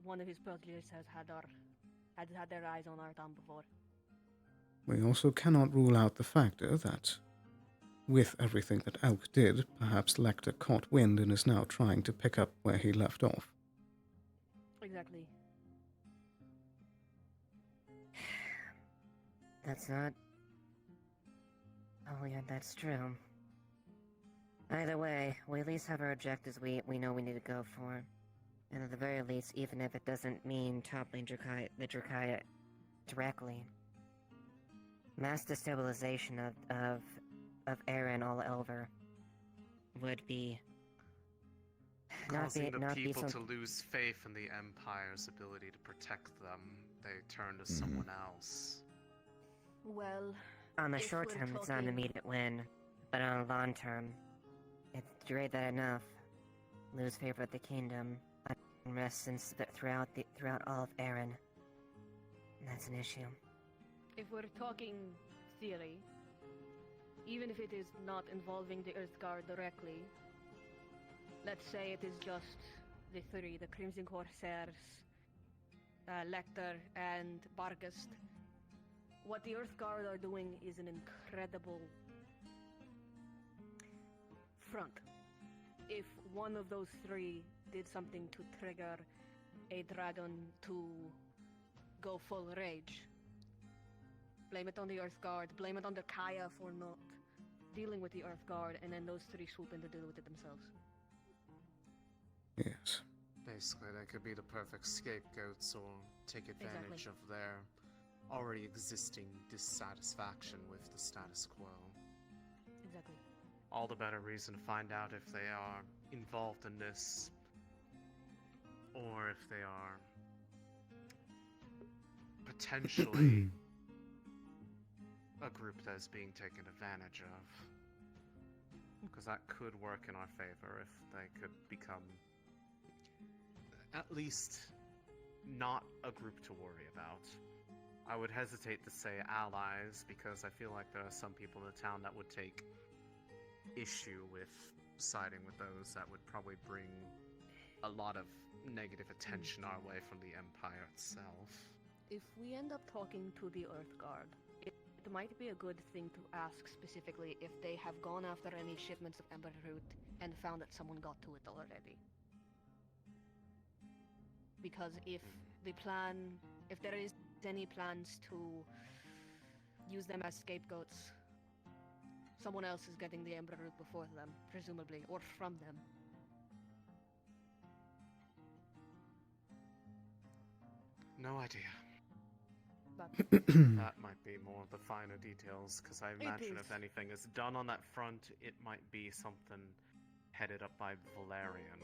one of his proteges has had their eyes on our town before. We also cannot rule out the factor that, with everything that Elk did, perhaps Lecter caught wind and is now trying to pick up where he left off. Exactly. That's not... Oh yeah, that's true. Either way, we at least have our objectives we know we need to go for. And at the very least, even if it doesn't mean toppling the Drakaya directly. Mass destabilization of Aaron all over would be... Causing the people to lose faith in the Empire's ability to protect them, they turn to someone else. Well, on the if short we're term, it's not an talking- immediate win, but on the long term, if you degrade that enough, lose favor of the kingdom, unrest throughout all of Aaron, that's an issue. If we're talking theory, even if it is not involving the Earth Guard directly, let's say it is just the three, the Crimson Corsairs, Lecter, and Bargast. What the Earth Guard are doing is an incredible front. If one of those three did something to trigger a dragon to go full rage, blame it on the Earth Guard, blame it on the Kaya for not dealing with the Earth Guard, and then those three swoop in to deal with it themselves. Yes. Basically, they could be the perfect scapegoats or take advantage of their already existing dissatisfaction with the status quo. Exactly. All the better reason to find out if they are involved in this, or if they are potentially a group that is being taken advantage of. Because that could work in our favor if they could become at least not a group to worry about. I would hesitate to say allies, because I feel like there are some people in the town that would take issue with siding with those that would probably bring a lot of negative attention our way from the Empire itself. If we end up talking to the Earth Guard, it might be a good thing to ask specifically if they have gone after any shipments of Ember Root and found that someone got to it already. Because if there is any plans to use them as scapegoats, someone else is getting the Ember Root before them, presumably, or from them. No idea. But That might be more of the finer details, because I imagine if is. anything is done on that front, it might be something headed up by Valerian,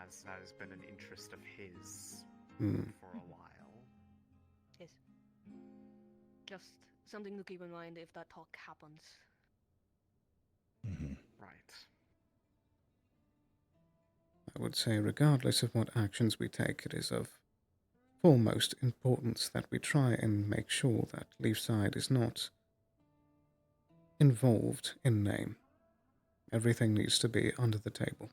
as that has been an interest of his for a while. Yes. Just something to keep in mind if that talk happens. Right. I would say, regardless of what actions we take, it is of foremost importance that we try and make sure that Leafside is not involved in name. Everything needs to be under the table.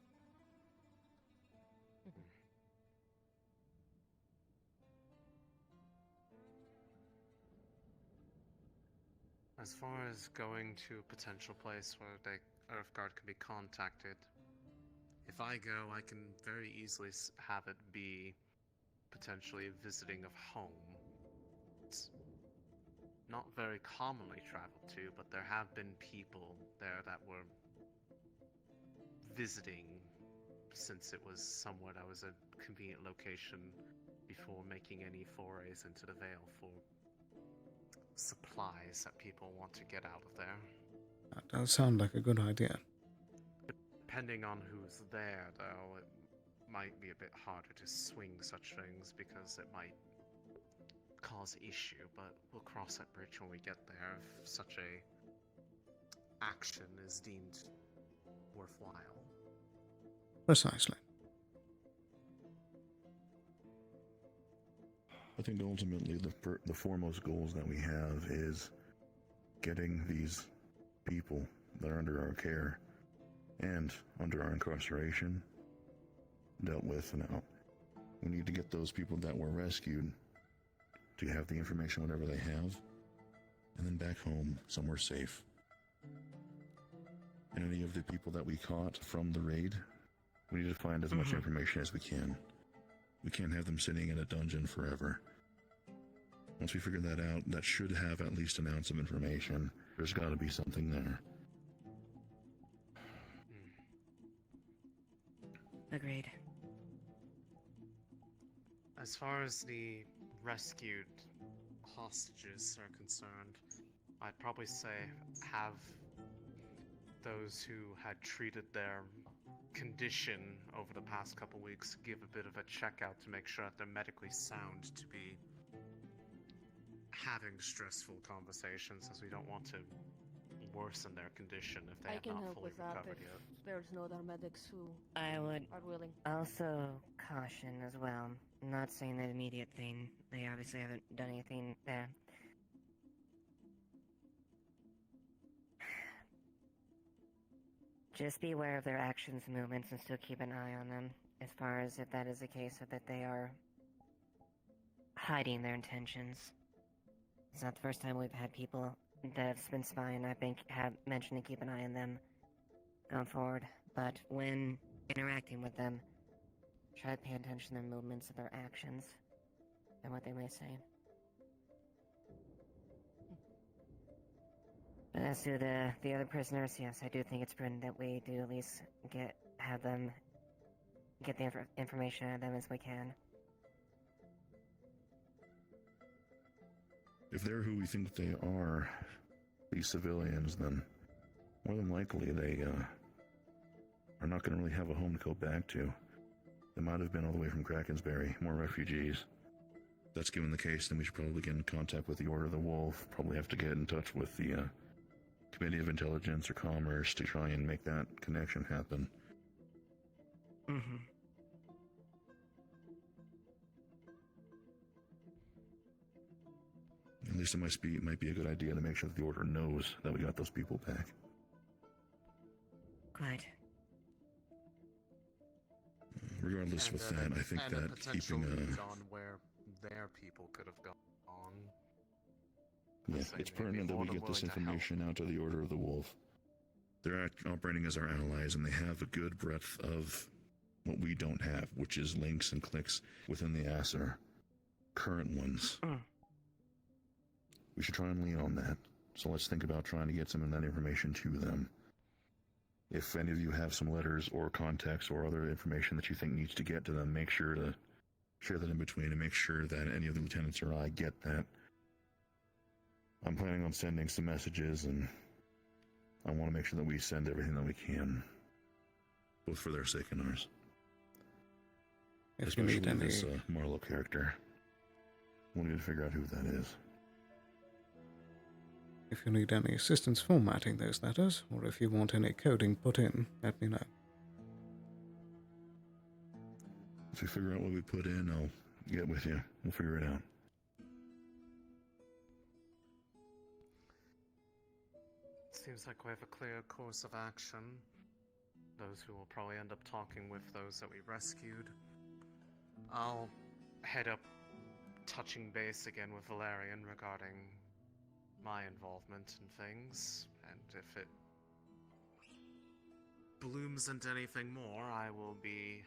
As far as going to a potential place where the Earthguard can be contacted, if I go, I can very easily have it be potentially a visiting of home. It's not very commonly traveled to, but there have been people there that were visiting since it was somewhat that was a convenient location before making any forays into the Vale for supplies that people want to get out of there. That does sound like a good idea. Depending on who's there, though, it might be a bit harder to swing such things because it might cause issue, but we'll cross that bridge when we get there if such a action is deemed worthwhile. Precisely. I think ultimately the foremost goals that we have is getting these people that are under our care and under our incarceration dealt with now. We need to get those people that were rescued to have the information, whatever they have, and then back home somewhere safe. And any of the people that we caught from the raid, we need to find as much information as we can. We can't have them sitting in a dungeon forever. Once we figure that out, that should have at least an ounce of information. There's got to be something there. Agreed. As far as the rescued hostages are concerned, I'd probably say have those who had treated their condition over the past couple weeks give a bit of a checkout to make sure that they're medically sound to be having stressful conversations, as we don't want to worsen their condition if they I have can not help fully with that recovered if yet. there's no other medics who I would are willing. also caution as well. I'm not saying that immediate thing. They obviously haven't done anything there. Just be aware of their actions and movements and still keep an eye on them, as far as if that is the case, or that they are hiding their intentions. It's not the first time we've had people that have been spying, I think, have mentioned to keep an eye on them going forward. But when interacting with them, try to pay attention to their movements and their actions, and what they may say. But as to the other prisoners, yes, I do think it's prudent that we do at least have them get the information out of them as we can. If they're who we think they are, these civilians, then more than likely they are not going to really have a home to go back to. They might have been all the way from Krakensberry, more refugees. If that's given the case, then we should probably get in contact with the Order of the Wolf, probably have to get in touch with the Committee of Intelligence or Commerce to try and make that connection happen. Mm-hmm. At least it might be a good idea to make sure that the Order knows that we got those people back. Good. Regardless And with that, I think and a that potential keeping lead on where their people could have gone. yeah, saying it's they'd be pertinent that more we than get this willing to help. information out to the Order of the Wolf. They're operating as our allies, and they have a good breadth of what we don't have, which is links and clicks within the Acer. Current ones. We should try and lean on that. So let's think about trying to get some of that information to them. If any of you have some letters or contacts or other information that you think needs to get to them, make sure to share that in between and make sure that any of the lieutenants or I get that. I'm planning on sending some messages, and I want to make sure that we send everything that we can, both for their sake and ours. If you Especially need any... this Marlowe character. We need to figure out who that is. If you need any assistance formatting those letters, or if you want any coding put in, let me know. If we figure out what we put in, I'll get with you. We'll figure it out. Seems like we have a clear course of action. Those who will probably end up talking with those that we rescued. I'll head up touching base again with Valerian regarding my involvement in things, and if it blooms into anything more, I will be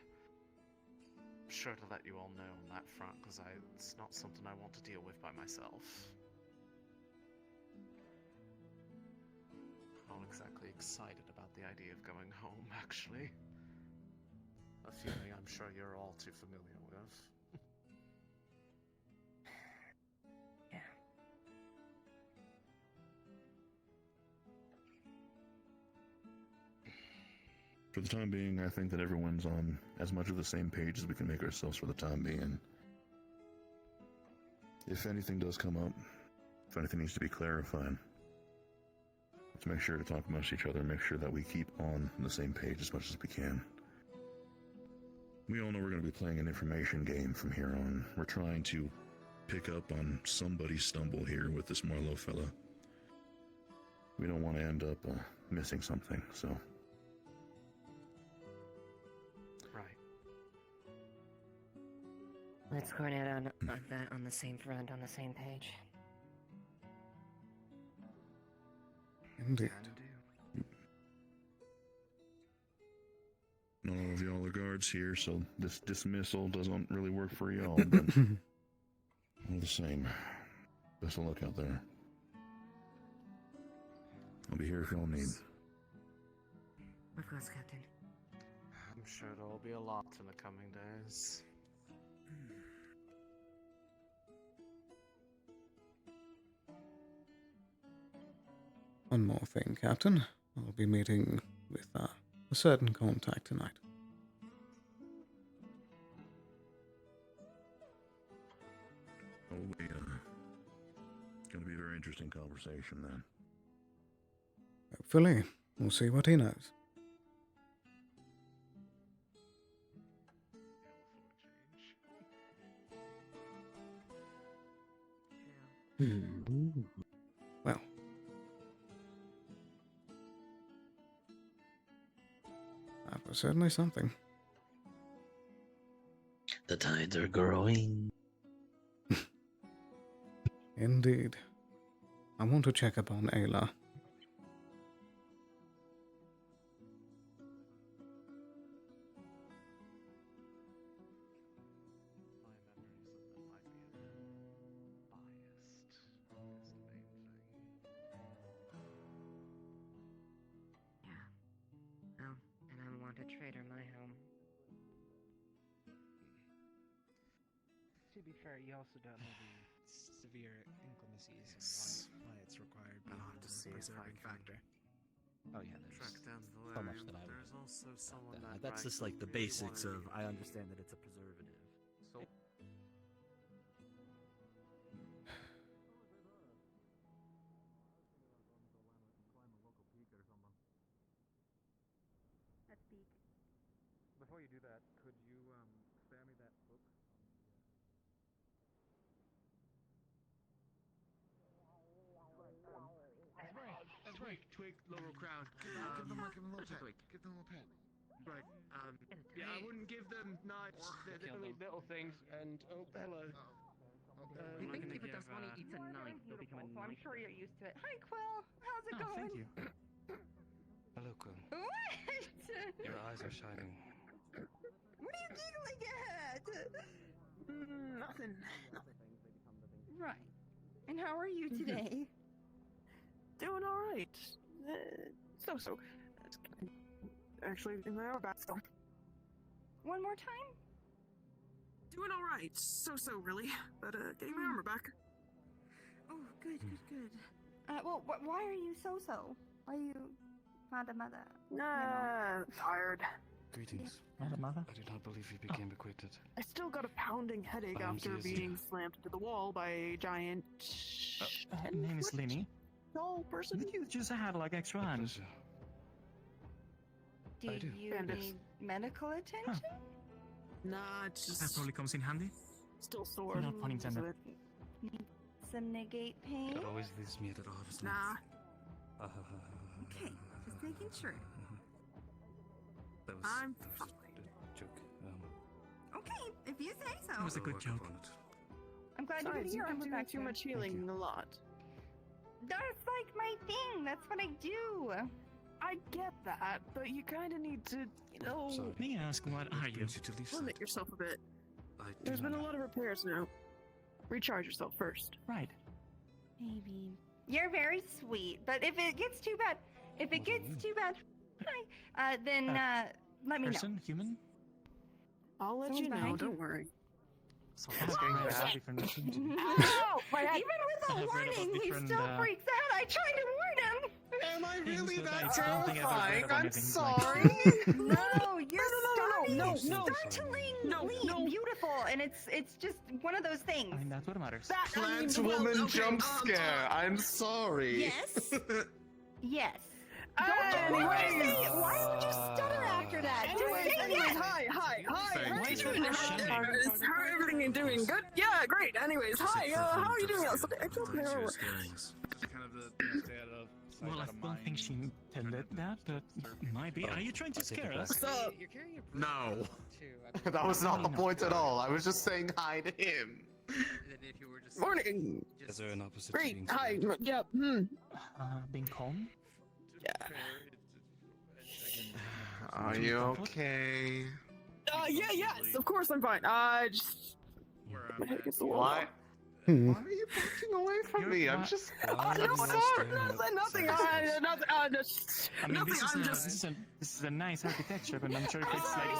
sure to let you all know on that front, because it's not something I want to deal with by myself. Not exactly excited about the idea of going home, actually. A feeling I'm sure you're all too familiar with. Yeah. For the time being, I think that everyone's on as much of the same page as we can make ourselves for the time being. If anything does come up, if anything needs to be clarified, let's make sure to talk amongst each other, make sure that we keep on the same page as much as we can. We all know we're going to be playing an information game from here on. We're trying to pick up on somebody's stumble here with this Marlowe fella. We don't want to end up missing something, so... Let's coordinate on that on the same front, on the same page. Indeed. Not all of y'all are guards here, so this dismissal doesn't really work for y'all, but all the same, best of luck out there. I'll be here if y'all need. Of course, Captain. I'm sure there will be a lot in the coming days. One more thing, Captain. I'll be meeting with a certain contact tonight. Probably gonna be a very interesting conversation then. Hopefully. We'll see what he knows. Well. That was certainly something. The tides are growing. Indeed. I want to check up on Ayla. Oh, an unwanted traitor in my home. To be fair, you also don't know the severe inclemencies and why it's required I'll beyond have to the see if I preserving can factor. Oh yeah, there's track down so Valerian, much that I but there's would. also someone that That's just like the really basics wanted of. I understand that it's a preservative. So. Let's speak. Before you do that, could you spare me that book? That's right. Twig, Laurel Crown. Give them a little pet. Give them a little pet. Right. Yeah, I wouldn't give them knives. They're only little things. And oh, hello. I think if a Daswani eats a knife, they'll become a So I'm knife. sure you're used to it. Hi, Quill. How's it going? Thank you. Hello, Quill. What? Your eyes are shining. What are you giggling at? Nothing. Right. And how are you today? right. So. Actually, in my back still. One more time? Doing all right. So really, but getting my armor back. Oh, good. Well, why are you so? Are you mother? Tired. Greetings. Mother? I did not believe you became acquainted. I still got a pounding headache I'm after Zizzy. being slammed into the wall by a giant. Name is Lenny. Tall person. You just had like extra hands. Do I do. you Bandits. need medical attention? Nah, it's just That probably comes in handy. still sore. Not pun intended. Is it? Need some negate pain? That always leaves me at a harvest. Nah. Okay, just making sure. That was I'm fine. a joke. Okay, if you say so. It was a good joke. I'm glad Besides, to you hear can I'm do back too there. much healing a lot. That's like my thing. That's what I do. I get that, but you kind of need to, May I ask, what are you? limit yourself a bit. There's been a lot of repairs now. Recharge yourself first. Right. Maybe. You're very sweet, but if it gets too bad, then let me know. Person, human? I'll let Someone's you know. behind you. Don't worry. Different mission. Ow! Even with a I've read about warning, he different, still freaks out. I tried to warn him. Am I Things really that I that don't think I've ever read terrifying? of I'm anything sorry. No, you're no. startlingly beautiful, and it's just one of those things. I mean, that's what matters. Plant woman jump scare. I'm sorry. Yes. Yes. Anyways. Why would you stutter after that? Anyways, Just say yes. hi. Thank How you. you doing? How everything you doing? Good? Yeah, great. Anyways, hi. How are you doing? I can't remember. Well, I don't think she intended that, but might be. Are you trying to scare us? No. That was not the point at all. I was just saying hi to him. Morning. Is there an opposite? Great. being Hi. scared? Yep. Being calm? Are you okay? Yes. Of course I'm fine. Just. My head gets a little. What? Why are you backing away from me? I'm just. I'm sorry. Nothing. I mean, this is a nice architecture, but I'm sure if it's like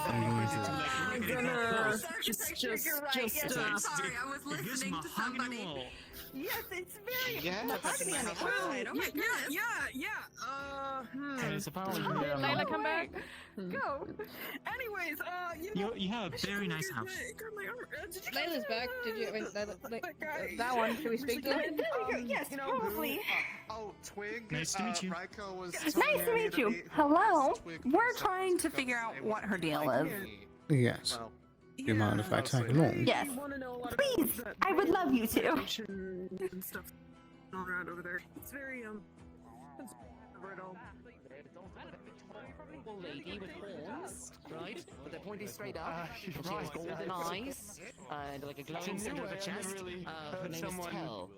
Sorry, I was listening to somebody. Yes, it's very mahogany on the outside. Oh my goodness. And it's about Layla, come back. Go. Anyways, you have a very nice house. Layla's back. Did you? I mean, that one. Should we speak to him? Yes, probably. Oh, Twig. Nice to meet you. Ryko was Nice to meet you. Hello. We're trying to figure out what her deal is. Yes. Do you mind if I tag along? Yes. Please, I would love you to. And stuff all around over there. It's very Lady with horns, right? But they're pointing straight up. And she has golden eyes and like a glowing center of her chest. Her name is Tell.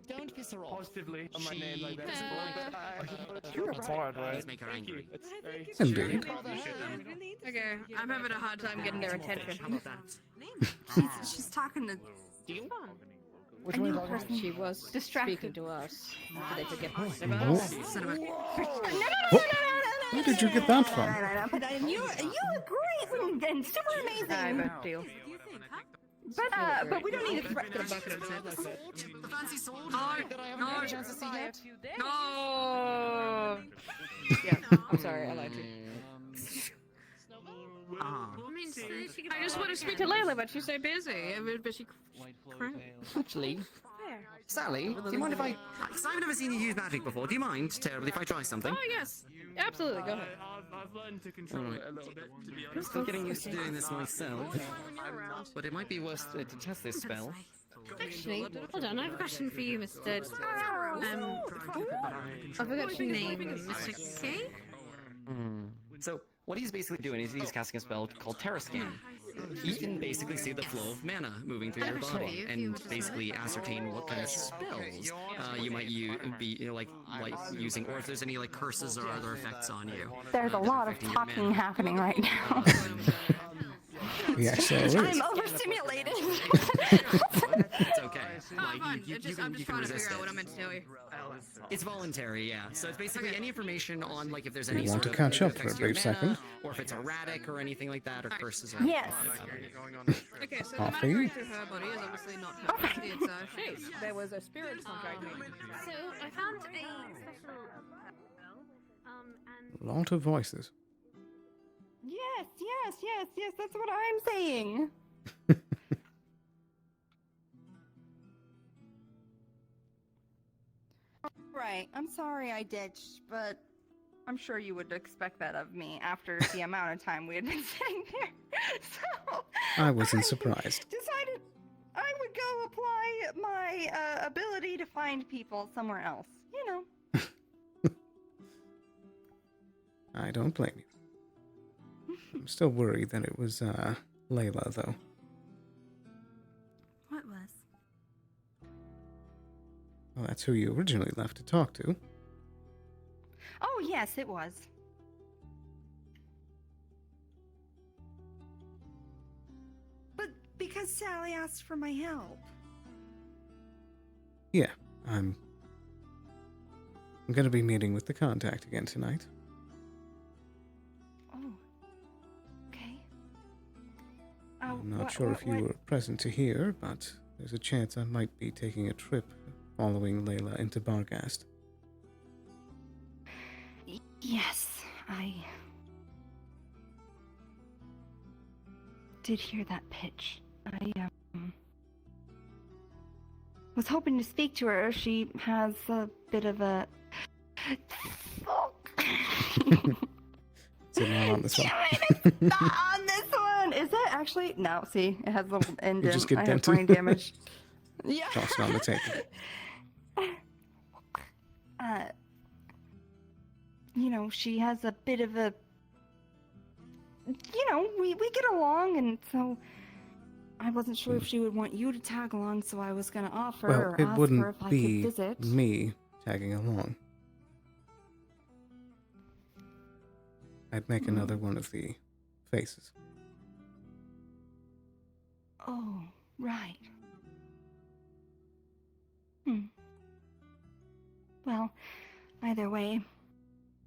Don't piss her off. Positively on my She name like that. You're hard, right? Please make her angry. Indeed. Okay, I'm having a hard time getting their attention. How about that? She's talking to Which one person she was distracted. speaking to us. So they could get pissed No. about. Where did you get that from? But you look great and super amazing. Deal. But we don't need to. The fancy sword that I haven't had a chance to see yet? No. Yeah, I'm sorry. I lied to you. I just want to speak to Layla, but she's so busy. But she. Actually, Sally, do you mind if I... Because I've never seen you use magic before. Do you mind terribly if I try something? Oh yes, absolutely. Go ahead. I've learned to control it a little bit, to be I'm honest. still getting used to doing this myself. But it might be worth to test this spell. Actually, hold on. I have a question for you, Mr. I forgot your name, Mr. K. So, what he's basically doing is he's casting a spell called Terra Scan. He can basically see the flow of mana moving through your body and basically ascertain what kind of spells you might be like using, or if there's any like curses or other effects on you. There's a lot of talking happening right now. Yes, there is. I'm overstimulated. It's okay. like fine. you I'm just can trying to resist figure out it. what I meant to tell you. It's voluntary, yeah. So it's basically Okay. any information on like if there's You any want sort to of catch negative up for a effects to your brief mana, second? or if it's erratic or anything like that, or curses or Yes. Okay, so the Coffee? matter going through her body is obviously not her. It's she. There was a spirit contract made. So I found a special and A lot of voices. Yes, yes, yes, yes, that's what I'm saying. Right, I'm sorry I ditched, but I'm sure you would expect that of me after the amount of time we had been sitting there. So I wasn't surprised. decided I would go apply my ability to find people somewhere else. You know. I don't blame you. I'm still worried that it was Layla, though. What was? Well, that's who you originally left to talk to. Oh yes, it was. But because Sally asked for my help. Yeah, I'm gonna be meeting with the contact again tonight. Oh. Okay. I'm not sure if you were present to hear, but there's a chance I might be taking a trip following Layla into Barghast. Yes, I did hear that pitch. I was hoping to speak to her. She has a bit of a Is it not on this one? not on this one. Is it actually? No. See, it has a little end. You just get I have dented. brain damage. Yeah. Toss it on the table. You know, she has a bit of a. You know, we get along, and so I wasn't sure if she would want you to tag along, so I was gonna offer Well, or it ask her if wouldn't I could be visit. me tagging along. I'd make another one of the faces. Oh, right. Well, either way,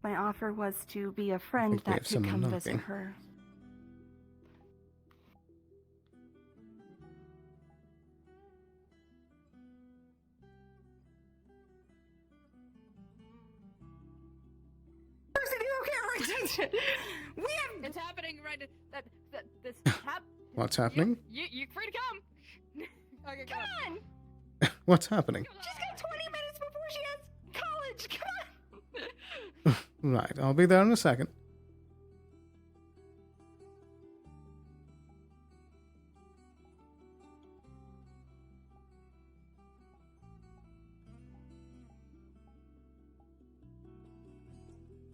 my offer was to be a friend think we that have could someone come visit knocking. her. We have. It's happening right. This What's happening? You free to come. Okay, Come on! What's happening? She's got 20 minutes before she has college. Come on! Right, I'll be there in a second.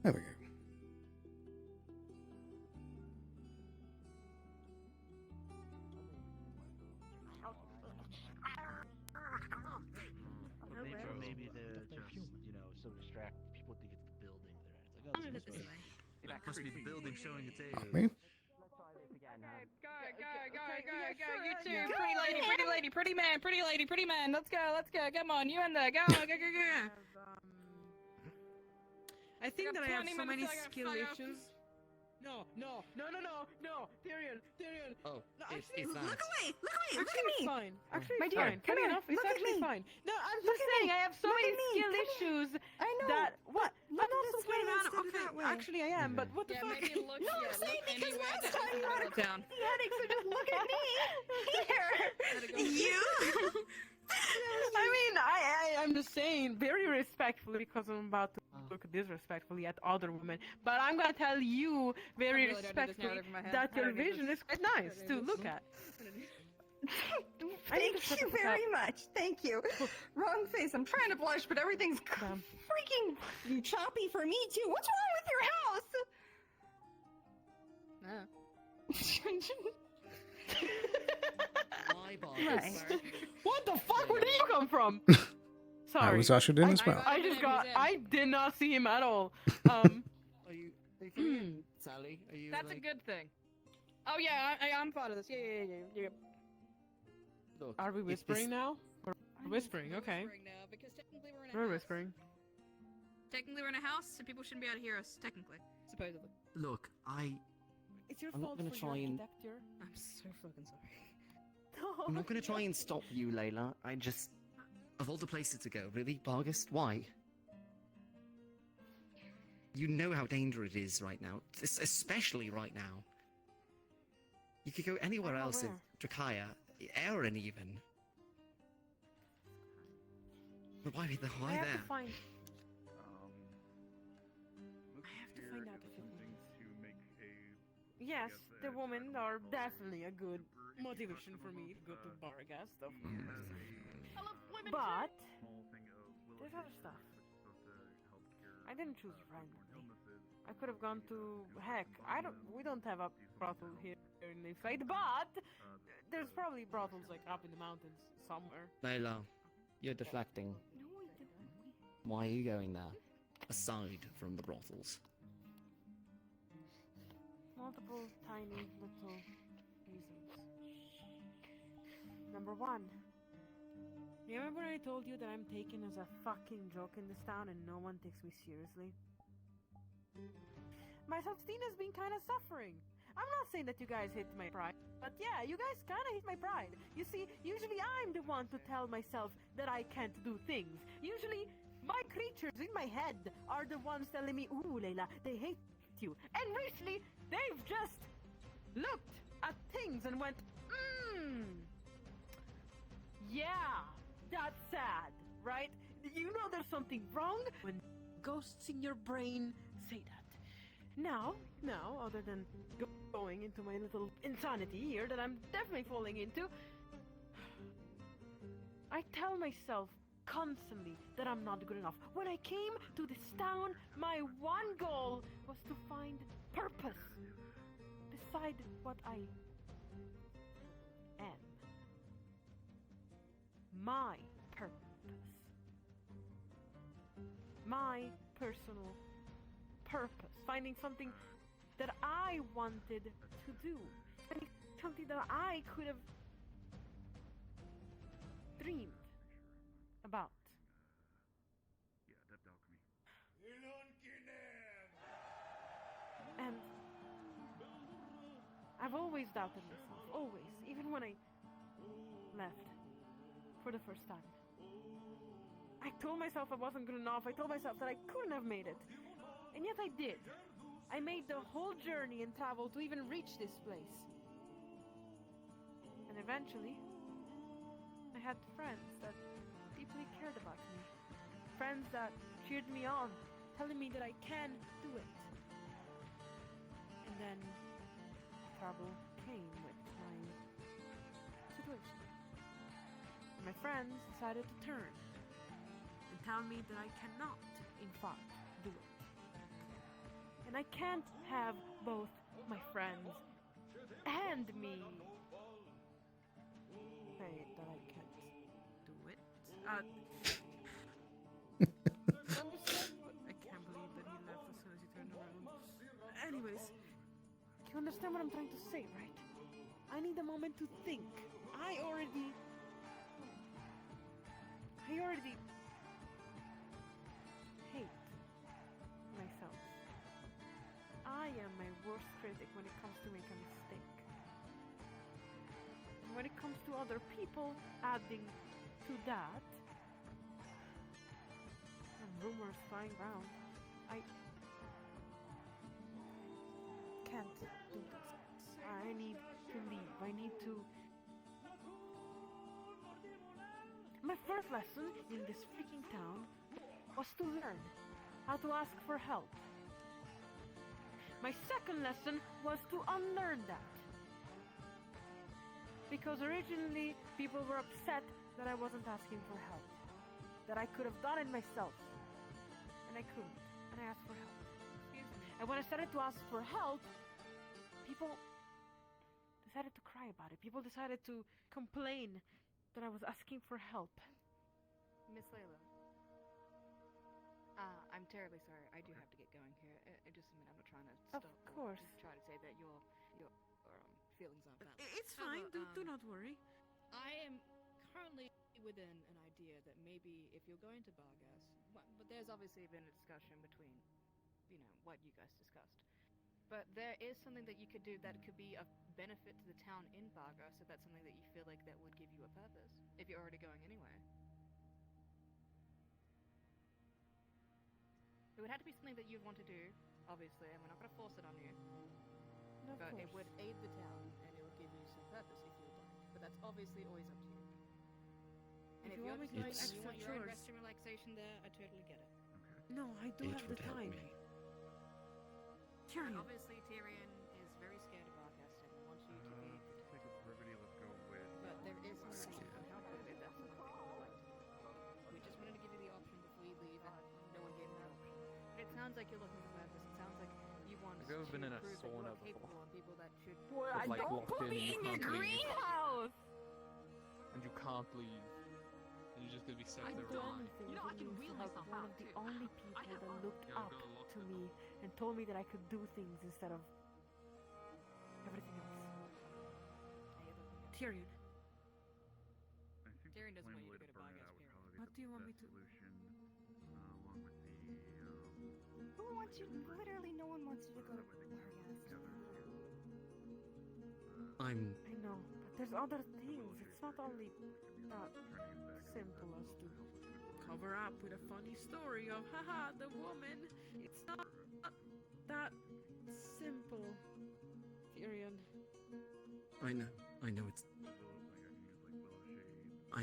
There we go. Maybe they're just, so distracted. People think it's the building they're at. It's like, oh, This way. It must be the building showing its age. Me? Go, you two, pretty lady, pretty man. Let's go, come on, you in there, go. I think that I have so many skill issues. No, Tyrion. Oh, No, it's actually, that. Look away! Look at Actually, me! it's fine. Actually, My it's dear, fine. come Funny here. enough, it's Look at actually me. fine. No, I'm Look just at saying me. I have so Look many at me. skill Come here. issues I know. that what? Look I'm not this so way good at instead of Okay, that way. actually I am, but what the fuck? Maybe look, No, I'm saying look because anywhere last that time you you had a go down. crazy headache, so just look at me. Here. You? I mean, I'm just saying very respectfully because I'm about to look disrespectfully at other women, but I'm gonna tell you very I really don't do this respectfully narrative in my head. that I your don't do vision this. is quite nice to look at. Thank you very much. Thank you. Wrong face. I'm trying to blush, but everything's freaking choppy for me too. What's wrong with your Right. What the fuck? Where did you come from? Sorry. I was ushered in as well. I did not see him at all. Are you Sally? Are you? That's a good thing. Oh yeah, I'm part of this. Yeah. Are we whispering now? Or Whispering, okay. Whispering now, because technically we're in a We're house. whispering. Technically we're in a house, so people shouldn't be able to hear us, technically. Supposedly. Look, It's your I'm not fault gonna for try your and- architecture. I'm so fucking sorry. I'm not gonna try and stop you, Layla. I just... Of all the places to go, really, Bargus? Why? You know how dangerous it is right now, especially right now. You could go anywhere I'm else in aware. Drakaya, Erin even. But why I why have there? to find. Look I have to here find out at a few something to make a. Yes, guess the that women I are don't know, definitely a good super motivation for me to go to instructional, Bargast, of he course. has a I love women small but thing of there's other stuff. which is supposed to help cure I didn't choose randomly. illnesses. I could have gone to heck. We don't have a brothel here in the fight, but there's probably brothels like up in the mountains somewhere. Layla, you're deflecting. No, I don't. Why are you going there? Aside from the brothels. Multiple tiny little reasons. Number one. You remember when I told you that I'm taken as a fucking joke in this town and no one takes me seriously? My self-esteem has been kind of suffering. I'm not saying that you guys hit my pride, but yeah, you guys kind of hit my pride. You see, usually I'm the one to tell myself that I can't do things. Usually, my creatures in my head are the ones telling me, ooh, Layla, they hate you. And recently, they've just looked at things and went, yeah, that's sad, right? You know there's something wrong when ghosts in your brain say that. Now, other than going into my little insanity here that I'm definitely falling into, I tell myself constantly that I'm not good enough. When I came to this town, my one goal was to find purpose beside what I am. My purpose. My personal purpose. Finding something that I wanted to do. Finding something that I could have dreamed about. Yeah, adept alchemy. And I've always doubted myself. Always. Even when I left for the first time. I told myself I wasn't good enough. I told myself that I couldn't have made it. And yet I did. I made the whole journey and travel to even reach this place. And eventually, I had friends that deeply cared about me. Friends that cheered me on, telling me that I can do it. And then trouble came with my situation. And my friends decided to turn and tell me that I cannot, in fact, do it. And I can't have both my friends and me say that I can't do it. Understand, but I can't believe that he left as soon as he turned around. Anyways, you understand what I'm trying to say, right? I need a moment to think. I already hate myself. I am my worst critic when it comes to make a mistake. And when it comes to other people, adding to that, and rumors flying around, I can't do this. I need to leave. I need to... My first lesson in this freaking town was to learn how to ask for help. My second lesson was to unlearn that. Because originally, people were upset that I wasn't asking for help. That I could have done it myself. And I couldn't. And I asked for help. And when I started to ask for help, people decided to cry about it. People decided to complain that I was asking for help. Miss Layla. I'm terribly sorry. I do have to get going here. Just a minute. I'm not trying to stop. Of course. Just try to say that your feelings aren't valid. It's fine. Do not worry. I am currently within an idea that maybe if you're going to Bargas, but there's obviously been a discussion between, what you guys discussed. But there is something that you could do that could be of benefit to the town in Bargas, if that's something that you feel like that would give you a purpose, if you're already going anywhere. It would have to be something that you'd want to do, obviously, and we're not going to force it on you. No, of but it course. would aid the town, and it would give you some purpose if you would like. But that's obviously always up to you. And If if you you're want me just to going do and you want your own extra rest and relaxation there, I totally get it. No, I do It have the would help time. me. Tyrion. Obviously, Tyrion is very scared of Bargas and wants you to be. Take a brevity, let's go with. But there is something that you can help with if that's something that you would like to do. We just wanted to give you the option before you leave, and no one gave me that option. But it sounds like you're looking for purpose. It sounds like you want Have you ever to been in a prove that you sauna are capable before? and people that should. With, like, don't locked put in me and you in your can't leave. greenhouse! And you can't leave. And you're just gonna be stuck I there did alone. anything I can to wheel help myself one out, of the too. only people that looked Yeah, I'm up gonna lock to the me and told me that I could do things instead of everything else. Tyrion. I think Tyrion the doesn't plain want you way to go to burn it Bargas, out would period. probably What be do you the want me best to- solution, along with the Who wants you? Literally, no one wants you to go to Bargas. I'm I know, but there's other things. It's not only that simple as to cover up with a funny story of haha the woman. It's not that simple, Tyrion. I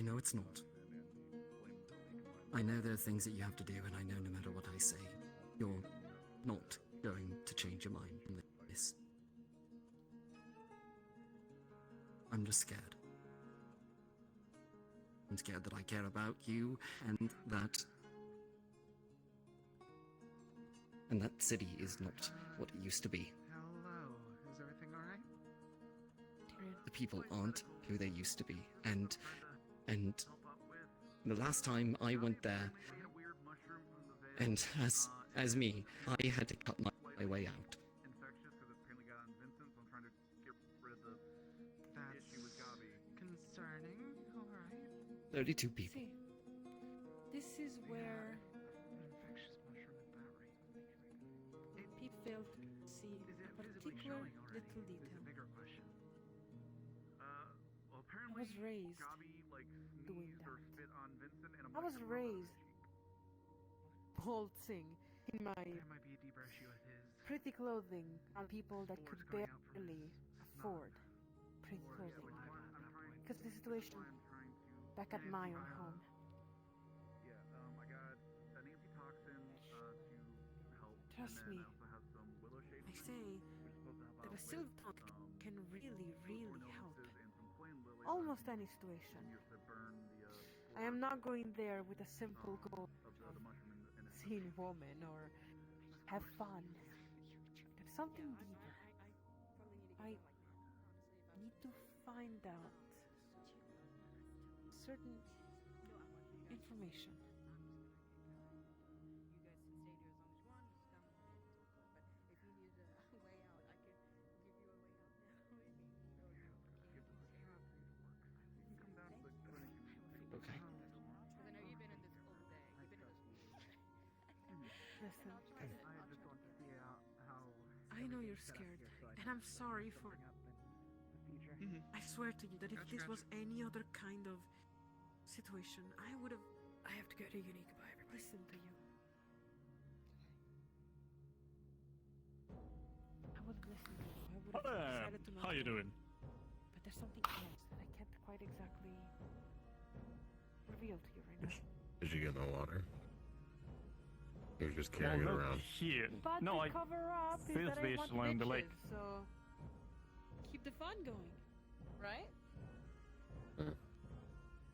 know it's not. I know there are things that you have to do, and I know no matter what I say, you're not going to change your mind on this. I'm just scared. I'm scared that I care about you, and that city is not what it used to be. Hello, is everything alright? The people aren't who they used to be, and the last time I went there, and as me, I had to cut my way out. Infectious because it apparently got on Vincent, so I'm trying to get rid of the issue with Gabi. Concerning, alright. 32 people. See, this is where Infectious mushroom at that rate. people fail to see a particular little detail. Bigger question. Well, apparently I was raised Gabi like doing sneezed or spit on Vincent, and a I was mushroom fell on his raised waltzing in my cheek. There might be a deeper issue with his. pretty clothing on people that could Spores coming out from barely his afford pretty clothing. Because the situation back at my own home. Yeah, I got an antitoxin to help. Trust and me. then I also have some willow shade. I say which is supposed to help that a out silk with, tongue can really, really help. and some plain lily Almost any situation. used to burn the I am not going there with a simple goal of the mushroom in its seeing woman or have fun. There's something deeper. I need to find out certain information. Okay. Because I know you've been in this all day. You've been in this. Listen, I just want to see how. I know you're scared, and I'm sorry for. I swear to you that if this was any other kind of situation, I would have. I have to get a unique vibe. Listen to you. I would listen to you. I would have decided to not. How you doing? But there's something else that I can't quite exactly reveal to you right now. Did you get no water? You're just carrying it around. Here. But No, the I cover up is filled that I this want along the lake. bitches, so keep the fun going, right?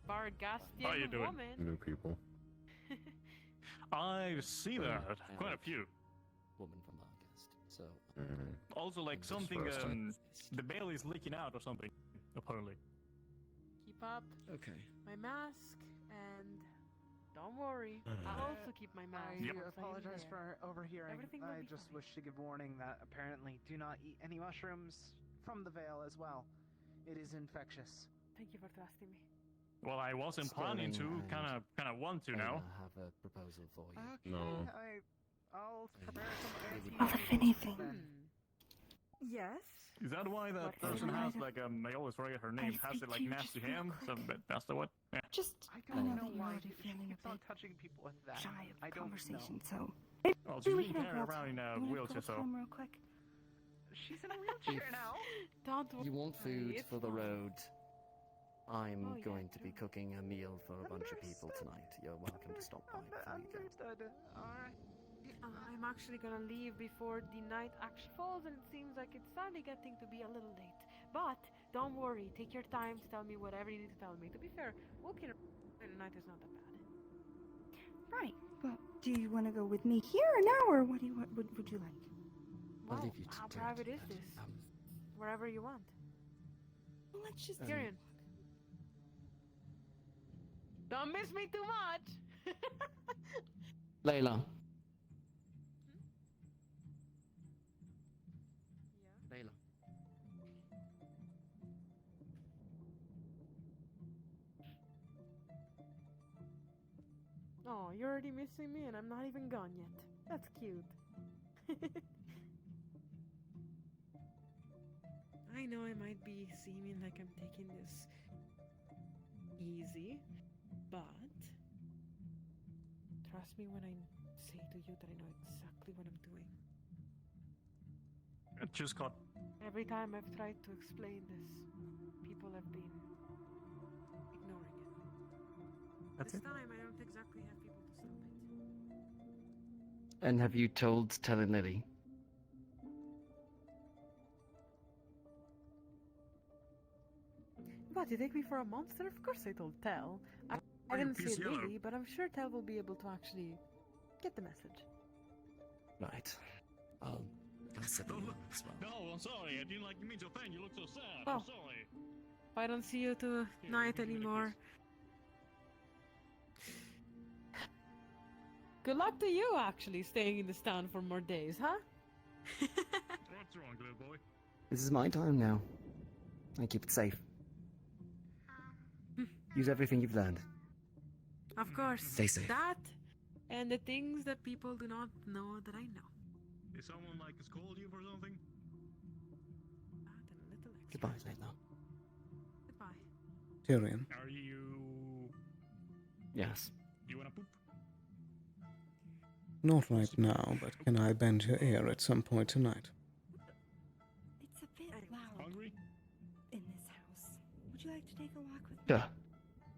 Bargastian How you doing? woman. New people. I've seen that. Quite a few. Woman from August. So Also, like This something, first time. the bale is leaking out or something, apparently. Keep up okay. my mask, and don't worry, Uh-huh. I'll also keep my mask. I Yep. once I'm apologize there. for overhearing. Everything will I be just fine. wish to give warning that apparently do not eat any mushrooms from the Vale as well. It is infectious. Thank you for trusting me. Well, I wasn't planning to. Sterling Kind of want to now. I have a proposal for you. Okay, No. I'll prepare some Oh, if anything. Yes? Is that why that What person kind has of- like I always forget her name, has it like next to him? So that's the what? Yeah. Just, I I don't know know that you're why already she feeling a keeps on bit touching people with that. shy I of don't conversation, know. so Well, maybe we she's can been have carrying girl around in talk. a You wanna wheelchair, go so. home real quick? She's in a wheelchair now. Don't You want food it's for the fine. road? I'm Oh, yeah, going to be cooking a meal for a bunch of people Understood. tonight. You're welcome to stop by before you go. Understood. Alright. I'm actually gonna leave before the night actually falls, and it seems like it's finally getting to be a little late. But don't worry, take your time to tell me whatever you need to tell me. To be fair, walking around at night is not that bad. Right. Well, do you want to go with me here or now, or what do you what would you like? I'll Well, leave you to how it, private is but, this? Wherever you want. Well, let's just. Tyrion. Don't miss me too much. Layla. Layla. Oh, you're already missing me, and I'm not even gone yet. That's cute. I know I might be seeming like I'm taking this easy, but trust me when I say to you that I know exactly what I'm doing. It just got. Every time I've tried to explain this, people have been ignoring it. That's this it. time I don't exactly have people to stop it. And have you told Telly Lily? What, you take me for a monster? Of course I told Tel. I Are you didn't see it PCL? really, but I'm sure Tel will be able to actually get the message. Right. I'll set them up as well. No, I'm sorry. I didn't like mean to offend. You look so sad. Oh. I'm sorry. If I don't see you tonight anymore. Good luck to you, actually, staying in this town for more days, huh? What's wrong, little boy? This is my time now. I keep it safe. Use everything you've learned. Of course. Stay safe. That and the things that people do not know that I know. Is someone like scold you for something? That and a little extra. Goodbye, Layla. Goodbye. Tyrion. Are you? Yes. You wanna poop? Not right now, but can I bend your ear at some point tonight? It's a bit loud Hungry? in this house. Would you like to take a walk with me? Duh.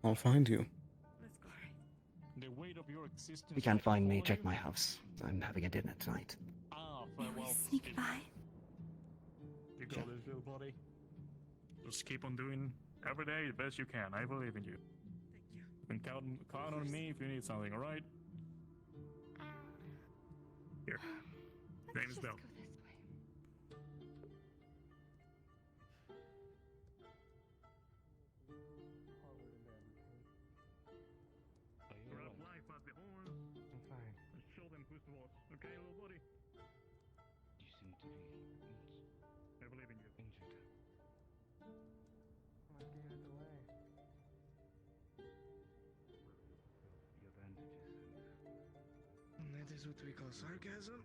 I'll find you. Let's go. The weight of your existence. You can't find me. follow Check you? my house. I'm having a dinner tonight. Ah, May we sneak by? You got this, little buddy. Just keep on doing every day the best you can. I believe in you. Thank you. You can count on me if you need something. All right? Here. Let's Name is just Bell. go this way. Grab life by the horns. I'm fine. And show them who's boss. Okay, little buddy? You seem to be I believe in you. injured. Might be out of the way. Your bandages and... That is what we call sarcasm.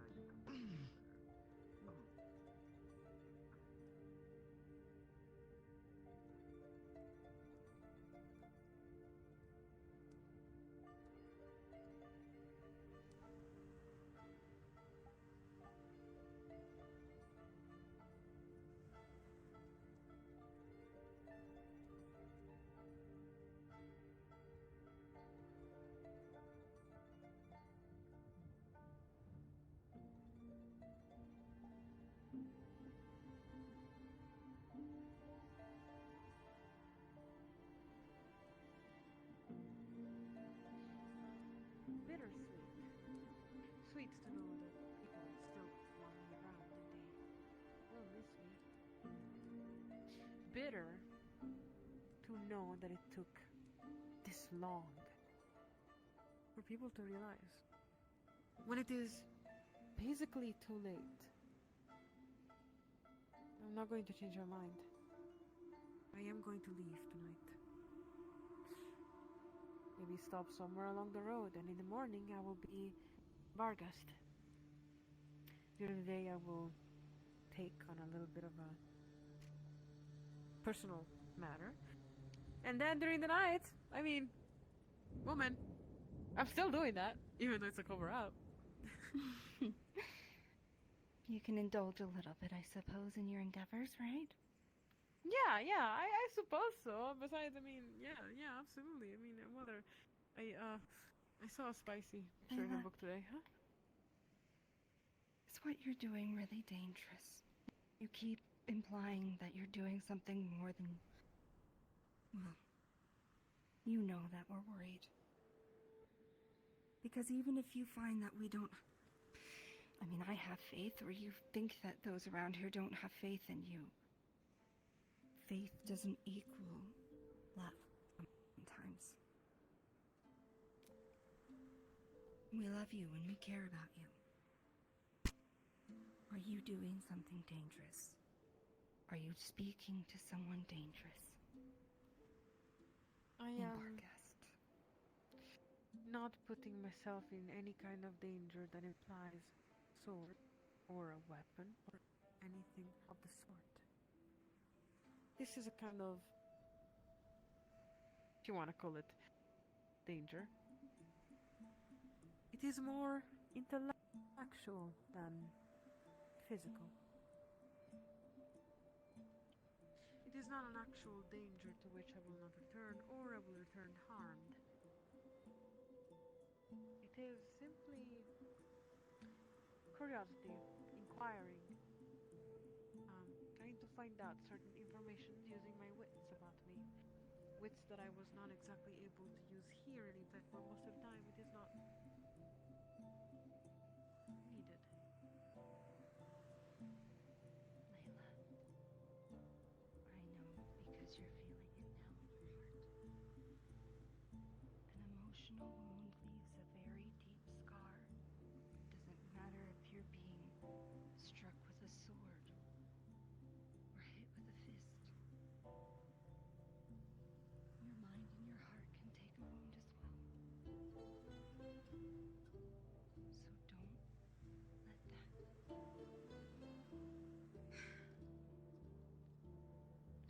Bittersweet. Sweet to know that people still want me around and they will miss me. Bitter to know that it took this long for people to realize when it is basically too late. I'm not going to change my mind. I am going to leave tonight. maybe stop somewhere along the road, and in the morning I will be Vargast. During the day I will take on a little bit of a personal matter. And then during the night, I mean, woman, I'm still doing that, even though it's a cover up. You can indulge a little bit, I suppose, in your endeavors, right? Yeah, I suppose so. Besides, I mean, yeah, absolutely. I mean, mother, I saw a spicy certain book today, huh? Is what you're doing really dangerous? You keep implying that you're doing something more than... Well, you know that we're worried. Because even if you find that we don't... I mean, I have faith, or you think that those around here don't have faith in you. Faith doesn't equal love sometimes. We love you and we care about you. Are you doing something dangerous? Are you speaking to someone dangerous? I In am Barghest. not putting myself in any kind of danger that implies sword or a weapon or anything of the sort. This is a kind of, if you want to call it, danger. It is more intellectual than physical. It is not an actual danger to which I will not return, or I will return harmed. It is simply curiosity, inquiring, trying to find out certain information using my wits about me. Wits that I was not exactly able to use here, and in fact, for most of the time, it is not needed. Layla, I know because you're feeling it now in your heart. An emotional wound leaves a very deep scar. Doesn't matter if you're being struck with a sword or hit with a fist. Your mind and your heart can take a wound as well. So don't let that.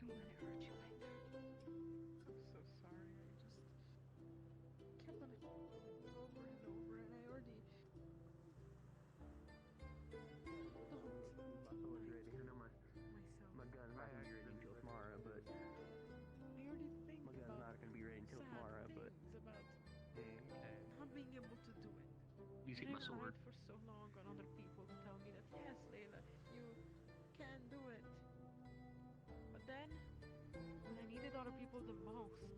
Don't let it hurt you like that. I'm so sorry. I just kept on it over and over, and I already My sword's ready. I know my gun's not gonna be ready until tomorrow, but I already think my gun's not gonna be ready until sad tomorrow, but things about okay. not being able to do it. You see And my I sword? relied for so long on other people to tell me that yes, Layla, you can do it. But then, when I needed other people the most,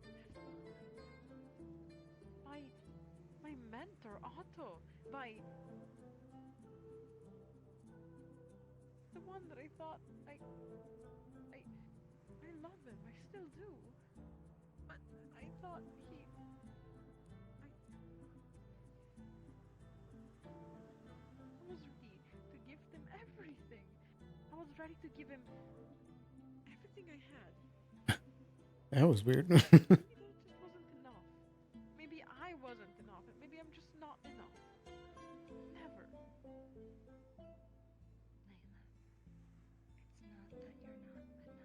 I got left behind by my mentor Otto, by the one that I thought I love him. I still do. But I thought I was ready to give them everything. I was ready to give him everything I had. That was weird. Maybe that just wasn't enough. Maybe I wasn't enough. Maybe I'm just not enough. Never. Layla, it's not that you're not enough.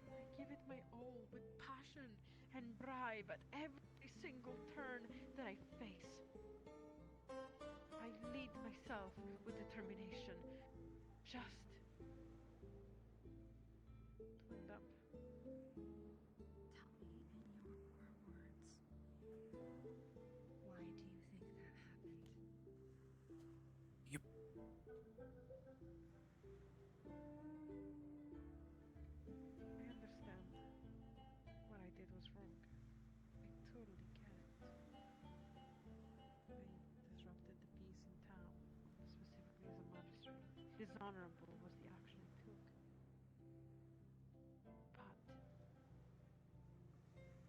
I give it my all with passion and bribe at every single turn that I face. I lead myself with determination, just to end up. Tell me in your words. Why do you think that happened? Yep. I understand what I did was wrong. I totally get it. I disrupted the peace in town, specifically as a magistrate. Dishonorable was the action I took.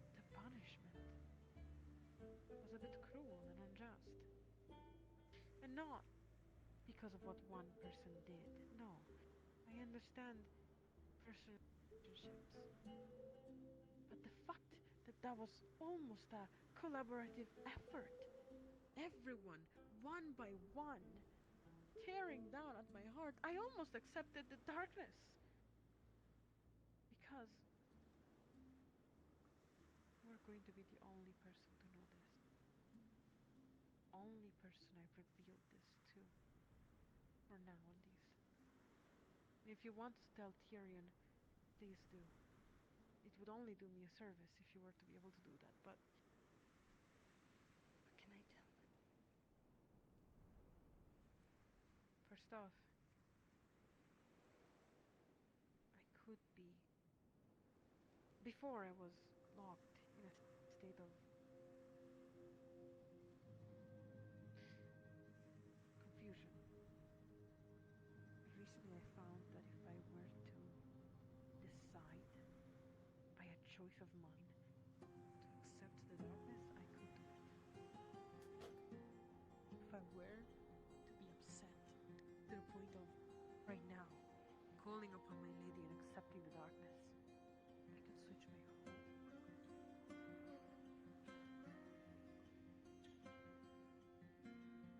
But the punishment was a bit cruel and unjust. And not because of what one person did. No. I understand personal relationships. But the fact that that was almost a collaborative effort, everyone, one by one, tearing down at my heart, I almost accepted the darkness. Because you're going to be the only person to know this. Only person I've revealed this to. For now, at least. If you want to tell Tyrion, please do. It would only do me a service if you were to be able to do that, but... What can I tell them? First off, I could be... Before I was locked in a state of confusion. Recently I found that if I were to decide by a choice of mine to accept the darkness, I could do it. If I were to be upset to the point of, right now, calling upon my lady and accepting the darkness, I could switch my own.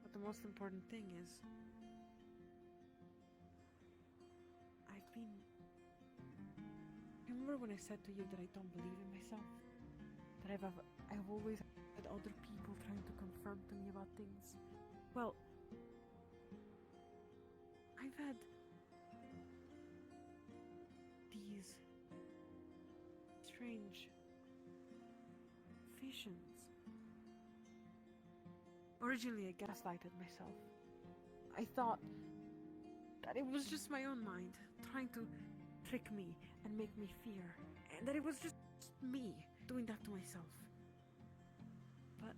But the most important thing is, I've been... Remember when I said to you that I don't believe in myself? That I've always had other people trying to confirm to me about things? Well, I've had these strange visions. Originally, I gaslighted myself. I thought that it was just my own mind trying to trick me and make me fear, and that it was just me doing that to myself. But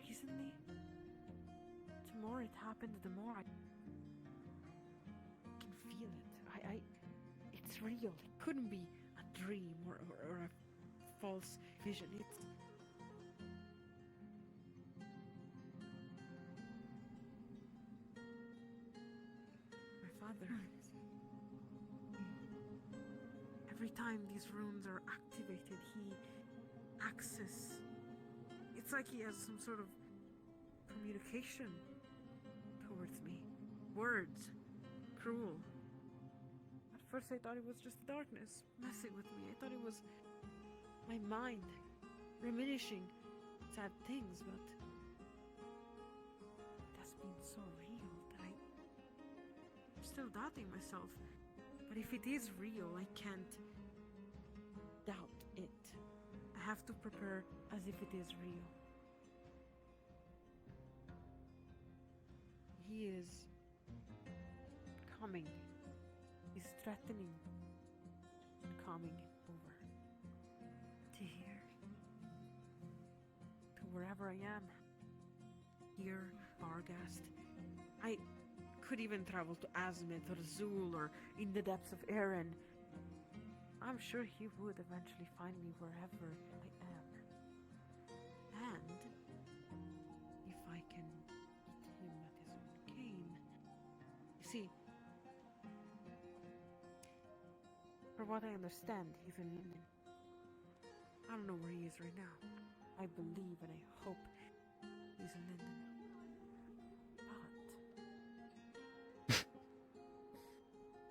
recently, the more it happened, the more I can feel it. It's real. It couldn't be a dream or a false vision. It's... My father. Every time these runes are activated, he access. It's like he has some sort of communication towards me. Words. Cruel. At first I thought it was just the darkness messing with me. I thought it was my mind reminiscing sad things, but it has been so real that I'm still doubting myself. But if it is real, I can't doubt it. I have to prepare as if it is real. He is coming. He's threatening and coming over. To here. To wherever I am. Here, Barghast. I could even travel to Azmith or Zul or in the depths of Erin. I'm sure he would eventually find me wherever I am. And if I can eat him at his own game. You see, for what I understand, he's in London. I don't know where he is right now. I believe and I hope he's in London.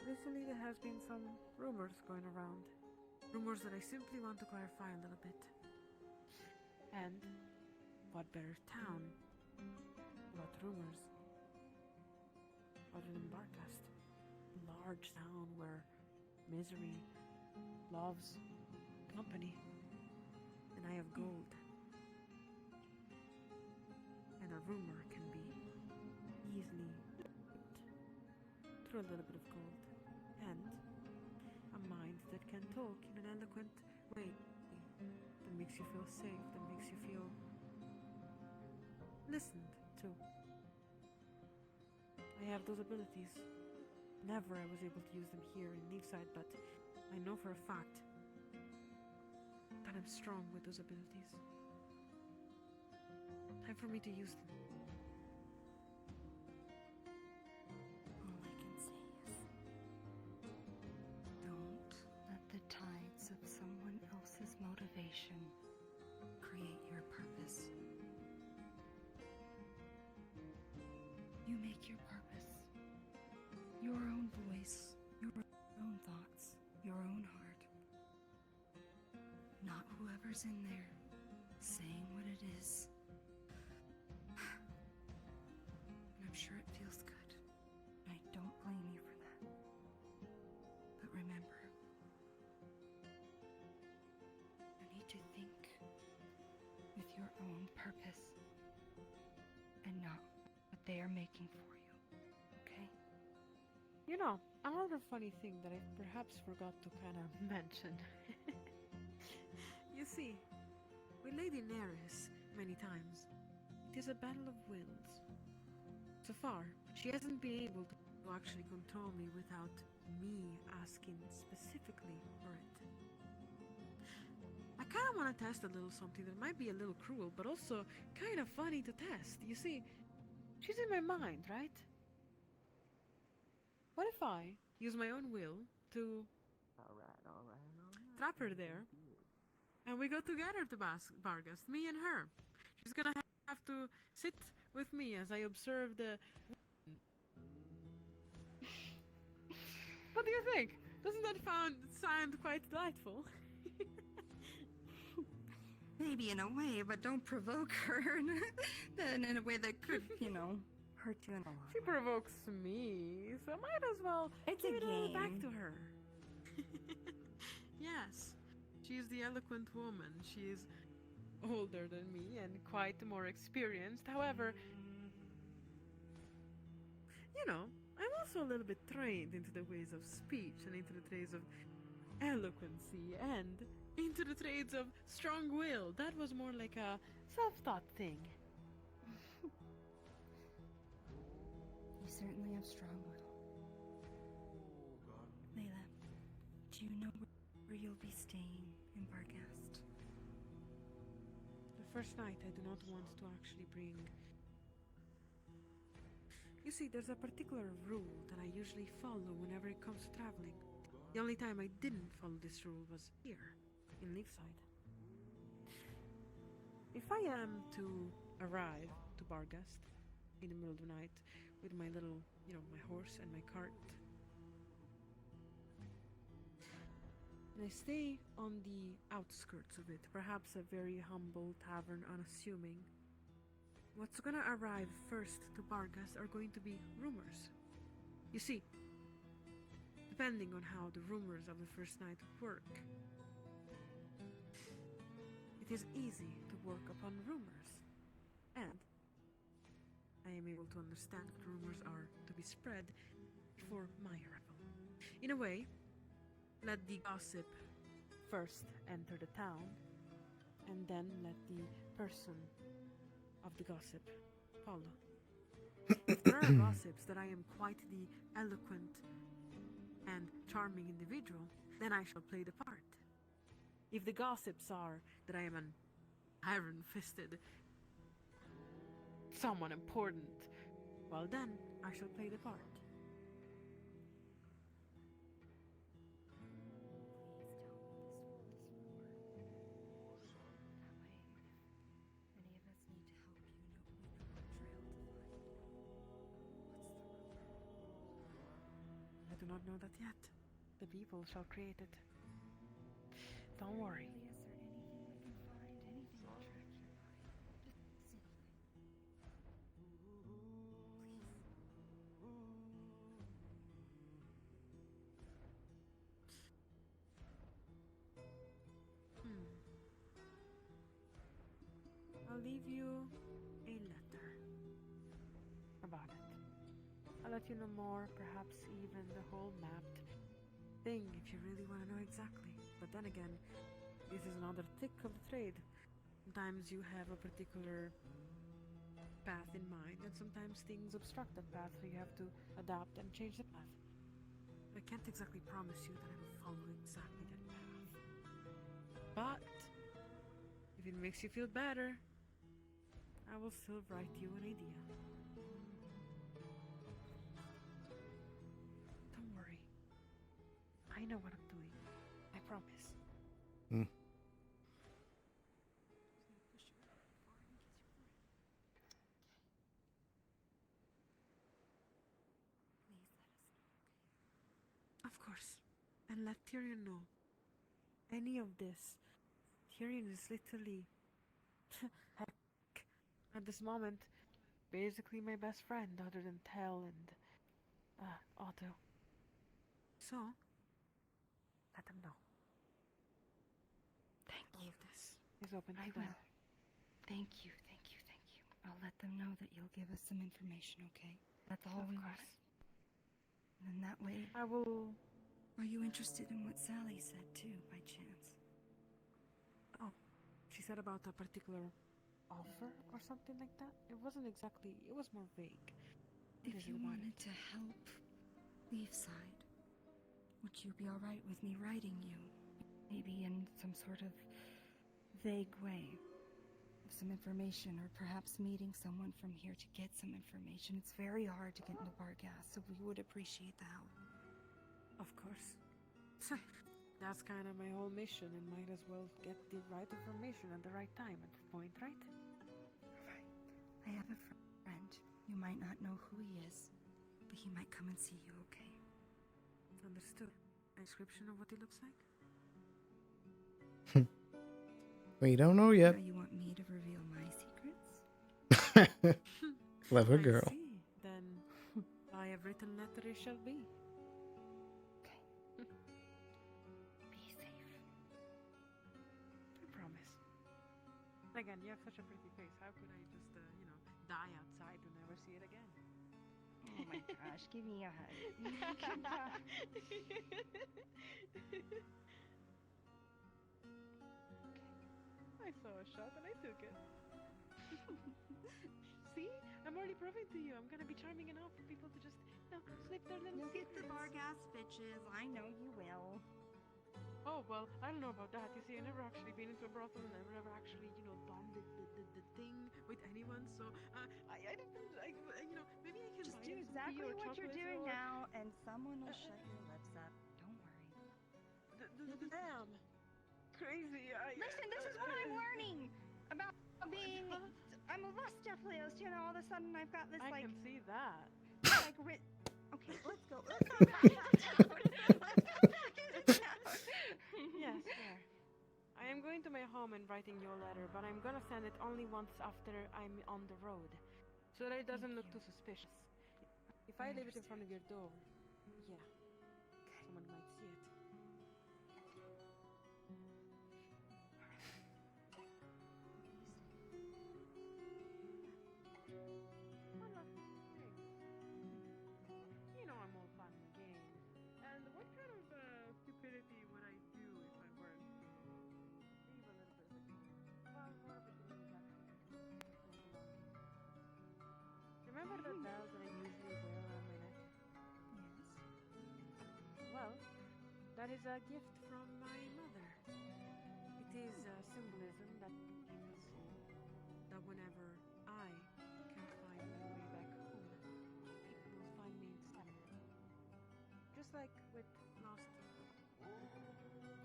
Recently there has been some rumors going around. Rumors that I simply want to clarify a little bit. And what better town about rumors other than Barghast? A large town where misery loves company. And I have gold. And a rumor can be easily through a little bit of gold. And a mind that can talk in an eloquent way that makes you feel safe, that makes you feel listened to. I have those abilities. Never I was able to use them here in Leafside, but I know for a fact that I'm strong with those abilities. Time for me to use them. All I can say is situation create your purpose. You make your purpose. Your own voice, your own thoughts, your own heart. Not whoever's in there saying what it is. And I'm sure it feels good. I don't blame you for that. But remember, you need to think with your own purpose and not what they are making for you. Okay? You know, another funny thing that I perhaps forgot to kind of mention. You see, with Lady Neris, many times, it is a battle of wills. So far, she hasn't been able to actually control me without me asking specifically for it. I kind of want to test a little something that might be a little cruel, but also kind of funny to test. You see, she's in my mind, right? What if I use my own will to trap her there, and we go together to Bargast, me and her. She's gonna have to sit with me as I observe the... What do you think? Doesn't that sound quite delightful? Maybe in a way, but don't provoke her then in a way that could, hurt you in a lot. She provokes me, so I might as well It's give a it all game. back to her. Yes, she's the eloquent woman. She's older than me and quite more experienced. However, I'm also a little bit trained into the ways of speech and into the trades of eloquency and into the trades of strong will. That was more like a self-taught thing. You certainly have strong will. Layla, do you know where you'll be staying in Barghast? The first night I do not want to actually bring... You see, there's a particular rule that I usually follow whenever it comes to traveling. The only time I didn't follow this rule was here, in Leafside. If I am to arrive to Barghast in the middle of the night with my little, my horse and my cart, and I stay on the outskirts of it, perhaps a very humble tavern, unassuming, what's gonna arrive first to Barghast are going to be rumors. You see, depending on how the rumors of the first night work, it is easy to work upon rumors, and I am able to understand what rumors are to be spread before my arrival. In a way, let the gossip first enter the town, and then let the person of the gossip follow. If there are gossips that I am quite the eloquent and charming individual, then I shall play the part. If the gossips are that I am an iron-fisted someone important, well then, I shall play the part. I do not know that yet. The people shall create it. Don't worry. I'll leave you a letter about it. I'll let you know more, perhaps even the whole mapped thing if you really want to know exactly. But then again, this is another trick of the trade. Sometimes you have a particular path in mind, and sometimes things obstruct that path, so you have to adapt and change the path. I can't exactly promise you that I will follow exactly that path. But if it makes you feel better, I will still write you an idea. Don't worry. I know what I'm doing. I promise. course. And let Tyrion know. Any of this. Tyrion is literally, heck, at this moment, basically my best friend, other than Tell and Otto. So, let them know. Thank All you. of this is open to I them. will. Thank you, thank you, thank you. I'll let them know that you'll give us some information, okay? That's all we want. And then that way... I will... Are you interested in what Sally said, too, by chance? Oh, she said about a particular offer or something like that? It wasn't exactly... It was more vague. What If is you it about wanted it? to help Leafside, would you be alright with me writing you? Maybe in some sort of vague way. Some information, or perhaps meeting someone from here to get some information. It's very hard to get into Bargas, so we would appreciate the help. Of course. That's kind of my whole mission, and might as well get the right information at the right time at this point, right? Right. I have a friend. You might not know who he is, but he might come and see you, okay? Understood. A description of what he looks like? We don't know yet. Now you want me to reveal my secrets? Clever I girl. see. Then I have written letter it shall be. Okay. Be safe. I promise. Again, you have such a pretty face. How could I just, die outside and never see it again? Oh my gosh, give me a hug. I saw a shot and I took it. See? I'm already proving to you. I'm gonna be charming enough for people to just, slip their little You'll get the secrets. Bargas bitches. I know you will. Oh, well, I don't know about that. You see, I've never actually been into a brothel and never ever actually, done the thing with anyone. So, I didn't, maybe I can Just buy do him some exactly tea or what you're chocolate doing or... now, and someone will shut your lips up. Don't worry. Damn. Crazy. Listen, this is what I'm learning about being. I'm a less deathlios, all of a sudden I've got this I can see that. like Okay, let's go. Let's go back into town. Let's go back into town. Yes, fair. I am going to my home and writing your letter, but I'm gonna send it only once after I'm on the road, so that it doesn't look too suspicious. If I leave it in front of your door, yeah, someone might see it. One last thing. I'm all fun and games. And what kind of stupidity would I do if I weren't to leave a little bit of a thing? Well, more of a thing is actually still belonging. Remember the bell that I usually wear around my neck? Yes. Well, that is a gift from my mother. It is a symbolism that means that whenever I can't find my way back home, people will find me instead. Just like with lost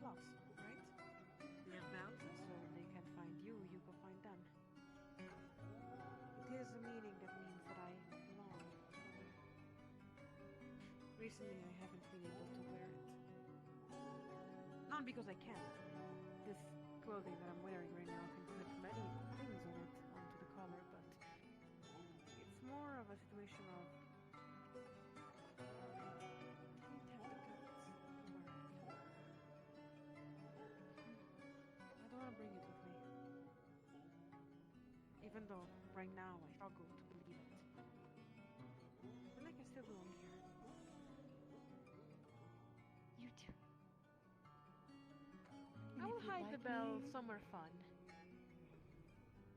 clocks, right? They have bells, so when they can't find you, you go find them. It is a meaning that means that I belong somewhere. Recently, I haven't been able to wear it. Not because I can't. This clothing that I'm wearing right now can put many things on it, onto the collar, but it's more of a situation of I don't want to bring it with me. Even though right now I struggle to believe it. I feel like I still belong here. You do. I will hide the bell somewhere fun.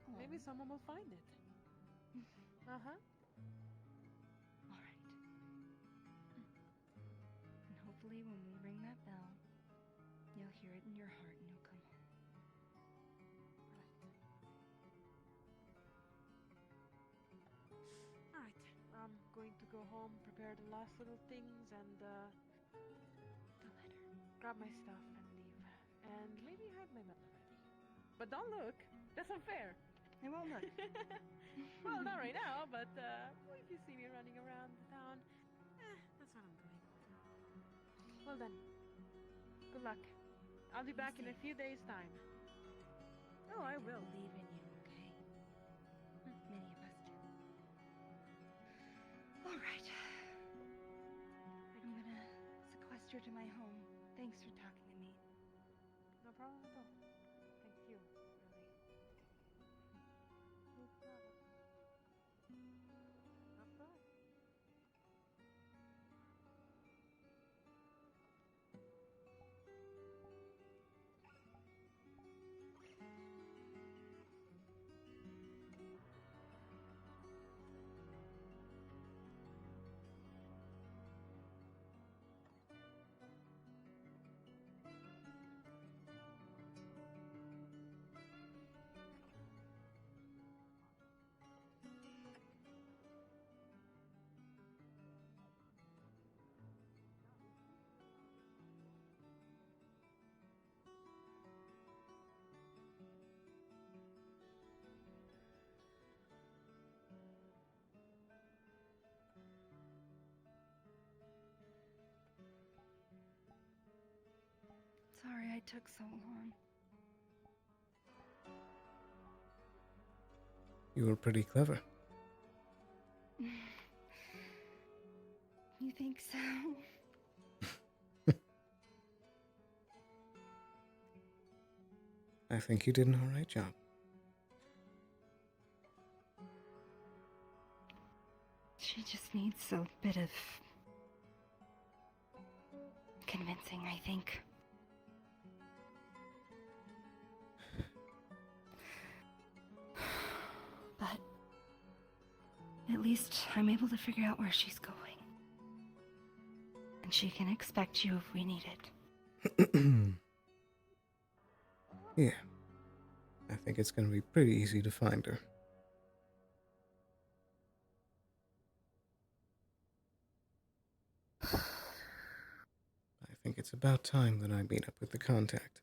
Oh. Maybe someone will find it. Uh-huh. All right. And hopefully when we ring that bell, you'll hear it in your heart and you'll come home. Alright. I'm going to go home, prepare the last little things, and The letter. grab my stuff and leave. And maybe have my medal ready. But don't look. That's unfair. I won't look. Well, not right now, but if you see me running around the town, that's what I'm doing. Well then, good luck. I'll be back in a few days' time. Oh, I will. Believe in you, okay? Many of us do. All right. I'm gonna sequester to my home. Thanks for talking to me. No problem at all. Thank you, really. No problem. Not bad. Sorry I took so long. You were pretty clever. You think so? I think you did an alright job. She just needs a bit of convincing, I think. But at least I'm able to figure out where she's going. And she can expect you if we need it. Yeah. I think it's going to be pretty easy to find her. I think it's about time that I meet up with the contact.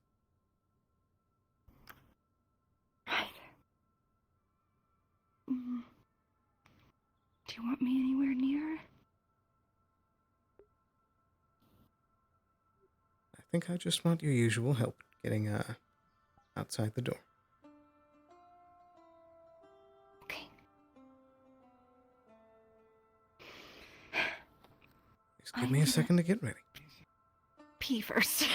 Right. Do you want me anywhere near? I think I just want your usual help getting outside the door. Okay. Just give me a second to get ready. Pee first.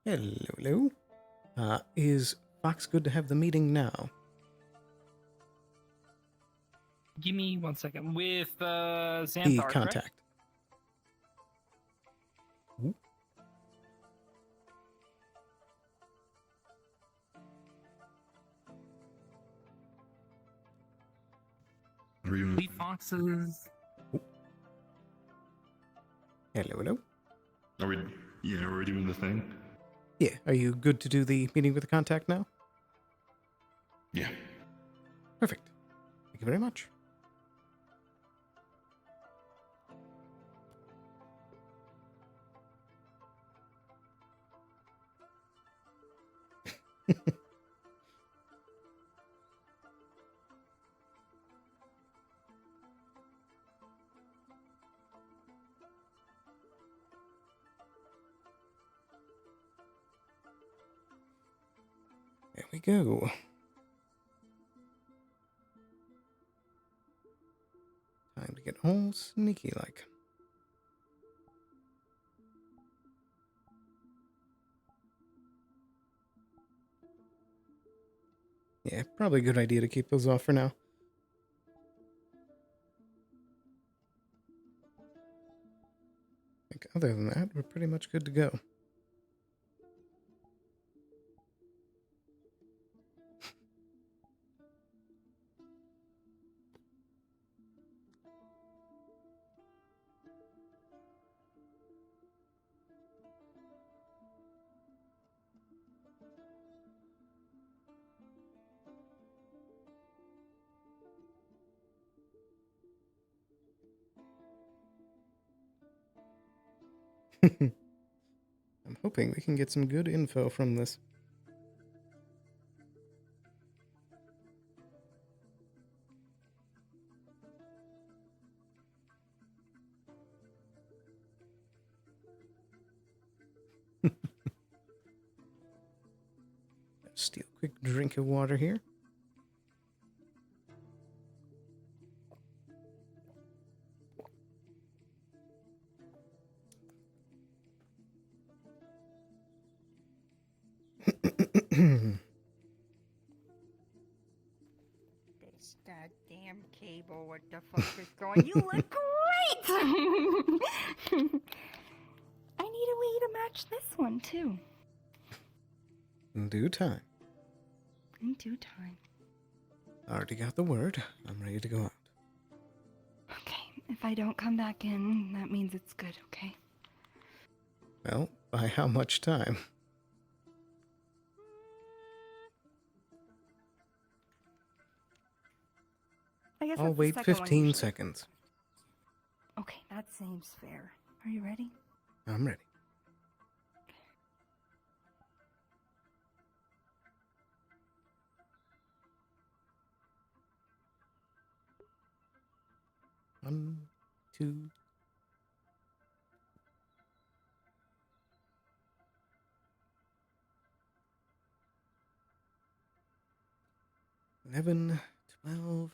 Hello. Is Fox good to have the meeting now? Give me 1 second. With The Xanthar, correct? contact. Ooh. Are you? Lee Fox's. Hello. Are we? Yeah, are we doing the thing? Yeah, are you good to do the meeting with the contact now? Yeah. Perfect. Thank you very much. There we go. Time to get all sneaky like. Yeah, probably a good idea to keep those off for now. I think other than that, we're pretty much good to go. I'm hoping we can get some good info from this. Steal a quick drink of water here. This goddamn cable, what the fuck is going? You look great! I need a way to match this one, too. In due time. In due time. Already got the word. I'm ready to go out. Okay, if I don't come back in, that means it's good, okay? Well, by how much time? I guess I'll that's the wait second one 15 usually. seconds. Okay, that seems fair. Are you ready? I'm ready. One, two. $11, $12,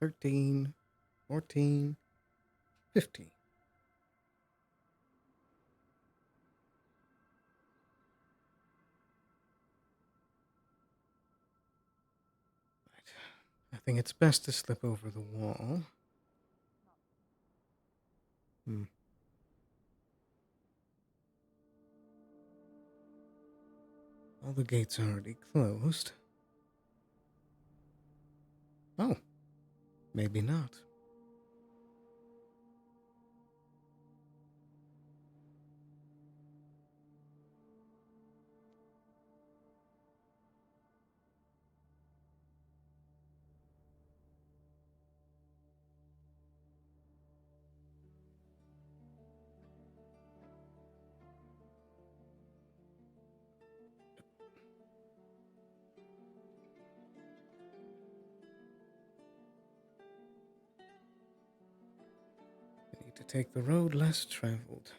$13, $14, $15. I think it's best to slip over the wall. All the gates are already closed. Oh, maybe not. I need to take the road less traveled.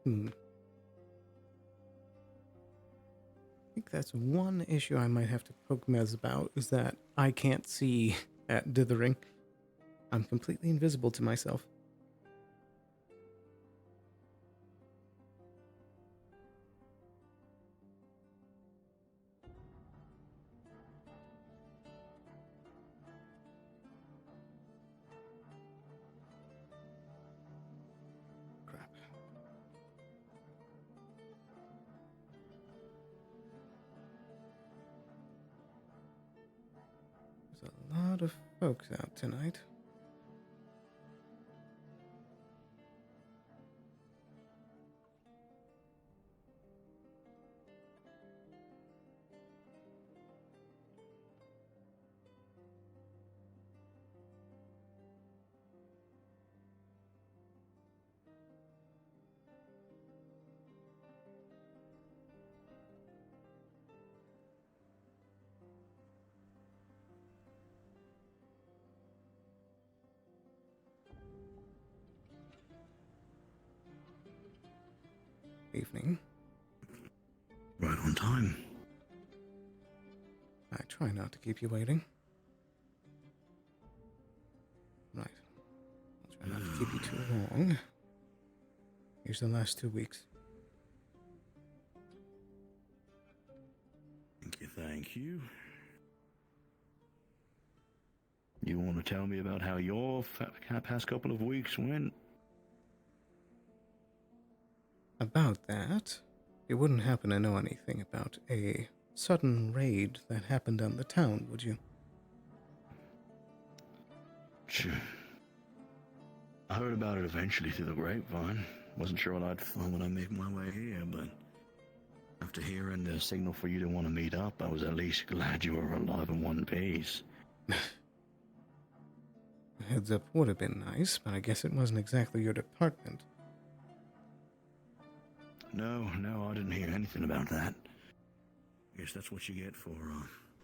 I think that's one issue I might have to poke Mez about, is that I can't see at dithering. I'm completely invisible to myself. Crap. There's a lot of folks out tonight. Evening. Right on time. I try not to keep you waiting. Right. I'll try not to keep you too long. Here's the last 2 weeks. Thank you, thank you. You want to tell me about how your past couple of weeks went? About that, you wouldn't happen to know anything about a sudden raid that happened on the town, would you? Sure. I heard about it eventually through the grapevine. Wasn't sure what I'd find when I made my way here, but after hearing the signal for you to want to meet up, I was at least glad you were alive in one piece. A heads up would have been nice, but I guess it wasn't exactly your department. No, I didn't hear anything about that. I guess that's what you get for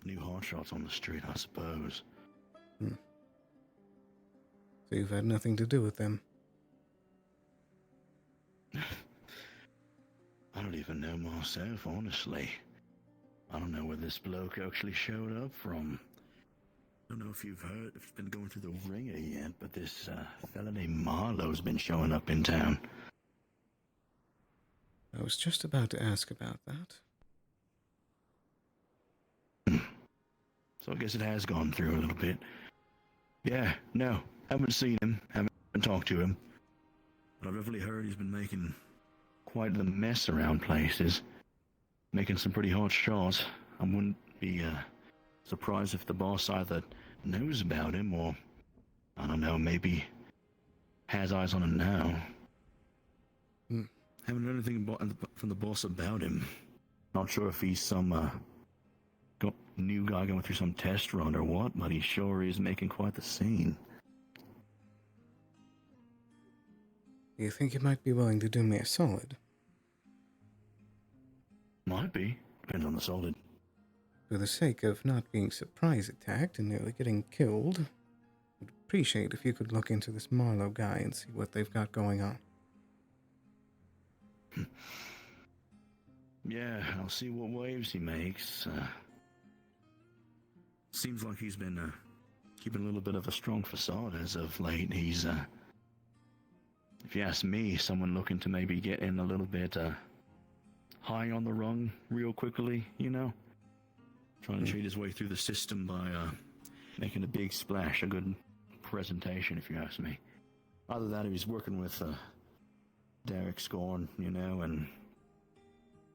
new hotshots on the street, I suppose. So you've had nothing to do with them? I don't even know myself, honestly. I don't know where this bloke actually showed up from. I don't know if you've heard, if it's been going through the ringer yet, but this fella named Marlowe's been showing up in town. I was just about to ask about that. So I guess it has gone through a little bit. Yeah, no, haven't seen him, haven't talked to him. But I've definitely heard he's been making quite the mess around places. Making some pretty hot shots. I wouldn't be surprised if the boss either knows about him or, I don't know, maybe has eyes on him now. Haven't heard anything from the boss about him. Not sure if he's some new guy going through some test run or what, but he sure is making quite the scene. Do you think you might be willing to do me a solid? Might be. Depends on the solid. For the sake of not being surprise attacked and nearly getting killed, I'd appreciate if you could look into this Marlowe guy and see what they've got going on. Yeah, I'll see what waves he makes. Seems like he's been keeping a little bit of a strong facade as of late. He's, if you ask me, someone looking to maybe get in a little bit high on the rung real quickly, you know? Trying to cheat his way through the system by making a big splash, a good presentation, if you ask me. Either that or he's working with Derek Scorn, you know, and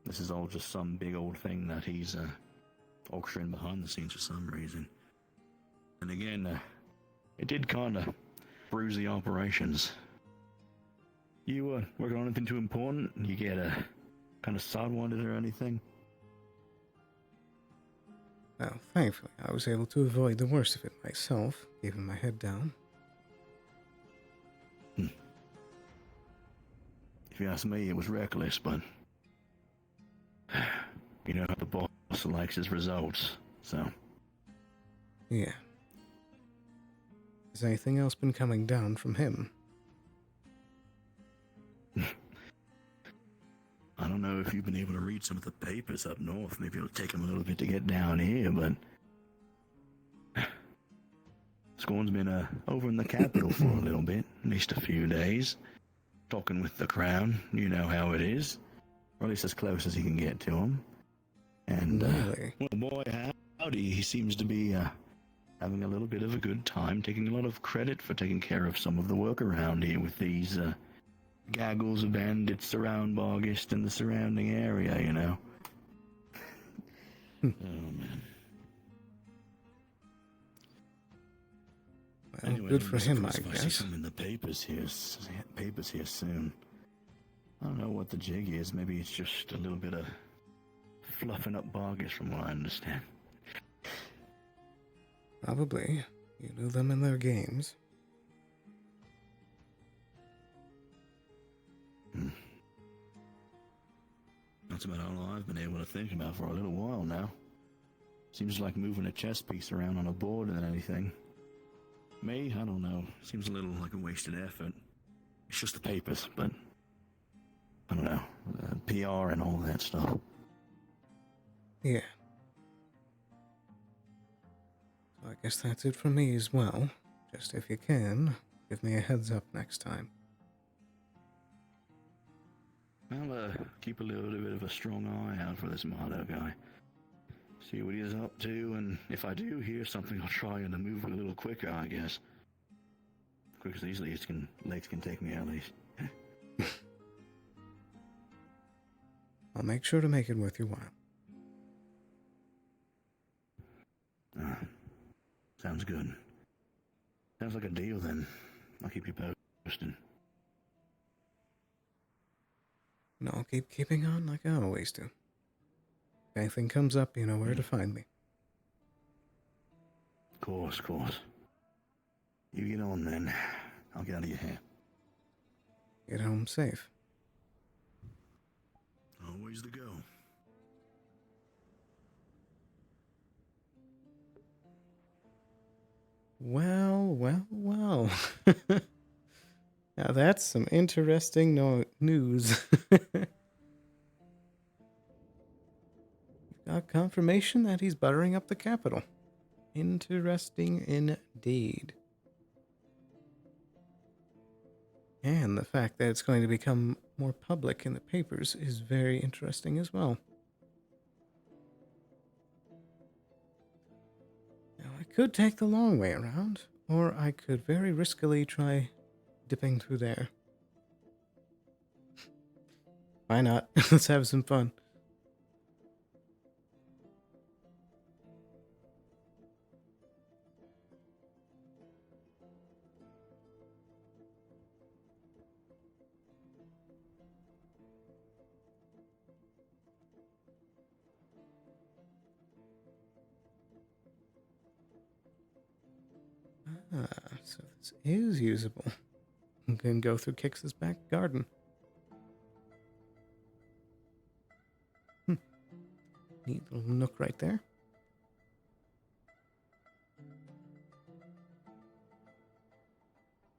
this is all just some big old thing that he's orchestrating behind the scenes for some reason. And again, it did kind of bruise the operations. You working on anything too important? You get kind of sidewinded or anything? Well, thankfully, I was able to avoid the worst of it myself, keeping my head down. If you ask me, it was reckless, but you know how the boss likes his results, so. Yeah. Has anything else been coming down from him? I don't know if you've been able to read some of the papers up north. Maybe it'll take him a little bit to get down here, but Scorn's been over in the capital for a little bit, at least a few days, talking with the crown. You know how it is, or at least as close as he can get to him. And really? Well, boy, howdy, he seems to be having a little bit of a good time, taking a lot of credit for taking care of some of the work around here with these gaggles of bandits around Bargist and the surrounding area, you know. Oh, man. Well, anyway, good for him, I I see guess. some in the papers here soon. I don't know what the jig is. Maybe it's just a little bit of fluffing up Bargist from what I understand. Probably. You know them and their games. That's about all I've been able to think about for a little while now. Seems like moving a chess piece around on a board than anything. Me? I don't know. Seems a little like a wasted effort. It's just the papers, but I don't know. PR and all that stuff. Yeah. So I guess that's it from me as well. Just if you can, give me a heads up next time. I'll keep a little bit of a strong eye out for this Marlowe guy. See what he's up to, and if I do hear something, I'll try and move a little quicker, I guess. Quick as these legs can take me at least. I'll make sure to make it worth your while. Sounds good. Sounds like a deal then. I'll keep you posted. And I'll keep keeping on like I always do. If anything comes up, you know where to find me. Course. You get on then. I'll get out of your hair. Get home safe. Always the go. Well. Now that's some interesting news. Got confirmation that he's buttering up the capital. Interesting indeed. And the fact that it's going to become more public in the papers is very interesting as well. Now, I could take the long way around, or I could very riskily try dipping through there. Why not? Let's have some fun. So this is usable. You can go through Kix's back garden. Neat little nook right there.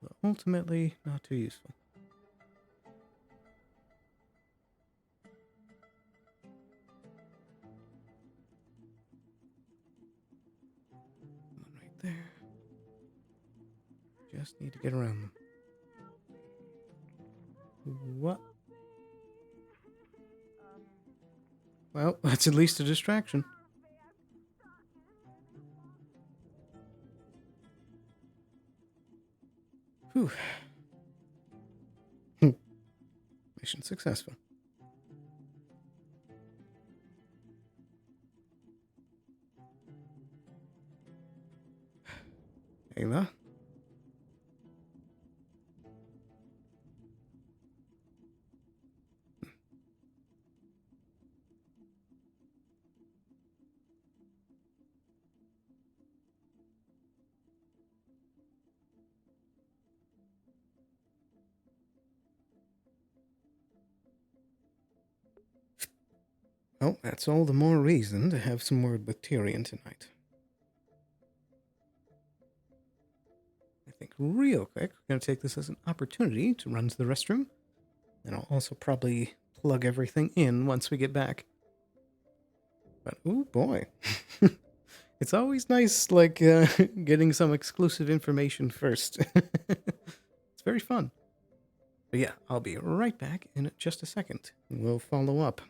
But ultimately, not too useful. One right there. Just need to get around them. What? Well, that's at least a distraction. Whew. Mission successful. Ayla? Oh, that's all the more reason to have some word with Tyrion tonight. I think real quick, we're going to take this as an opportunity to run to the restroom. And I'll also probably plug everything in once we get back. But, oh boy. It's always nice, like, getting some exclusive information first. It's very fun. But yeah, I'll be right back in just a second. We'll follow up.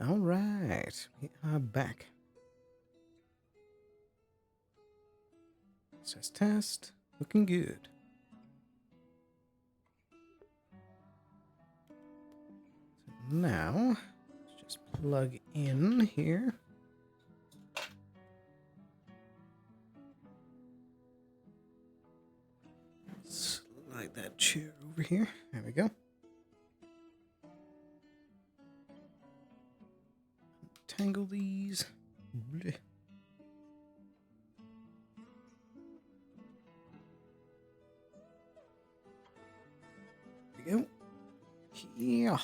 All right, we are back. Says test, looking good. So now, let's just plug in here. Slide that chair over here. There we go. Tangle these. Blech. There we go. Yeah.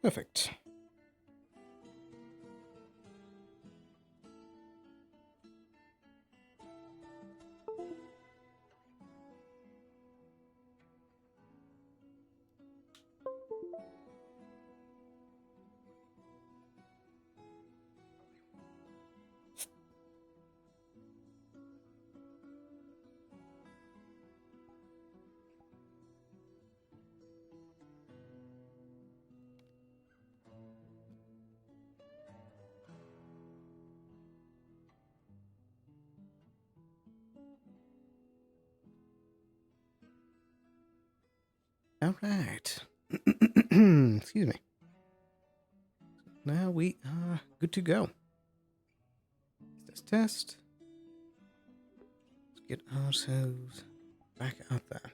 Perfect. All right. Excuse me. Now we are good to go. Test. Let's get ourselves back out there.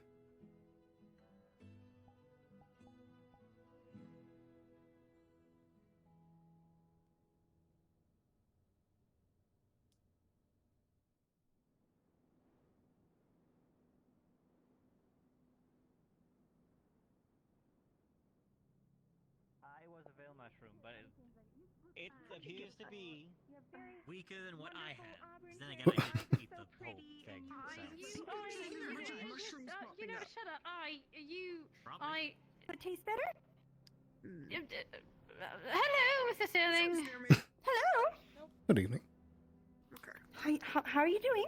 I was a veil mushroom, but it appears to be weaker than what I had. 'Cause then again, I didn't eat the whole thing. You know, shut up. Would it taste better? Hello, Mr. Sterling. Hello. Good evening. How are you doing?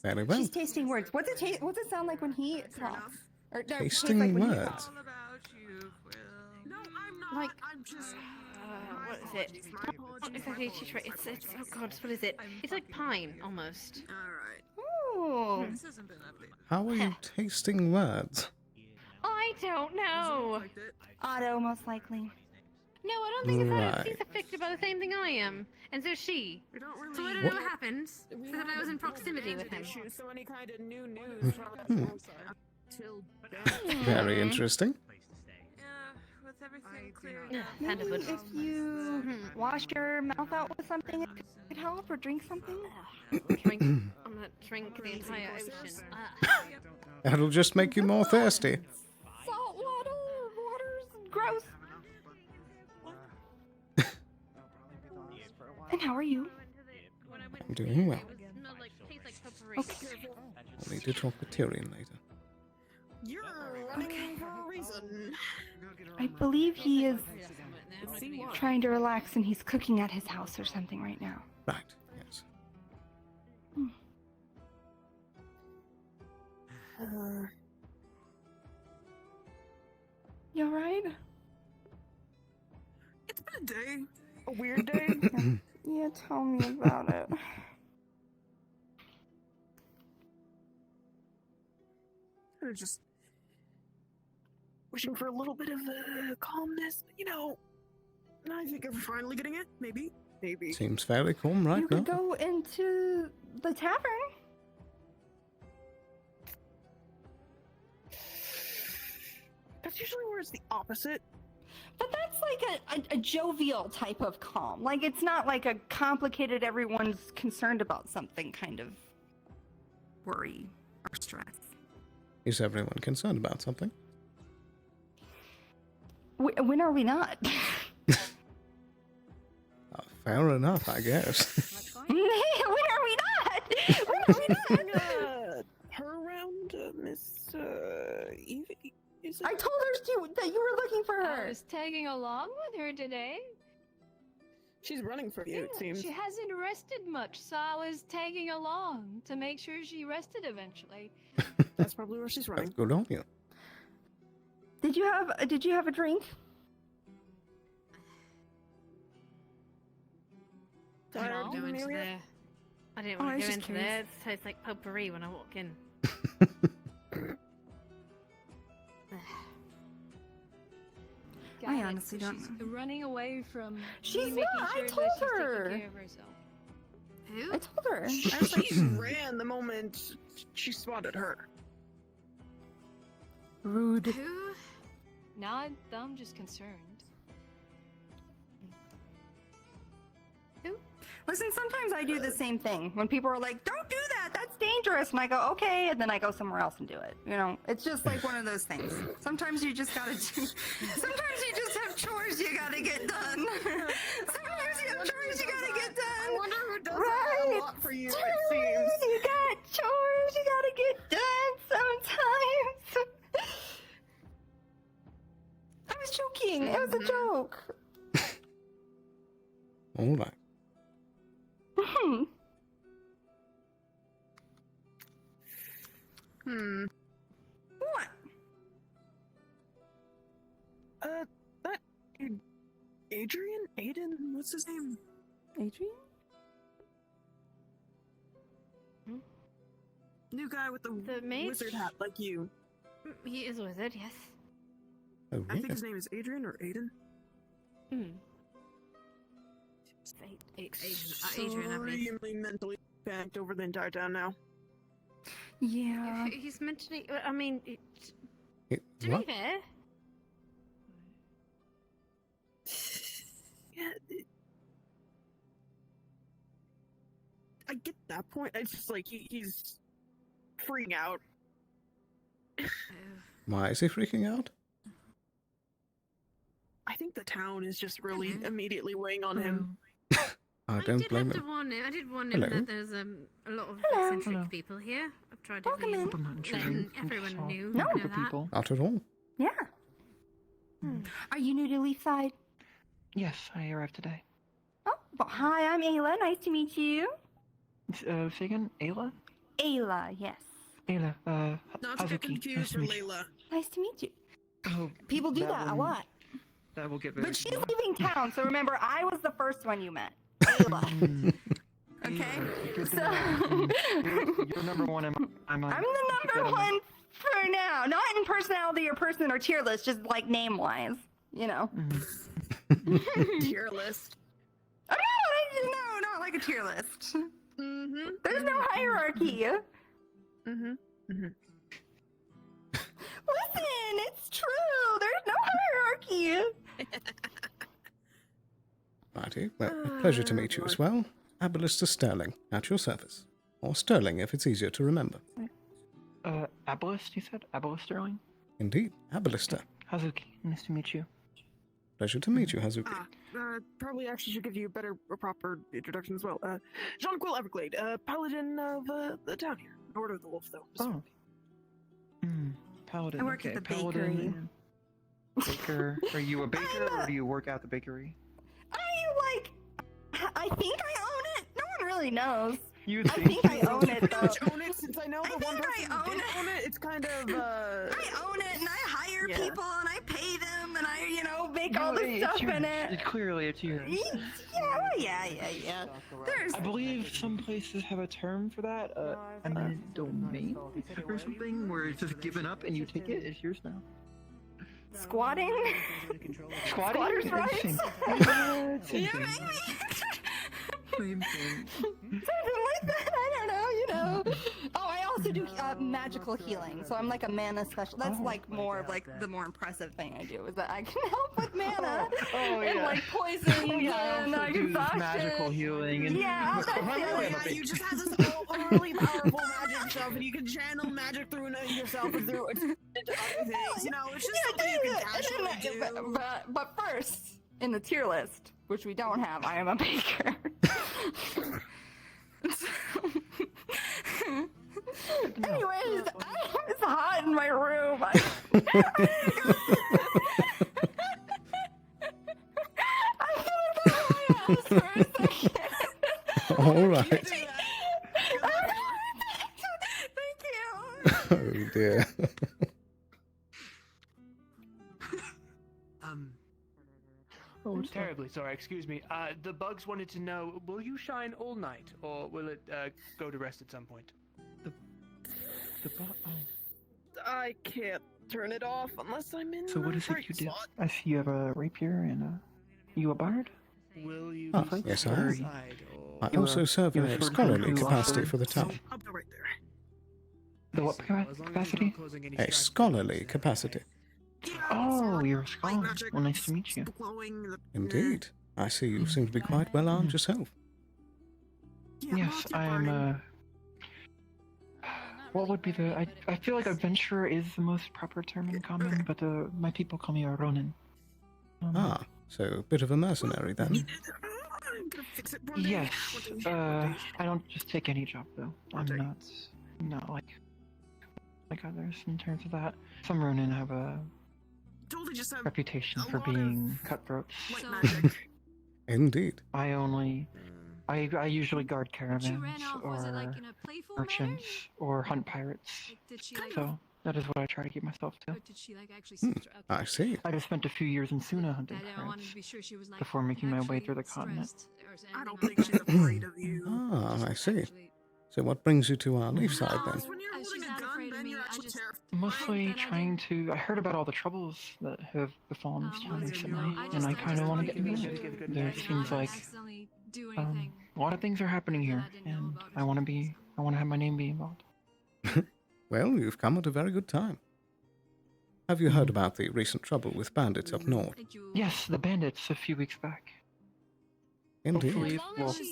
Very well. She's tasting words. What's it sound like when he talks? Or no, Tasting like when he words. talks? No, I'm not. Like, I'm just. what is it? Not exactly citrus. It's oh god, what is it? It's like pine almost. Alright. Ooh. This hasn't been updated. How are you tasting words? I don't know. Otto, most likely. No, I don't think it's Right. that. She's affected by the same thing I am, and so is she. We don't really. So I don't know what happens. So that I was in proximity with him. So any kind of new news till Very interesting. with everything cleared Yeah, up. kind of Maybe would. if you wash your mouth out with something, it could help, or drink something. Drink. I'm gonna drink the entire ocean. That'll just make you more thirsty. Salt water's gross. And how are you? I'm doing well. Okay. I'll need to talk to Tyrion later. You're running for a reason. I believe he is trying to relax and he's cooking at his house or something right now. Right, yes. You alright? It's been a day. A weird day. Yeah, tell me about it. Kind of just wishing for a little bit of calmness, you know. I think I'm finally getting it. Maybe. Seems fairly calm right You now. could go into the tavern. That's usually where it's the opposite. But that's like a jovial type of calm. Like, it's not like a complicated, everyone's concerned about something kind of worry or stress. Is everyone concerned about something? When are we not? Fair enough, I guess. When are we not? When are we not? Her around, Miss Evie. Is I told her that you were looking for her. I was tagging along with her today. She's running for you, it seems. She hasn't rested much, so I was tagging along to make sure she rested eventually. That's probably where she's running. That's good on you. Did you have a drink? I didn't go into there. I didn't want to go into there. It tastes like potpourri when I walk in. I honestly don't She's know. running away from She's me not, I making sure told that she's her. taking care of herself. Who? I told her. I was like, she ran the moment she spotted her. Rude. Who? Not, I'm just concerned. Listen, sometimes I do the same thing. When people are like, don't do that, that's dangerous. And I go, okay, and then I go somewhere else and do it. You know, it's just like one of those things. Sometimes you just gotta do, sometimes you just have chores you gotta get done. Sometimes you have chores you gotta get done. I wonder who does right. that a lot for you, it Dude, seems. you got chores you gotta get done sometimes. I was joking. It was a joke. All right. What? That Adrian? Aiden? What's his name? Adrian? New guy with the mage? wizard hat like you. He is a wizard, yes. Oh, I think his name is Adrian or Aiden. Adrian, I believe. Extremely mentally panicked over the entire town now. Yeah. He's mentioning. I mean, It- to what? be fair, Yeah. I get that point. It's just like he's freaking out. Why is he freaking out? I think the town is just really immediately weighing on him. I I don't did blame have to him. warn him. I did warn him Hello. that there's a lot of Hello. eccentric Hello. people here. I've tried to Welcome be in. letting everyone knew. No. know that. Not at all. Yeah. Are you new to Leafside? Yes, I arrived today. Oh, well, hi, I'm Ayla. Nice to meet you. Say again, Ayla? Ayla, yes. Ayla, Not to get Hazuki. confused Nice to for meet you. Layla. Nice to meet you. Oh, People do that a one- lot. That will get very. But she's leaving town, so remember, I was the first one you met. Ayla. Okay? So... You're number one in my mind. I'm the number one for now. Not in personality or person or tier list, just like name-wise. You know. Tier list. Oh, no, not like a tier list. There's no hierarchy. Listen, it's true. There's no hierarchy. Righty. Well, a pleasure to meet you as well. Aballister Sterling, at your service. Or Sterling, if it's easier to remember. Abalist, you said? Abalist Sterling? Indeed, Aballister. Hazuki, nice to meet you. Pleasure to meet you, Hazuki. Probably actually should give you a proper introduction as well. Jean-Quill Everglade, paladin of the town here. Order of the Wolf, though. Oh. Paladin. I work okay. at the Paladin. Baker. Are you a baker or do you work at the bakery? I think I own it. No one really knows. You I think I own it, Pretty though. much own it, since I know the one person who did own it. It's kind of, I own it, and I hire Yeah. people, and I pay them, and I, make all this stuff in it. Clearly, it's yours. Yeah. There's... I believe some places have a term for that. Eminent domain or something, where it's just given up and you take it. It's yours now. Squatting? Squatting? Squatter's rights? Same. Same Yeah, thing. maybe. Same thing. Something like that. I don't know. Oh, I also do magical healing, so I'm like a mana special. That's like more of like the more impressive thing I do is that I can help with mana and like poisons and like exhaustion. Magical healing and yeah, that's yeah, you just have this overly powerful magic stuff, and you can channel magic through yourself and through into other things. You know, it's just something you can casually do. But first, in the tier list, which we don't have, I am a baker. Anyways, it's hot in my room. I gotta go to my house All right. Thank you. Oh dear. Oh, it's Terribly sorry, excuse me. The bugs wanted to know, will you shine all night, or will it go to rest at some point? I can't turn it off unless I'm in So the what is it right you do? spot. I see you have a rapier and you a bard? Will you Ah, be yes, I staying am. inside, or... I also serve you in a a sword scholarly who capacity also- for the town. I'll go right there. The what capacity? A scholarly capacity. Oh, you're a scholar. Well, nice to meet you. Indeed. I see you seem to be quite well armed yourself. Yes, I'm what would be the... I feel like adventurer is the most proper term in common, but my people call me a ronin. Ah, so a bit of a mercenary then. Yes, I don't just take any job though. I'm not like others in terms of that. Some ronin have a reputation for being cutthroats. Indeed. I usually guard caravans was it, or like, in a playful merchants or hunt pirates. Did she like? So that is what I try to keep myself to. Or did she like actually? Okay. I see. I just spent a few years in Suna hunting I wanted pirates to be sure she was like before making my way actually through the continent. stressed or I don't think she's afraid of you. Ah, I see. So what brings you to our leaf side then? When you're holding she's a not gun, afraid of then me. you're I actually just terrified. Mostly trying to... I heard about all the troubles that have befallen this town recently, and I kind of want to get involved. There seems like accidentally do a anything. lot of things are happening here, and I want to have my name be involved. Well, you've come at a very good time. Have you heard about the recent trouble with bandits up north? Yes, the bandits a few weeks back. Indeed.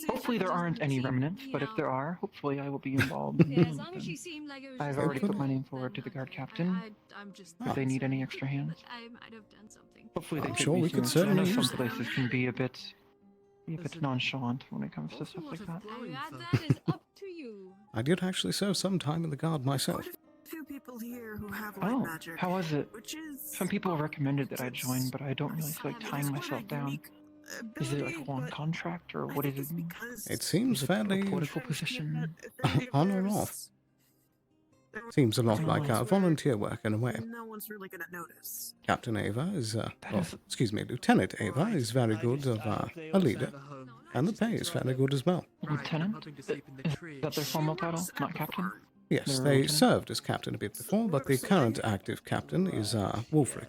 Hopefully there aren't any remnants, but if there are, hopefully I will be involved. Yeah, as long as she seemed like it was. I've just already put like, my name forward to the guard captain. I'm just. If they need any extra hands. I might have done something. Hopefully they I'm take sure me we could seriously. I know certainly some use them. places can be a bit nonchalant when it comes to stuff like that. That is up to you. I did actually serve some time in the guard myself. Few people here who have light Oh, magic. how was it? Which is Some people recommended that I join, but I don't really feel like tying myself down. Is it like a long contract, or what is it? It seems Is it a fairly political position? on or off. Seems a lot like volunteer work in a way. No one's really gonna notice. Captain Ava is, Lieutenant Ava is very good of a leader, and the pay is fairly good as well. Lieutenant? Is that their formal title, not captain? Yes, They're a they lieutenant? served as captain a bit before, but the current active captain is Wolfric.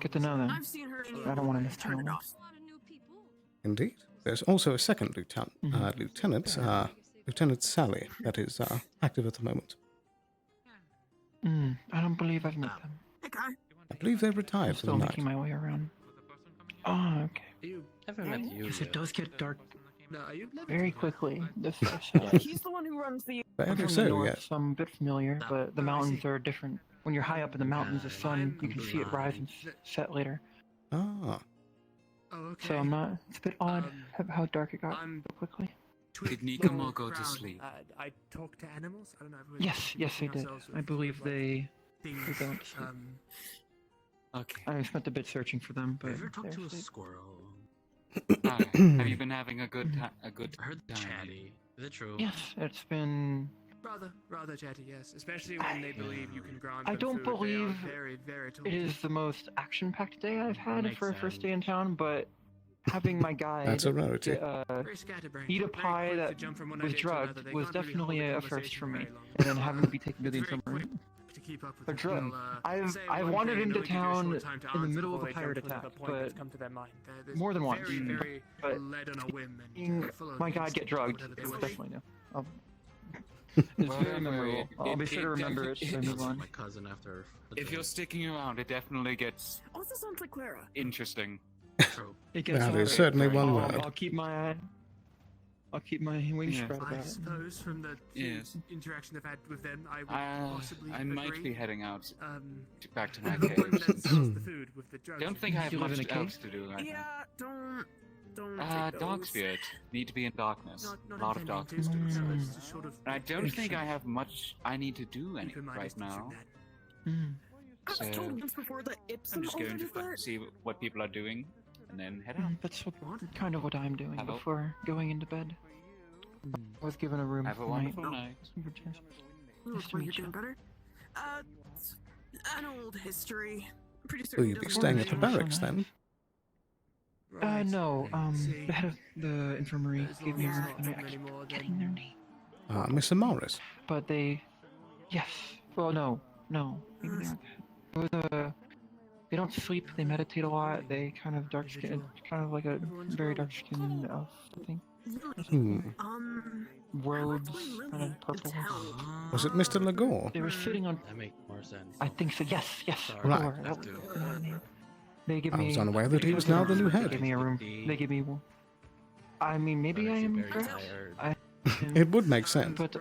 Good to know then. I've seen her in I don't want to miss time. Indeed. There's also a second lieutenant, Lieutenant Sally, that is active at the moment. I don't believe I've met them. I believe they retired I'm for still the night. making my way around. Oh, okay. Haven't met you Because it yet. does get dark No, you've never very quickly. This He's the one who runs the. I'm Fairly from so, the north, yes. so I'm a bit familiar, but the mountains are different. When you're high up in the mountains, the sun, you can see it rise and set later. Ah, Oh, okay. So I'm not... It's a bit odd how dark it got so quickly. Did Nikomo go to sleep? I talk to animals. I don't know. If we're Yes, they did. ourselves I with believe they things, don't sleep. Okay. I spent a bit searching for them, but Ever talk they're to a asleep. squirrel? Hi. Have you been having a good time? Chatty. Is it true? Yes, it's been... rather chatty, yes. Especially when they believe you can grant I them don't food. They are believe very, very it is the most action-packed day I've had Makes for a first sense. day in town, but having my guide That's a rarity. Very scatterbrained. eat a Very pie quick to that jump from one was idea to another. drugged They was can't really definitely hold a a first conversation for me. very long. And then having to be taken to the It's very infirmary. to keep up with They're it. drugged. They'll, say I've one wandered thing, into they'll give you a town short time to in the answer middle of before a they pirate jump to another attack, point that's but come to their mind. They're more than once. very, very But led on a whim and seeing full of my guide get drugged whatever they is want. definitely new. It's very memorable. I'll be sure to remember it as I move on. My cousin after. If you're sticking around, it definitely gets Also sounds like Clara. interesting. True. It gets That harder. is certainly one I'll- word. I'll keep my wings Yeah. spread I about it. suppose from the Yes. interaction I've had with them, I would possibly I might agree. be heading out back to The my one that caves. sells the food with the drugs. Don't think I have You live much in a cave? else to do right Yeah, don't now. take Dark those. Spirit. Need to be in darkness. Not A lot of intending to, darkness. but it's just sort of And I don't think I interesting. have much I need to do Keep in mind right it's just now. I was So told once before that I'm Ipsum just going altered to that. see what people are doing. and then head out. That's kind of what I'm doing before going into bed. I was given a room Have a for wonderful night. Nice to meet you. Better. An old history. Pretty Will certain you be doesn't staying really at the matter. barracks then? No, the head of the infirmary gave me a room for the night. I keep forgetting their name. Mr. Morris. But yes. Well, no. Maybe they aren't. It was they don't sleep, they meditate a lot, they kind of dark skin, kind of like a very dark skinned elf, I think. Robes, kind of purple. Was it Mr. Lagore? They were sitting on. That makes more sense. I think so. Yes. Right. Lagore, that was the name. They give me. I was unaware that he was now the new They head. give me a room. They give me one. I mean, maybe I am correct. It would make sense. But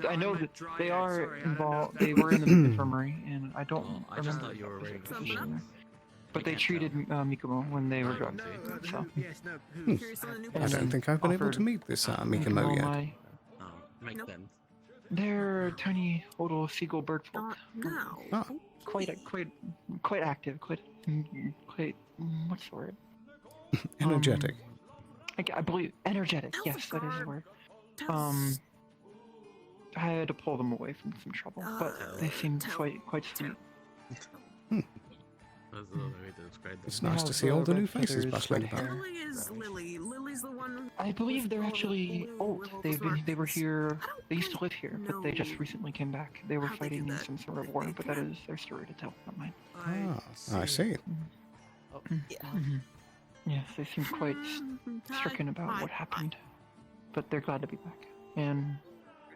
I know that they are involved. They were in the infirmary, and I don't I just remember. thought you were ready to Position there. But they treated Mikomo when they were drugged. So. I don't think I've been able to meat this Mikomo yet. Makes sense. They're tiny little seagull bird folk. Quite active. Quite. What's the word? Energetic. I believe energetic. Yes, that is the word. I had to pull them away from some trouble, but they seemed quite sweet. That's another way to describe them. It's nice to see all the new faces bustling about. Lily's the one. I believe they're actually old. They were here. They used to live here, but they just recently came back. They were fighting in some sort of war, but that is their story to tell, not mine. I see. Yes, they seem quite stricken about what happened, but they're glad to be back. And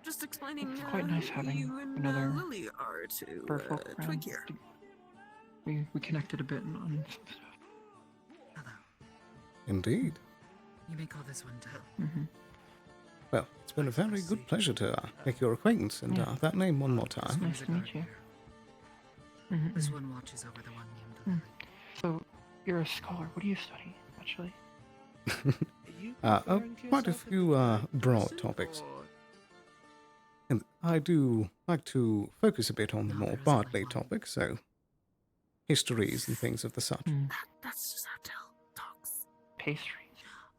just explaining it's quite nice having you and another Lily are to bird folk twig around. here. We connected a bit on some stuff. Indeed. You may call this one Tal. Well, it's been a very good pleasure to make your acquaintance, and that name one more time. Nice to meet you. This one watches over the one named Lily. So, you're a scholar. What do you study, actually? Quite a few broad topics. And I do like to focus a bit on the more bardly topics, so histories and things of the such. That's just how Tal talks. Pastries.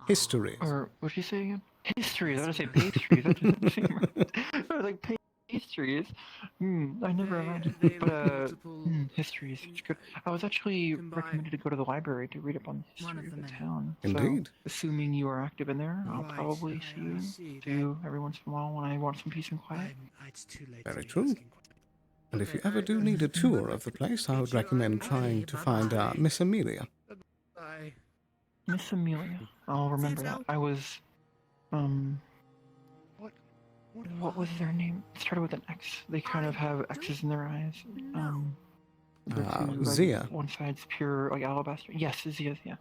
Histories. Or what did you say again? Histories. I was going to say pastries. That doesn't seem right. I was like pastries. I never imagined. But histories. It's good. I was actually recommended to go to the library to read up on the history of the town. Indeed. So, assuming you are active in there, I'll probably see you every once in a while when I want some peace and quiet. Very true. And if you ever do need a tour of the place, I would recommend trying to find Miss Amelia. Miss Amelia. I'll remember that. I was, what was their name? It started with an X. They kind of have X's in their eyes. Zia. One side's pure, like alabaster. Yes, Zia, yeah.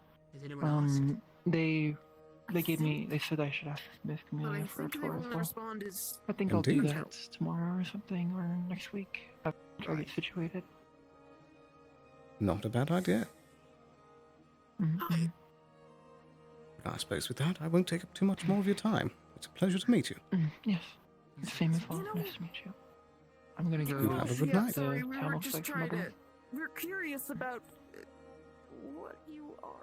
They gave me, they said I should ask Miss Amelia for a tour as well. I think I'll do that tomorrow or something, or next week, after I get situated. Not a bad idea. I suppose with that, I won't take up too much more of your time. It's a pleasure to meet you. Yes, same as well. Nice to meet you. I'm gonna go. You have a good night. Sorry, we were just trying to. We're curious about what you are.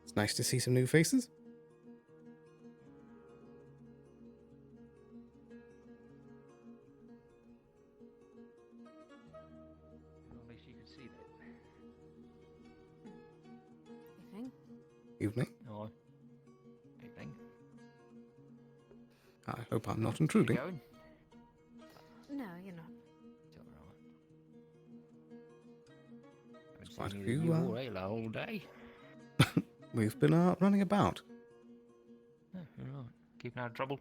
It's nice to see some new faces. Only she could see that. Evening. Evening. Hello. Evening. I hope I'm not intruding. Going? No, you're not. It's Quite a you few. all day. We've been running about. Yeah, right. Keeping out of trouble.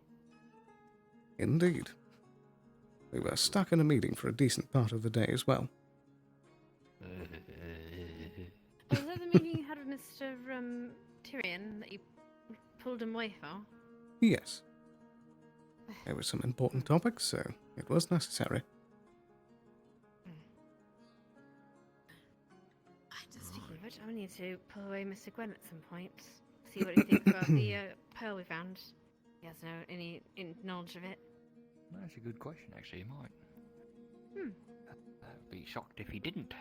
Indeed. We were stuck in a meeting for a decent part of the day as well. Was that the meeting you had with Mr. Tyrion that you pulled him away for? Yes. There were some important topics, so it was necessary. Speaking of I need to pull away Mr. Gwen at some point. See what he thinks about the pearl we found. He has any knowledge of it. That's a good question, actually. He might. I'd be shocked if he didn't.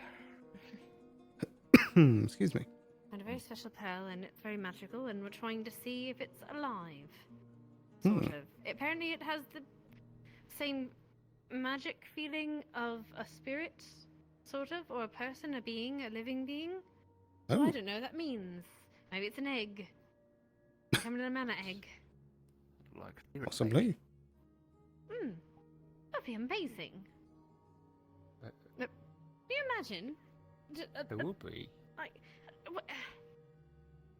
Excuse me. And a very special pearl, and it's very magical, and we're trying to see if it's alive. Sort of. Apparently it has the same magic feeling of a spirit, sort of, or a person, a being, a living being. Oh. I don't know what that means. Maybe it's an egg. Coming in a mana egg. Like Possibly. That'd be amazing. Can you imagine? There would be.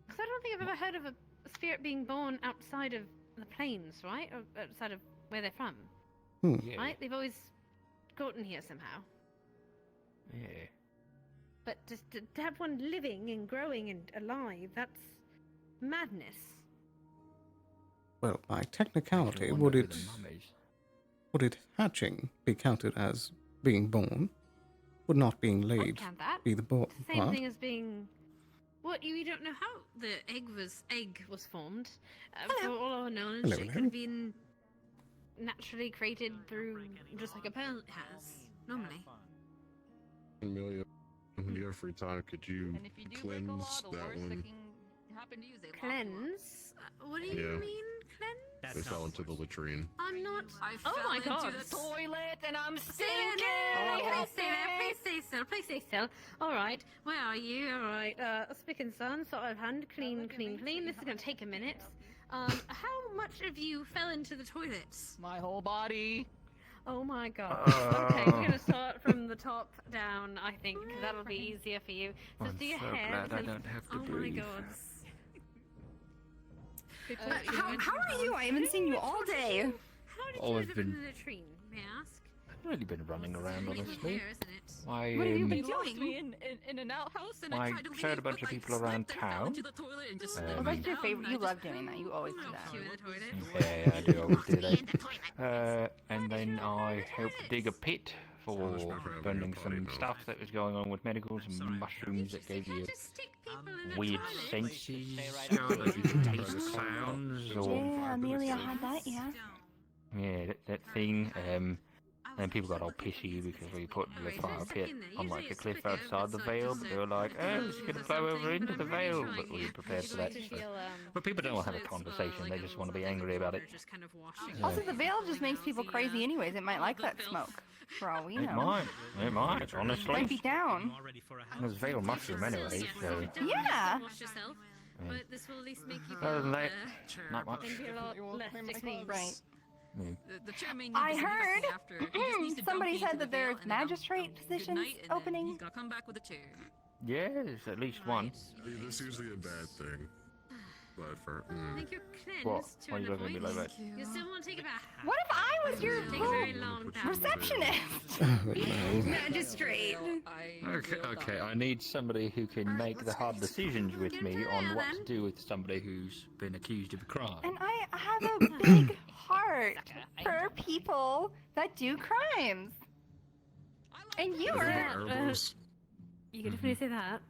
Because I don't think I've ever heard of a spirit being born outside of the plains, right? Or outside of where they're from. Yeah. Right? They've always gotten here somehow. Yeah. But just to have one living and growing and alive, that's madness. Well, by technicality, would it hatching be counted as being born? Would not being laid Count that. be the born Same part? thing as being. What, you don't know how the egg was formed. For all our knowledge, Hello, it could hello. have been naturally created through just like a pearl has normally. Amelia, when you have free time, could you cleanse that one? Cleanse? What do you Yeah. mean, cleanse? They fell into the latrine. I'm not. I oh fell my into god! the toilet and I'm Please stinking. stay still. Please stay still. All right. Where are you? All right. Spick and Son, sort of hand, clean. This is gonna take a minute. How much of you fell into the toilets? My whole body. Oh my god. Okay, we're gonna start from the top down, I think, because that'll be easier for you. So I'm do your so hair. glad I because- don't have to Oh my breathe. god. How are you? I haven't seen you all day. How did Oh, you I've end up been- in the latrine, may I ask? I've really been running around, Really honestly. hair, isn't it? I, What have you um, been They locked doing? me in an outhouse and I I tried to showed leave, a bunch but of I people around slipped and fell town. into the toilet and just Um, slipped Well, that's your down, favorite. and You I love just doing that. You always do that. you in the toilet. Yeah, I do always do that. And then I helped dig a pit for burning some stuff that was going on with medicals and mushrooms that gave you weird senses, that you can taste sounds or Yeah, Amelia had that. Yeah. yeah, that thing. And people got all pissy because we put the fire pit on like a cliff outside the Vale, but they were like, "Oh, it's gonna blow over into the Vale," but we were prepared for that. So. But people don't have a conversation; they just want to be angry about it. Also, the veil just makes people crazy, anyways. It might like that smoke, for all we know. It might, honestly. Might be down. There's Vale mushroom anyway, so. Yeah. But this will at least make you Other than that, feel not much. and be a lot less diseased. Right. The chair may need I to see heard after. He just needs to somebody dump you said into that the veil there's and then magistrate good positions night, and then opening. He's gonna come back with a chair. Yeah, there's at least one. This is usually a bad thing. But for. I think you're cleansed What? to Why are an you looking at me point. like that? You still want to take a bath? What if I was your Take a very long bath. receptionist? Magistrate. Okay, I need somebody who can make the hard decisions with me on what to do with somebody who's been accused of a crime. And I have a big heart for people that do crimes. And you Are were. there elbows? You can definitely say that.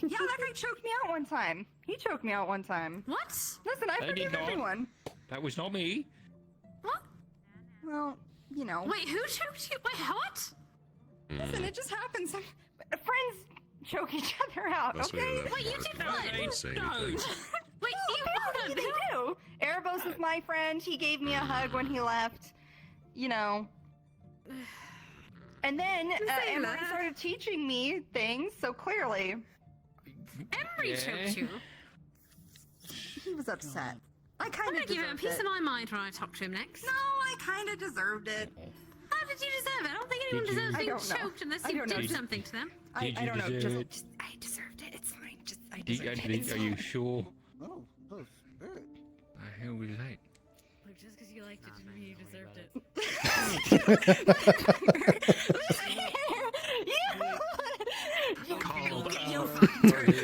Yeah, that guy choked me out one time. He choked me out one time. What? Listen, I I forgive did not. everyone. That was not me. Well, you know. Wait, who choked you? Wait, what? Listen, it just happens. Friends choke each other out, That's what okay? that Wait, you part did didn't what? say No. anything. Wait, you Apparently they do. Erebos is my friend. He gave me a hug when he left. You know. And then Emery started teaching me things, so clearly. Emery choked you? He was upset. I I'm kind gonna of give him a deserved piece it. of my mind when I talk to him next. No, I kind of deserved it. How did you deserve it? I don't think anyone Did you- deserves I being don't know. choked unless I you don't know. did something to them. I Did you don't know. deserve Just, I deserved it. It's fine. Just I Are deserved it. you sure? Oh, spirit. The hell was that? Look, just because you liked it didn't mean you deserved it.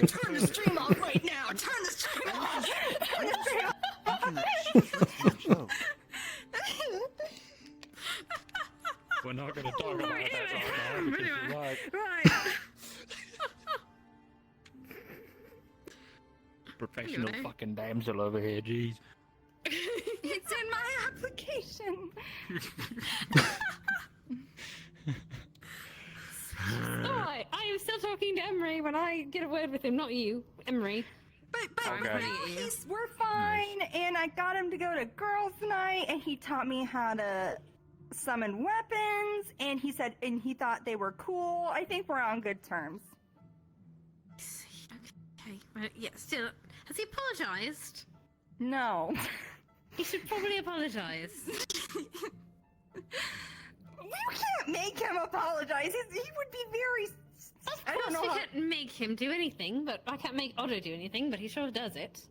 Turn the stream off right now. Turn the stream off. Turn the stream off. We're not going to talk about that right now because you're right. Right. professional Anyway. fucking damsel over here, jeez. It's in my application. Alright, I am still talking to Emery when I get a word with him, not you, Emery. But Okay. now we're fine, and I got him to go to girls' night, and he taught me how to summon weapons, and he said, and he thought they were cool. I think we're on good terms. Okay, but yeah, still, has he apologised? No. He should probably apologise. You can't make him apologize. He would be very. Of I don't course know we how- can't make him do anything, but I can't make Otto do anything, but he sure does it.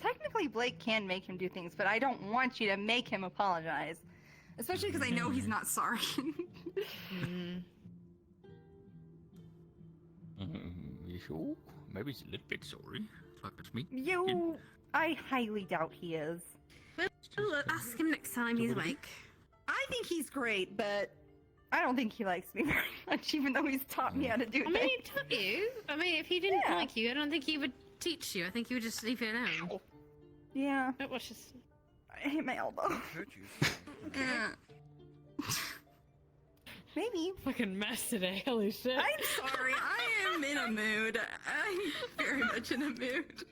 Technically, Blake can make him do things, but I don't want you to make him apologize. Especially because I know he's not sorry. You sure? Maybe he's a little bit sorry. Fuck me. I highly doubt he is. Well, ask him next time he's awake. I think he's great, but I don't think he likes me very much, even though he's taught me how to do I mean, things. he taught you. I mean, if he didn't Yeah. like you, I don't think he would teach you. I think he would just leave you alone. Yeah. That was just... I hit my elbow. Hurt you. Maybe. Fucking mess today, holy shit. I'm sorry, I am in a mood. I'm very much in a mood.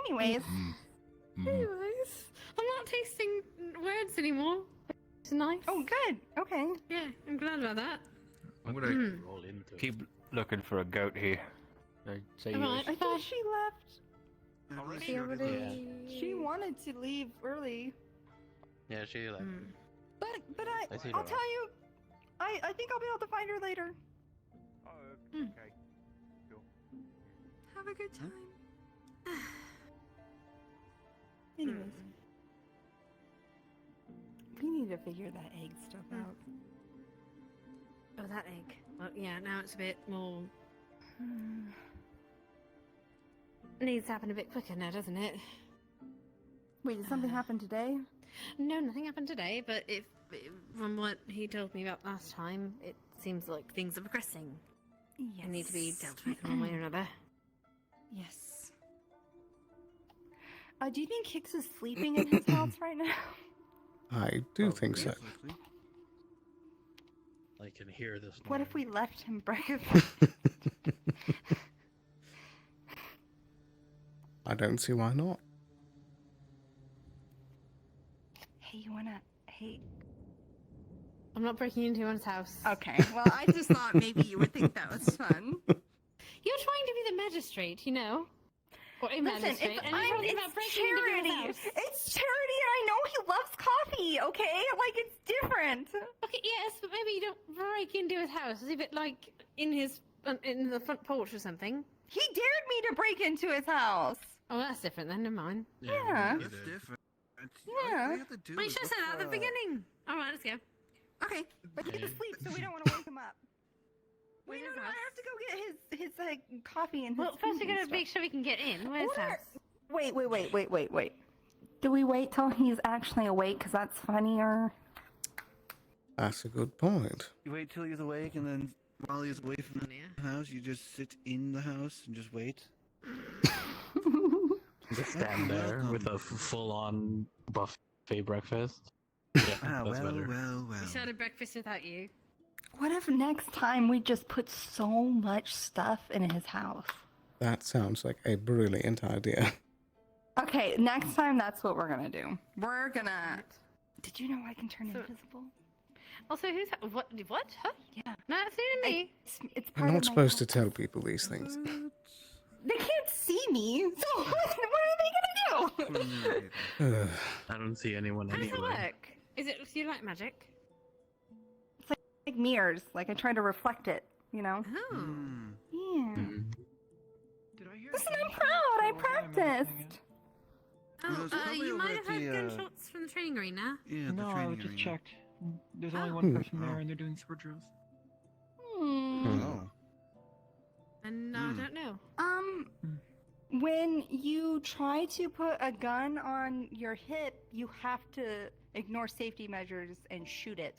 Anyways. Anyways, I'm not tasting words anymore. It's nice. Oh, good. Okay. Yeah, I'm glad about that. I'm gonna Hmm. roll into keep looking for a goat here. I'd say Alright, I thought she left. She already- She wanted to leave early. Yeah, she left. But I see I'll her. tell you, I think I'll be able to find her later. Oh, okay. Cool. Have a good time. Anyways. We need to figure that egg stuff out. Oh, that egg. Well, yeah, now it's a bit more... Needs to happen a bit quicker now, doesn't it? Wait, did something happen today? No, nothing happened today, but from what he told me about last time, it seems like things are progressing. Yes. And need to be dealt with in one way or another. Yes. Do you think Hicks is sleeping in his house right now? I do think so. I can hear this. What if we left him breakfast? I don't see why not. Hey, you wanna... Hey... I'm not breaking into anyone's house. Okay, well, I just thought maybe you would think that was fun. You're trying to be the magistrate, you know? Or a magistrate, and you're talking about breaking into charity. people's house. It's charity, and I know he loves coffee, okay? Like, it's different. Okay, yes, but maybe you don't break into his house. Leave it, like, in the front porch or something. He dared me to break into his house. Oh, that's different then, never mind. Yeah. That's different. Yeah. All you have to do Well, you is should have said that at the look beginning. Alright, let's go. Okay, but he's asleep, so we don't want to wake him up. Wait, Where's no, his I have to go get his like, coffee and his Well, first food we and gotta stuff. make sure we can get in. Where's his house? Wait. Do we wait till he's actually awake? Because that's funnier. That's a good point. You wait till he's awake, and then while he's away from the house, you just sit in the house and just wait. Just stand there with a full-on buffet breakfast. Yeah, that's better. We should have breakfast without you. What if next time we just put so much stuff in his house? That sounds like a brilliant idea. Okay, next time that's what we're gonna do. We're gonna... Did you know I can turn invisible? Also, who's that? What? Huh? Yeah. No, it's new to me. It's You're not supposed to tell people these things. They can't see me, so what are they gonna do? I don't see anyone How does it anyway. work? Is it, do you like magic? It's like mirrors. Like I try to reflect it, you know? Oh. Yeah. Did I hear? Listen, I'm proud. I practiced. Oh, it's probably you over might at have heard the, gunshots from the training arena. Yeah, the No, I training just arena. checked. There's only Oh. one person there, and they're doing sword drills. Oh. And I don't know. When you try to put a gun on your hip, you have to ignore safety measures and shoot it.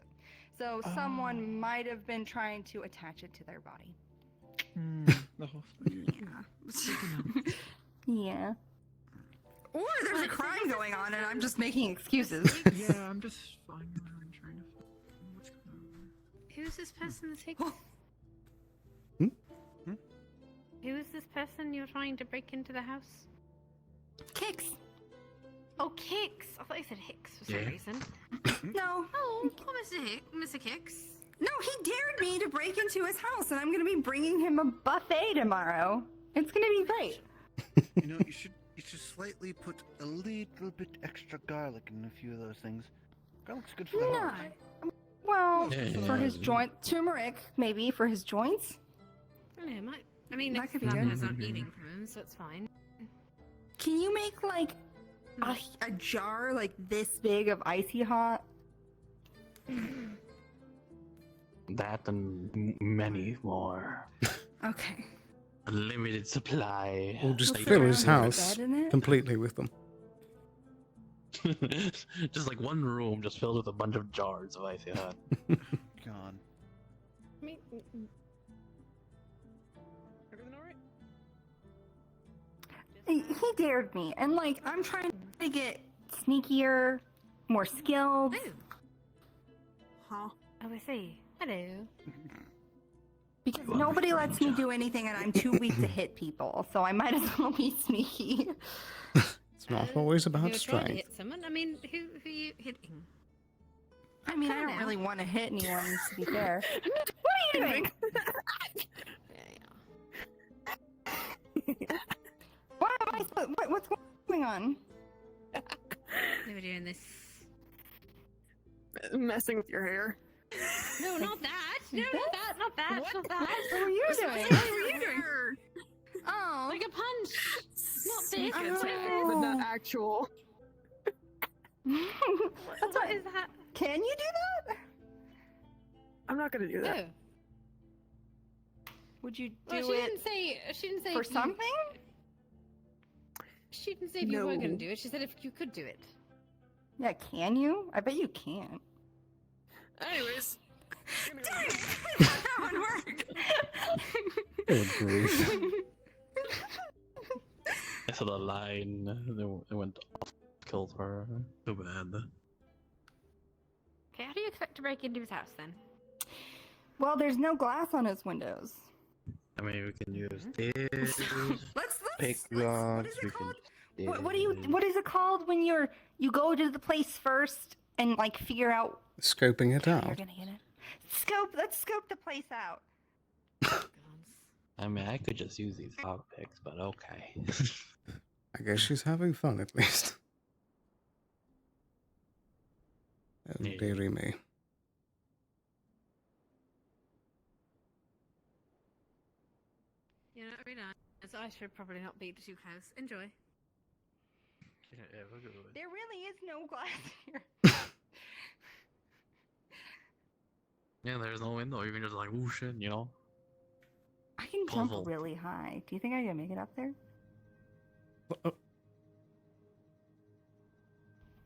So someone might have been trying to attach it to their body. The whole Yeah. Yeah. Or there's a crime going on and I'm just making excuses. Yeah, I'm just flying around trying to find what's going on. Who is this person that's taking? Who is this person you're trying to break into the house? Kicks. Oh, Kicks! I thought you said Hicks for some reason. No. Oh, Mr. Kicks. No, he dared me to break into his house, and I'm going to be bringing him a buffet tomorrow. It's going to be great. You know, you should slightly put a little bit extra garlic in a few of those things. Garlic's good for the heart. Well, for his joint, turmeric maybe for his joints. Yeah, I mean, That if could be Fernand's good. not eating from him, so it's fine. Can you make like a jar like this big of icy hot? That and many more. Okay. Unlimited supply. We'll just Like, fill his Put a house bed in it? completely with them. just like one room just filled with a bunch of jars of icy hot. God. I mean, Everything alright? He dared me, and like I'm trying to get sneakier, more skilled. Huh? Oh, I see. Hello. Because nobody lets me do anything, and I'm too weak to hit people, so I might as well be sneaky. It's not always You about were trying to strength. hit someone. I mean, who are you hitting? I mean, I don't really want to hit anyone, to be fair. What are you doing? What's going on? They were doing this. Messing with your hair. No, not that. No, not that. Not that. Not that. What were you doing? What were you doing? Oh. Like a punch. Not Sneak this. attack, but not actual. What is that? Can you do that? I'm not gonna do that. Oh. Would you do Well, she it didn't say. She didn't say for if you- something? She didn't say if you were No. going to do it. She said if you could do it. Yeah, can you? I bet you can. Anyways. That one worked. Good grief. I saw the line. It went off. Killed her. Too bad. Okay, how do you expect to break into his house then? Well, there's no glass on his windows. I mean, we can use this. Let's Pick rocks. We can. what is it called when you go to the place first and like figure out Scoping it you're out. gonna get it? Let's scope the place out. I mean, I could just use these hog picks, but okay. I guess she's having fun at least. Oh, Yeah. dearie me. You know, very nice. So I should probably not beat too close. Enjoy. Yeah, we'll go with it. There really is no glass here. Yeah, there's no window. You can just like whoosh in, you know? I can jump Puzzle. really high. Do you think I can make it up there?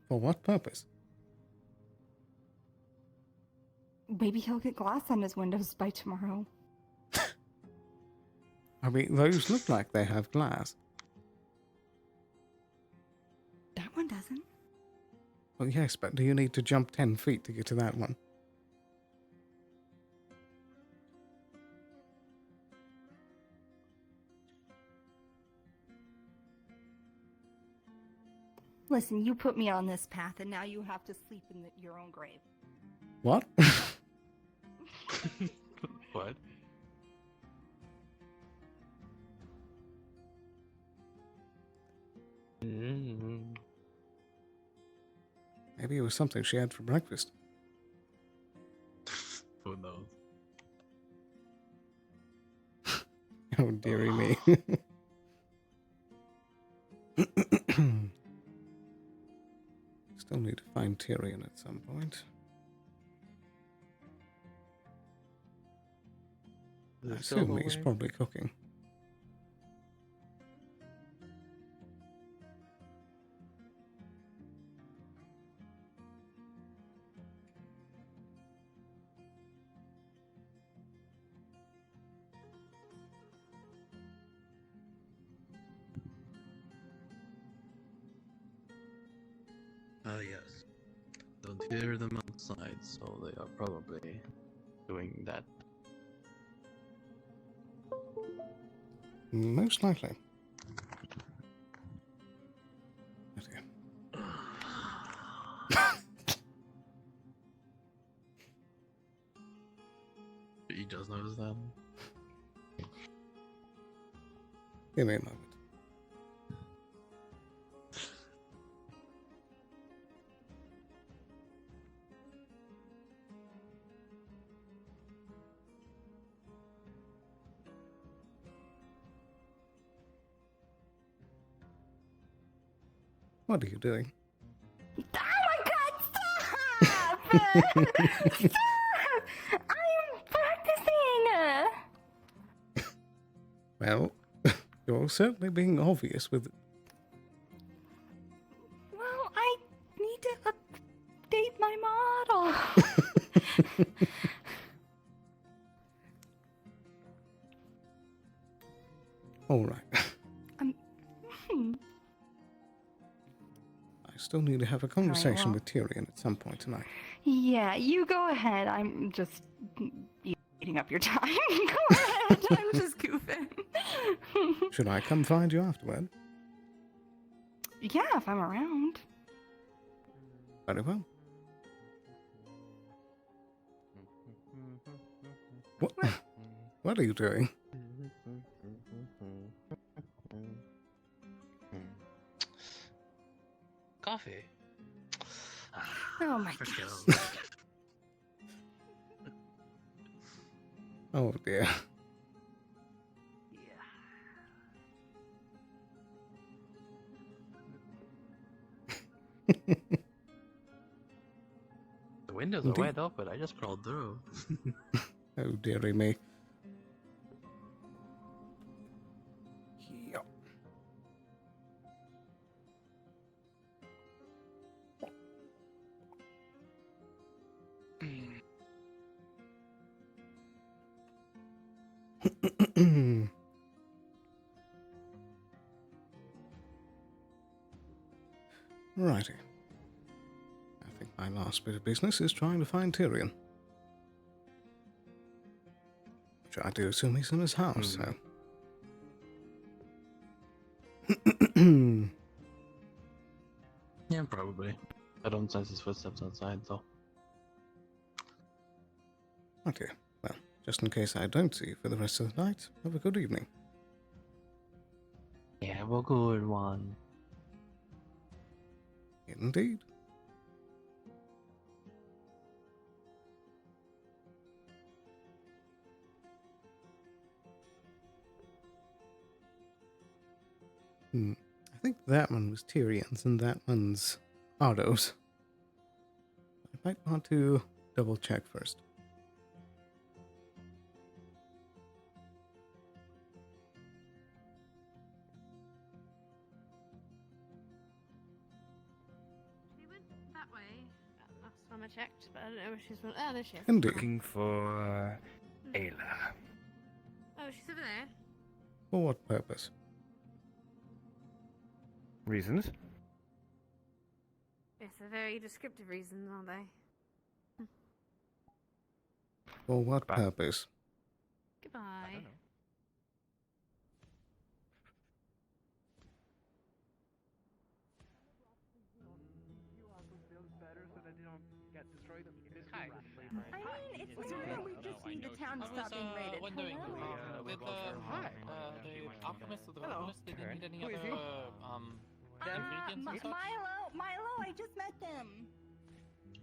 For what purpose? Maybe he'll get glass on his windows by tomorrow. I mean, those look like they have glass. That one doesn't. Well, yes, but do you need to jump 10 feet to get to that one? Listen, you put me on this path, and now you have to sleep in your own grave. What? What? Maybe it was something she had for breakfast. Who knows? Oh, dearie me. Still need to find Tyrion at some point. I assume he's probably cooking. could hear them outside, so they are probably doing that. Most likely. He does notice that. Give me a moment. What are you doing? Oh my god, stop! Stop! I'm practicing! Well, you're certainly being obvious with it. Well, I need to update my model. All right. Hmm. I still need to have a conversation well- with Tyrion at some point tonight. Yeah, you go ahead. I'm just eating up your time. Go ahead. I'm just goofing. Should I come find you afterward? Yeah, if I'm around. Very well. What? What are you doing? Coffee. Oh my Let's god. go. Oh dear. The windows are Indeed. wide open. I just crawled through. Oh dearie me. Yep. Righty. I think my last bit of business is trying to find Tyrion. Which I do assume he's in his house, so. Yeah, probably. I don't sense his footsteps outside, though. Oh dear. Well, just in case I don't see you for the rest of the night, have a good evening. Yeah, have a good one. Indeed. I think that one was Tyrion's and that one's Otto's. I might want to double check first. She went that way last time I checked, but I don't know where she's went. Oh, there she is. Indeed. Looking for Ayla. Oh, she's over there. For what purpose? Reasons? Yes, they're very descriptive reasons, aren't they? For what purpose? Goodbye. I don't know. Hi. I mean, it's not we just need the town to stop being raided. Wondering, Hello? with the alchemist or the herbalist, did they need any Who is other he? ingredients and such? Milo, I just met them.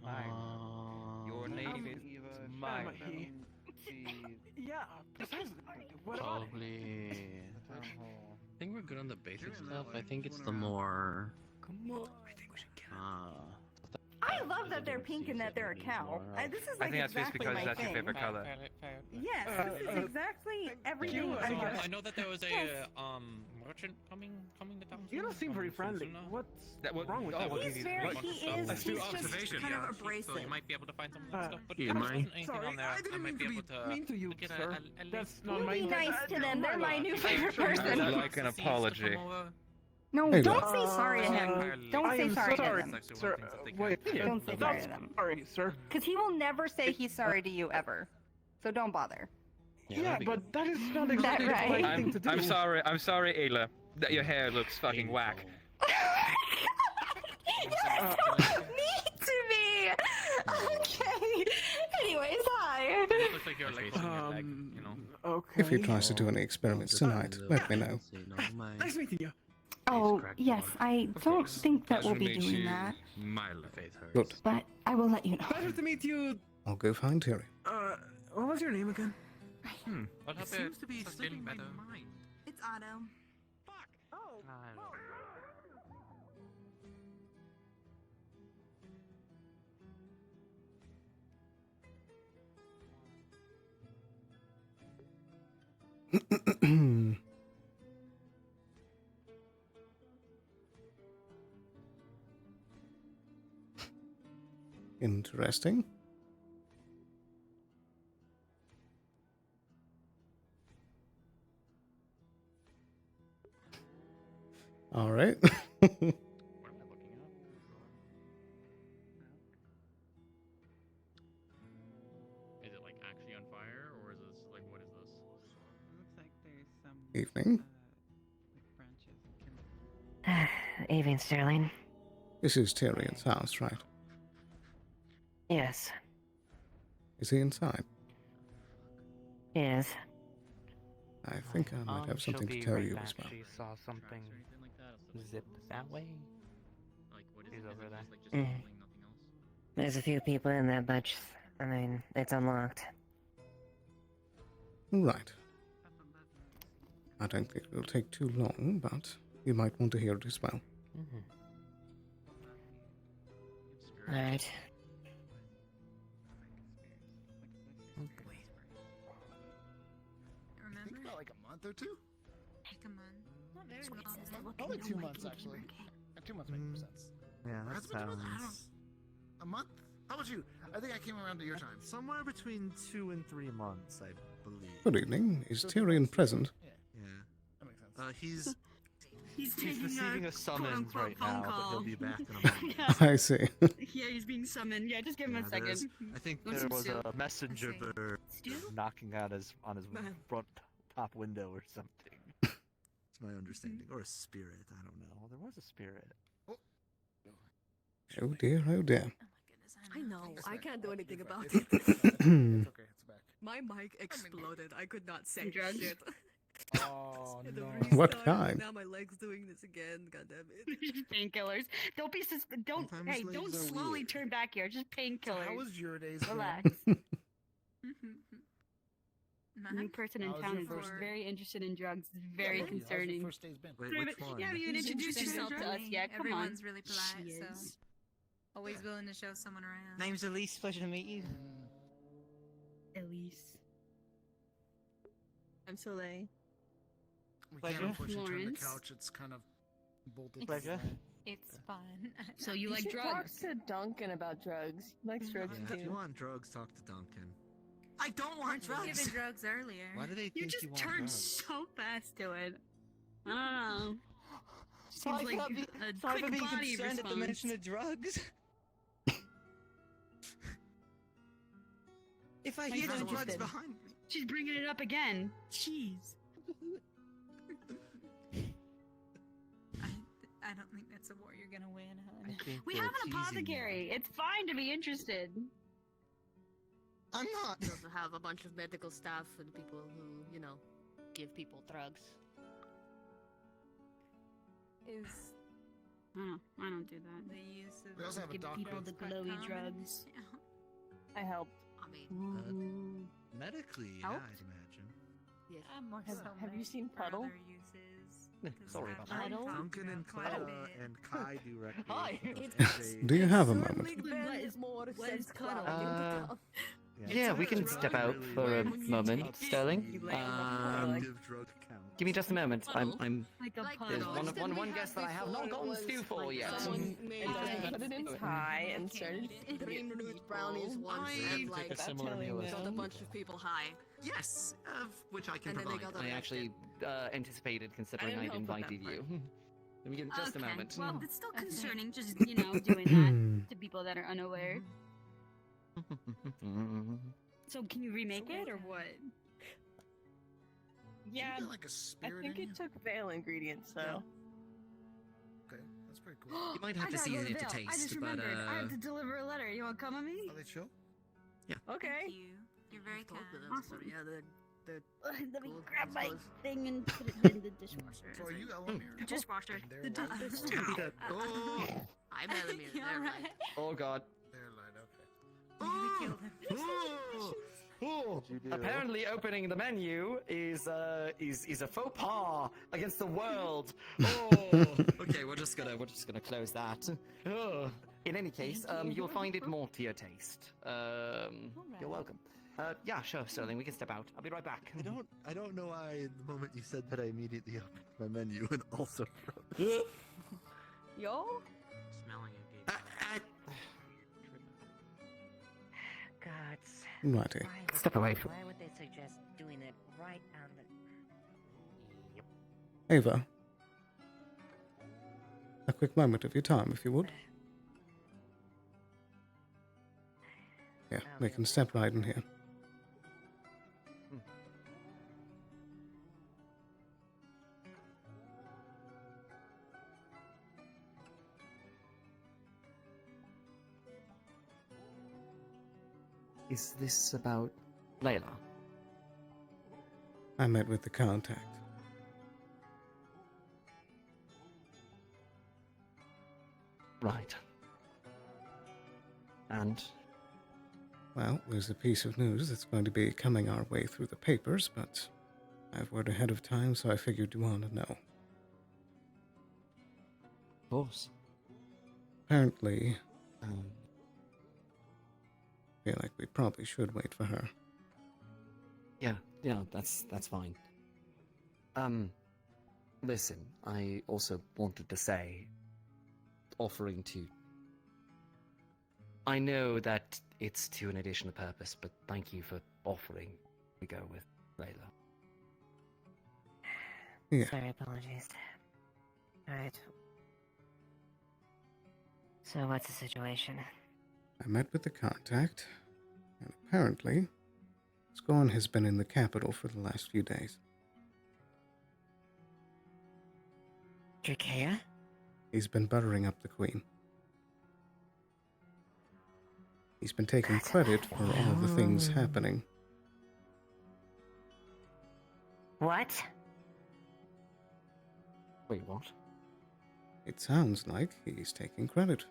Hi. Your name is Milo. Yeah, precisely. What about it? Probably. I think we're good on the basic stuff. I think it's the more. Come on. I think we should get I love that they're pink and that they're a cow. This is like I think that's just exactly because my that's thing. your favorite color. Yes, this is exactly everything. I know that there was a Yes. merchant coming to town. You don't seem very friendly. What's wrong with you? He's very, he is, he's just observation, kind yeah. of abrasive. So you might be able to find some of that stuff. But you if there mind? wasn't anything Sorry, on there, I didn't might mean be to able be to mean to you, get sir. at That's least not You my be nice to them. They're my new favorite I'd person. like an apology. No, Hey, don't look. say sorry to him. Don't I say am sorry sorry, to him. sir. Wait, Don't say sorry to them. Sorry, sir. Because he will never say he's sorry to you ever. So don't bother. Yeah, but that is not Is that exactly the right? right thing to do. I'm sorry, Ayla, that your hair looks fucking whack. Need to be. Okay. Anyways, hi. Looks like you're like pushing your leg, you know. Okay. If he tries to do any experiments tonight, let me know. Nice meeting you. Oh, yes, I don't think that we'll be doing that. Good. But I will let you know. Pleasure to meet you. I'll go find Tyrion. What was your name again? What It seems to be slipping my mind. It's Otto. Interesting. All right. Is it like actually on fire, or is this like what is this? Looks like there's some Evening. Evening, Sterling. This is Tyrion's house, right? Yes. Is he inside? Yes. I think I might have something to tell you as well. She saw something zip that way. Like what is She's it? over Is it there. just like just nothing else? There's a few people in there, but I mean, it's unlocked. Right. I don't think it'll take too long, but you might want to hear it as well. Alright. I think about like a month or two. Like a month. Not very long. Probably 2 months actually. 2 months makes more sense. Yeah, that Has it been 2 months? I don't know. sounds. A month? How about you? I think I came around to your time. Somewhere between 2 and 3 months, I believe. Good evening. Is Tyrion present? Yeah. That makes sense. He's He's receiving a summons quote-unquote right phone now, but call. he'll be back in a moment. Yeah. I see. Yeah, he's being summoned. Yeah, just give him a there is- second. I think Want there some was soup? a messenger Let's see. bird Stew? knocking on his front top window or something. It's my understanding, or a spirit. I don't know. There was a spirit. Oh dear, oh dear. I know. I can't do anything about back. it. It's okay, it's back. My mic exploded. I could not say shit. Oh Had to no. What restart, kind? Now my leg's doing this again. God damn it. Just painkillers. Don't be don't Sometimes hey, don't legs are slowly weird. turn back here. Just painkillers. How was your days? going? Relax. None? New person in How was town your is first- very interested in drugs. Very How's your concerning. first day's been? Wait, Sorry, which but one? you haven't even introduced yourself to us yet. Come on. Everyone's really polite, She so is. always willing to show someone around. Name's Elise. Pleasure to meet you. Elise. I'm Soleil. We Pleasure. can't unfortunately turn the Florence. couch. It's kind of bolted. Pleasure. It's fun. So you like should drugs? Talk to Duncan about drugs. He likes drugs Yeah, if you too. want drugs, talk to Duncan. I don't want Given drugs. drugs earlier. Why do they You think just you want turned drugs? so fast to it. I don't know. Sorry Seems for like being, a sorry for quick being body concerned at the response. mention of drugs. If I Like, hear I'm drugs interested. behind me. She's bringing it up again. Jeez. I don't think that's a war you're gonna win, hon. I think We they're have an teasing you. apothecary. It's fine to be interested. I'm not. We also have a bunch of medical staff and people who, you know, give people drugs. Is I don't do that. the use of We also have a Give doctor. people the quite glowy common? drugs. I helped. I mean, Medically, yeah, Help? I'd imagine. yes. More Have- so have you meant seen for Puddle? other uses, 'cause Sorry I've about heard that. him talk Duncan and about quite a Clara bit. and Kai do recreational Hi. drugs, and Do you have a Certainly moment? been more what since is cuddle? Cloud. Yeah, we can step out for a moment, Sterling. give drug count. Give me just a moment. I'm Like a there's puddle. one guest that I have not gotten stew for yet. Someone made us put it in pie and started Green root brownies once and like a similar meal as got a bunch of people high. Yes, of which I can And then they provide. got I actually anticipated, considering I didn't I'd help with that invited part. you. Let me give just a moment. Well, it's still concerning, just doing that to people that are unaware. So, can you remake it or what? Yeah, like a I spirit think in it you? took Veil ingredients, so. Okay, that's pretty cool. You might have I to gotta see go it to Vail. I taste, just but remembered. I have to deliver a letter. You want to come with me? Are they chill? Okay. Thank you. You're very kind. Awesome. Yeah, let me gold grab my clothes. thing and put it in the dishwasher. So are you Elamir? The dishwasher. They're The white? dishwasher. Oh, I'm Elamir. They're right. oh god. They're light, okay. We killed him. Apparently, opening the menu is a faux pas against the world. Oh, okay, we're just gonna close that. Oh. In any case, you'll find it more to your taste. You're welcome. Yeah, sure, Sterling. We can step out. I'll be right back. I don't know why the moment you said that I immediately opened my menu and also froze. Yo? Smelling Gods. Righty. Step away from. Why would they suggest doing it right on the? Ava. A quick moment of your time, if you would. Yeah, we can step right in here. Is this about Layla? I met with the contact. Right. And? Well, there's a piece of news that's going to be coming our way through the papers, but I've word ahead of time, so I figured you want to know. Of course. Apparently, I feel like we probably should wait for her. Yeah, that's fine. Listen, I also wanted to say, offering to... I know that it's to an additional purpose, but thank you for offering to go with Layla. Yeah. Sorry, apologies. Alright. So, what's the situation? I met with the contact, and apparently, Scorn has been in the capital for the last few days. Drakea? He's been buttering up the Queen. He's been taking credit for all the things happening. What? Wait, what? It sounds like he's taking credit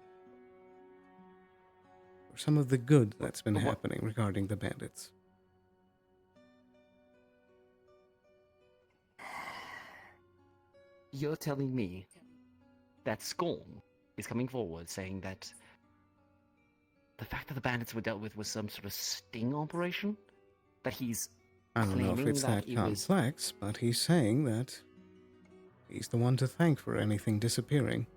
for some of the good that's been happening regarding the bandits. You're telling me that Scorn is coming forward saying that the fact that the bandits were dealt with was some sort of sting operation? That he's I don't know if claiming it's that it was... complex, but he's saying that he's the one to thank for anything disappearing.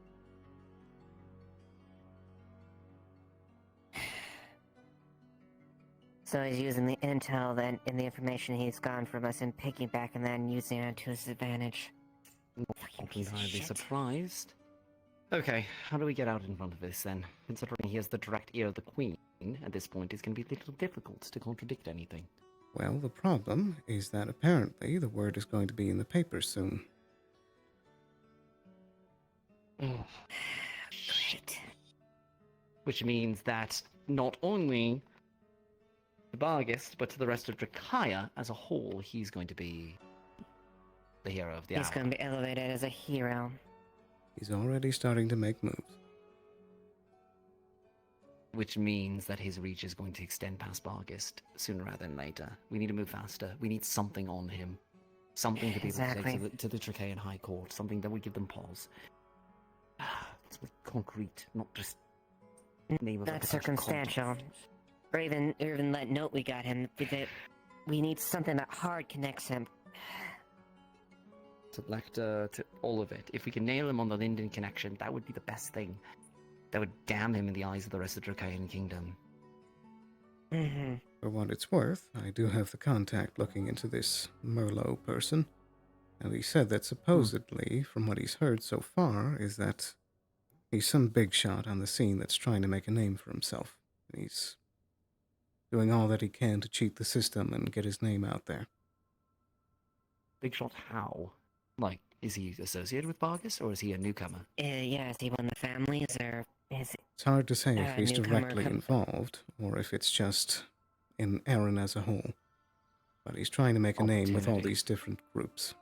So he's using the intel then in the information he's gotten from us and piggybacking that and using it to his advantage. I'll be highly surprised. Okay, how do we get out in front of this then? Considering he has the direct ear of the Queen, at this point it's going to be a little difficult to contradict anything. Well, the problem is that apparently the word is going to be in the papers soon. Great. Which means that not only to Bargist, but to the rest of Drakaya as a whole, he's going to be the hero of the hour. He's going to be elevated as a hero. He's already starting to make moves. Which means that his reach is going to extend past Bargist sooner rather than later. We need to move faster. We need something on him. Something to be able to take to the Trachean High Court. Something that would give them pause. It's concrete, not just name of Not circumstantial. contact. Or even that note we got him. We need something that hard connects him. To Lecter, to all of it. If we can nail him on the Linden connection, that would be the best thing. That would damn him in the eyes of the rest of the Dracaean Kingdom. For what it's worth, I do have the contact looking into this Merlot person. And he said that supposedly, from what he's heard so far, is that he's some big shot on the scene that's trying to make a name for himself. He's doing all that he can to cheat the system and get his name out there. Big shot how? Like, is he associated with Vargas, or is he a newcomer? Yeah, is he one of the families, or is it... It's hard to say if he's newcomer directly involved, or if it's just in Erin as a whole. But he's trying to make a name with all Opportunity. these different groups.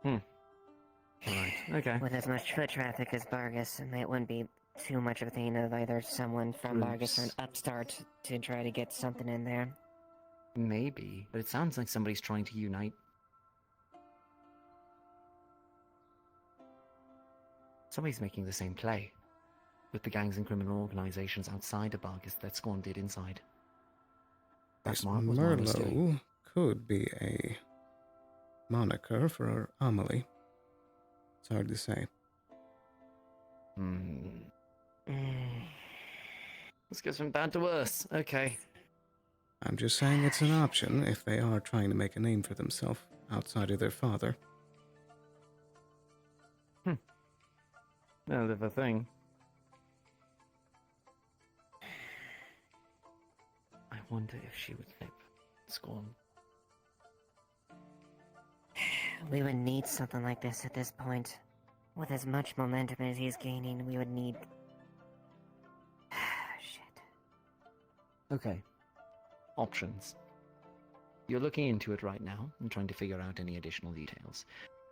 Right, okay. With as much foot traffic as Vargas, it wouldn't be too much of a thing of either someone from Vargas or an upstart to try to get something in there. Maybe, but it sounds like somebody's trying to unite. Somebody's making the same play with the gangs and criminal organizations outside of Vargas that Scorn did inside. This Was my mistake. Merlot could be a moniker for Amelie. It's hard to say. This goes from bad to worse. Okay. I'm just saying it's an option if they are trying to make a name for themselves outside of their father. No, the thing. I wonder if she would think Scorn. We would need something like this at this point. With as much momentum as he's gaining, we would need... Shit. Okay. Options. You're looking into it right now and trying to figure out any additional details.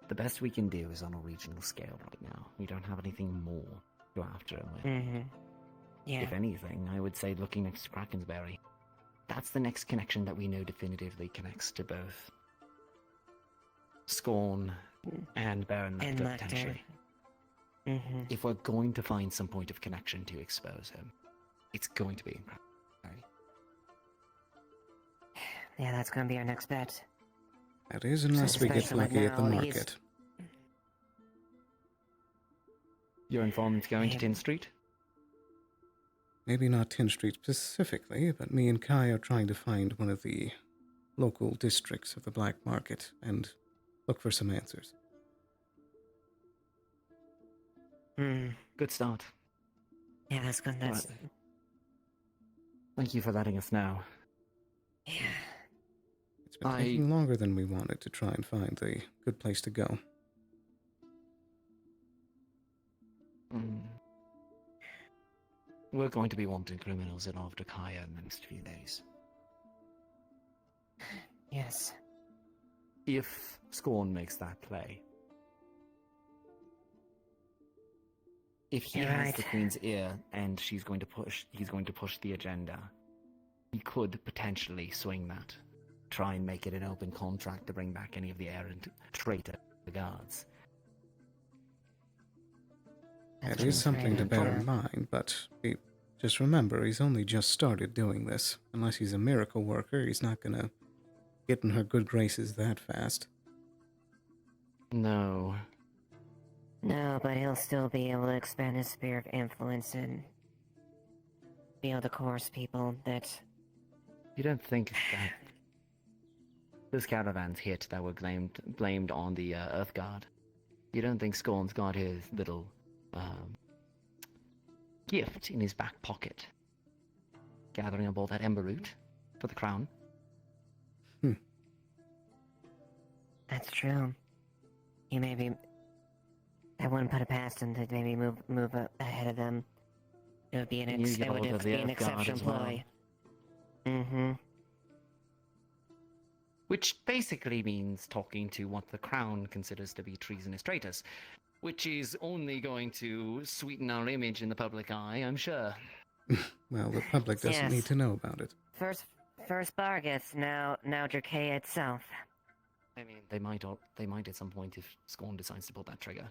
The best we can do is on a regional scale right now. We don't have anything more to go after him with. Yeah. If anything, I would say looking next to Krakensberry. That's the next connection that we know definitively connects to both Scorn and Baron And Lecter, Lecter. potentially. If we're going to find some point of connection to expose him, it's going to be in Krakensberry. Yeah, that's gonna be our next bet. That is, unless we get Especially lucky at the now, market. Your informant's going to Tin Street? Maybe not 10th Street specifically, but me and Kai are trying to find one of the local districts of the black market and look for some answers. Good start. Yeah, that's good. That's... Right. Thank you for letting us know. It's been taking longer than we wanted to try and find a good place to go. We're going to be wanting criminals in after Kaya in the next few days. Yes. If Scorn makes that play, if he You're has right. the Queen's ear and he's going to push the agenda, he could potentially swing that. Try and make it an open contract to bring back any of the errant traitor guards. That is something to bear in mind, but just remember, he's only just started doing this. Unless he's a miracle worker, he's not gonna get in her good graces that fast. No. No, but he'll still be able to expand his sphere of influence and be able to coerce people that... You don't think that those caravans hit that were blamed on the Earth Guard? You don't think Scorn's got his little gift in his back pocket, gathering up all that ember root for the crown? That's true. He maybe... I wouldn't put it past him to maybe move ahead of them. It would be an, You get hold of the Earth Guard exception as well. ploy. Which basically means talking to what the Crown considers to be treasonous traitors, which is only going to sweeten our image in the public eye, I'm sure. Well, the public doesn't Yes. need to know about it. First Vargas, now Drakea itself. I mean, they might at some point if Scorn decides to pull that trigger.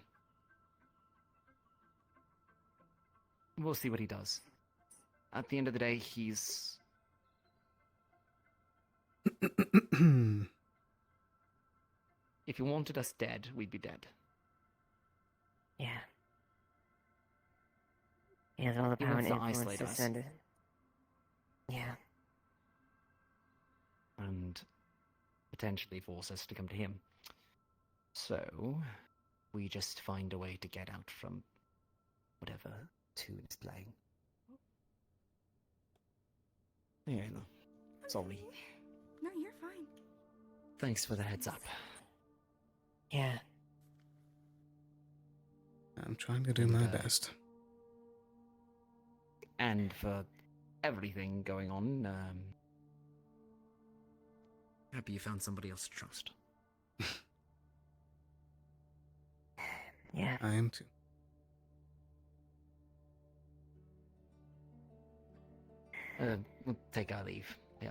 We'll see what he does. At the end of the day, he's... If he wanted us dead, we'd be dead. Yeah. He has all the He power and wants to influence isolate to us. send it. Yeah. And potentially force us to come to him. So, we just find a way to get out from whatever tune is playing. Yeah, no. Sorry. No, you're fine. Thanks for the heads up. Yeah. I'm trying to do my best. And for everything going on, happy you found somebody else to trust. Yeah. I am too. We'll take our leave. Yeah.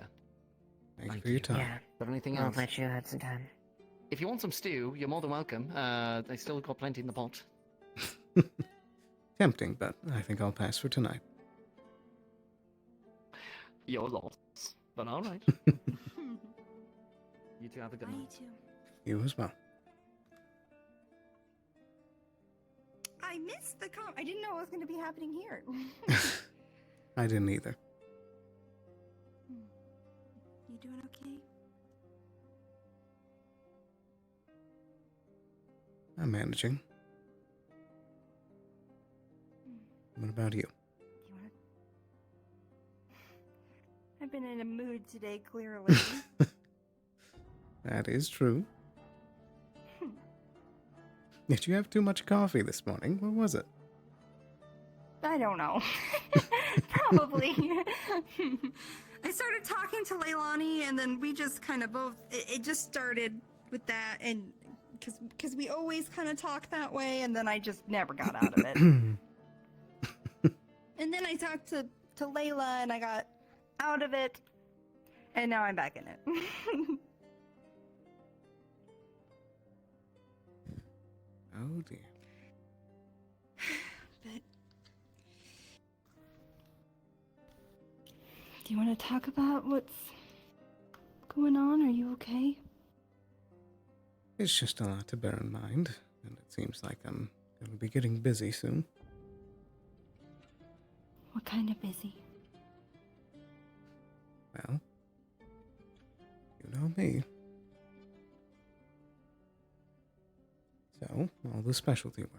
Thank you for your time. Yeah. But anything I'll else? let you have some time. If you want some stew, you're more than welcome. They still got plenty in the pot. Tempting, but I think I'll pass for tonight. Your loss. But alright. You two have a good night. too. You as well. I missed the I didn't know it was going to be happening here. I didn't either. You doing okay? I'm managing. What about you? I've been in a mood today, clearly. That is true. Did you have too much coffee this morning? What was it? I don't know. Probably. I started talking to Leilani, and then we just kind of both. It just started with that, and because we always kind of talk that way, and then I just never got out of it. And then I talked to Layla, and I got out of it, and now I'm back in it. Oh dear. But do you want to talk about what's going on? Are you okay? It's just a lot to bear in mind, and it seems like I'm going to be getting busy soon. What kind of busy? Well, you know me. So, all the specialty work.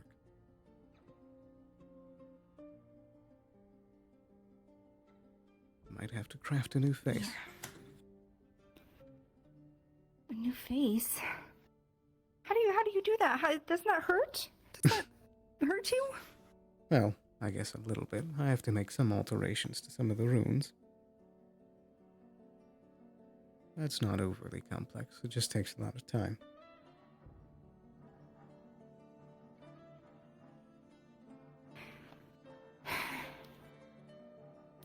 Might have to craft a new face. A new face? How do you do that? Doesn't that hurt? Does that hurt you? Well, I guess a little bit. I have to make some alterations to some of the runes. That's not overly complex. It just takes a lot of time.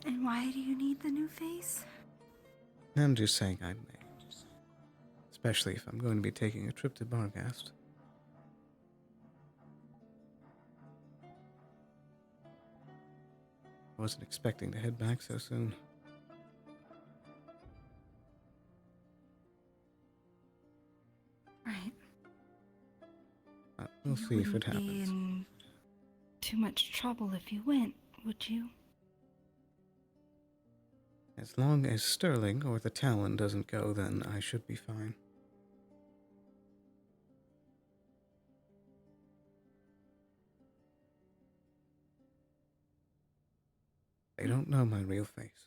And why do you need the new face? I'm just saying I may. Especially if I'm going to be taking a trip to Barghast. I wasn't expecting to head back so soon. Right. We'll see if it Be happens. in too much trouble if you went, would you? As long as Sterling or the Talon doesn't go, then I should be fine. They don't know my real face.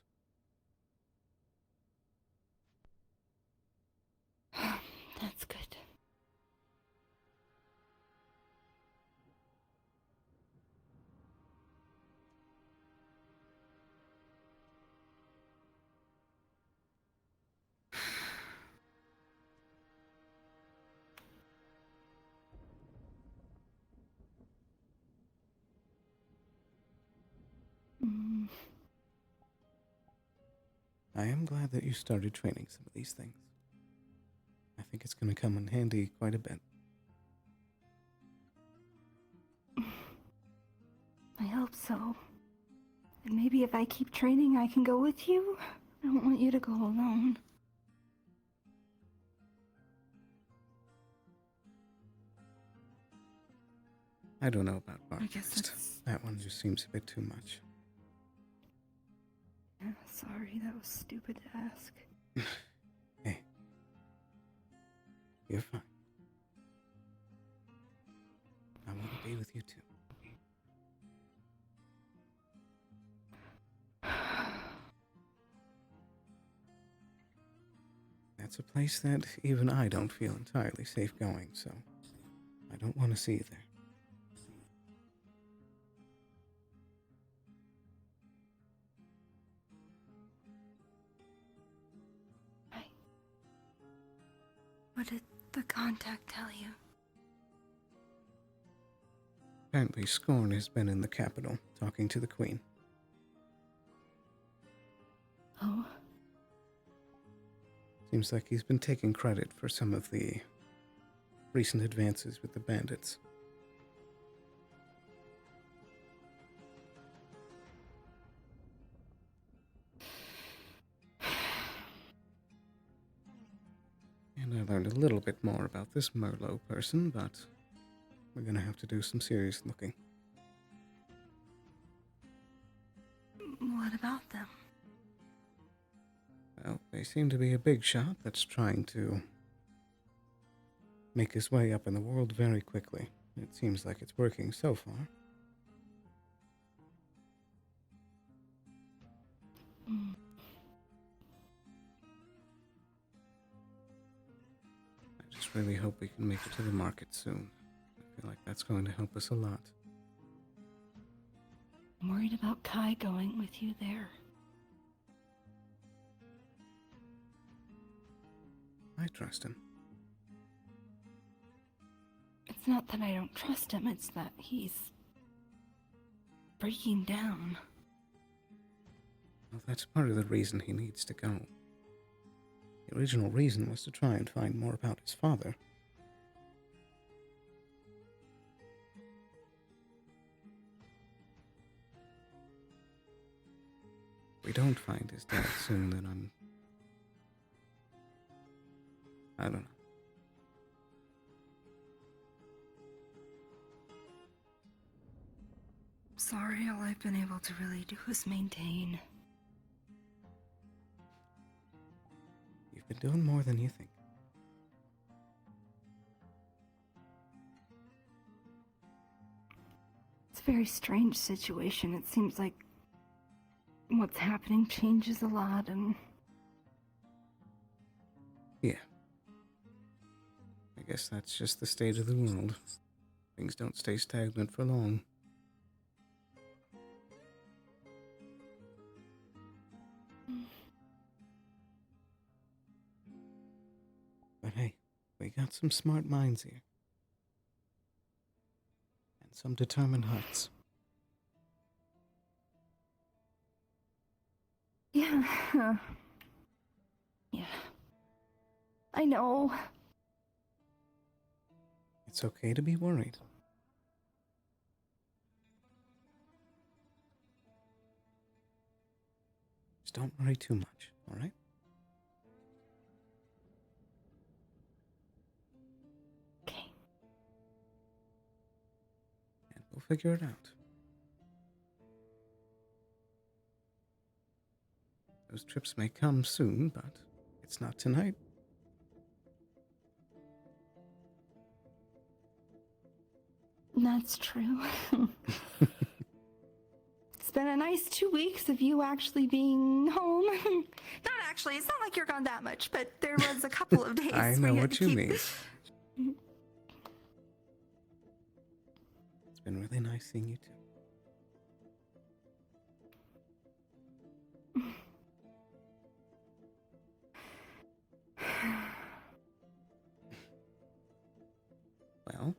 That's good. Mm. I am glad that you started training some of these things. I think it's going to come in handy quite a bit. I hope so. And maybe if I keep training, I can go with you? I don't want you to go alone. I don't know about I guess Barghast. that's- That one just seems a bit too much. Yeah, sorry, that was stupid to ask. Hey. You're fine. be with you too. That's a place that even I don't feel entirely safe going, so I don't want to see you there. What did the contact tell you? Apparently, Scorn has been in the capital, talking to the Queen. Oh? Seems like he's been taking credit for some of the recent advances with the bandits. And I learned a little bit more about this Merlot person, but we're gonna have to do some serious looking. What about them? Well, they seem to be a big shot that's trying to make his way up in the world very quickly. It seems like it's working so far. Mm. I just really hope we can make it to the market soon. I feel like that's going to help us a lot. I'm worried about Kai going with you there. I trust him. It's not that I don't trust him, it's that he's breaking down. Well, that's part of the reason he needs to go. The original reason was to try and find more about his father. If we don't find his dad soon, then I don't know. Sorry, all I've been able to really do is maintain. You've been doing more than you think. It's a very strange situation. It seems like what's happening changes a lot, and Yeah. I guess that's just the state of the world. Things don't stay stagnant for long. But hey, we got some smart minds here. And some determined hearts. yeah. Yeah. I know. It's okay to be worried. Just don't worry too much, alright? Okay. And we'll figure it out. Those trips may come soon, but it's not tonight. That's true. It's been a nice 2 weeks of you actually being home. Not actually, it's not like you're gone that much, but there was a couple of days. I where know had what to you keep- mean. It's been really nice seeing you too. Well,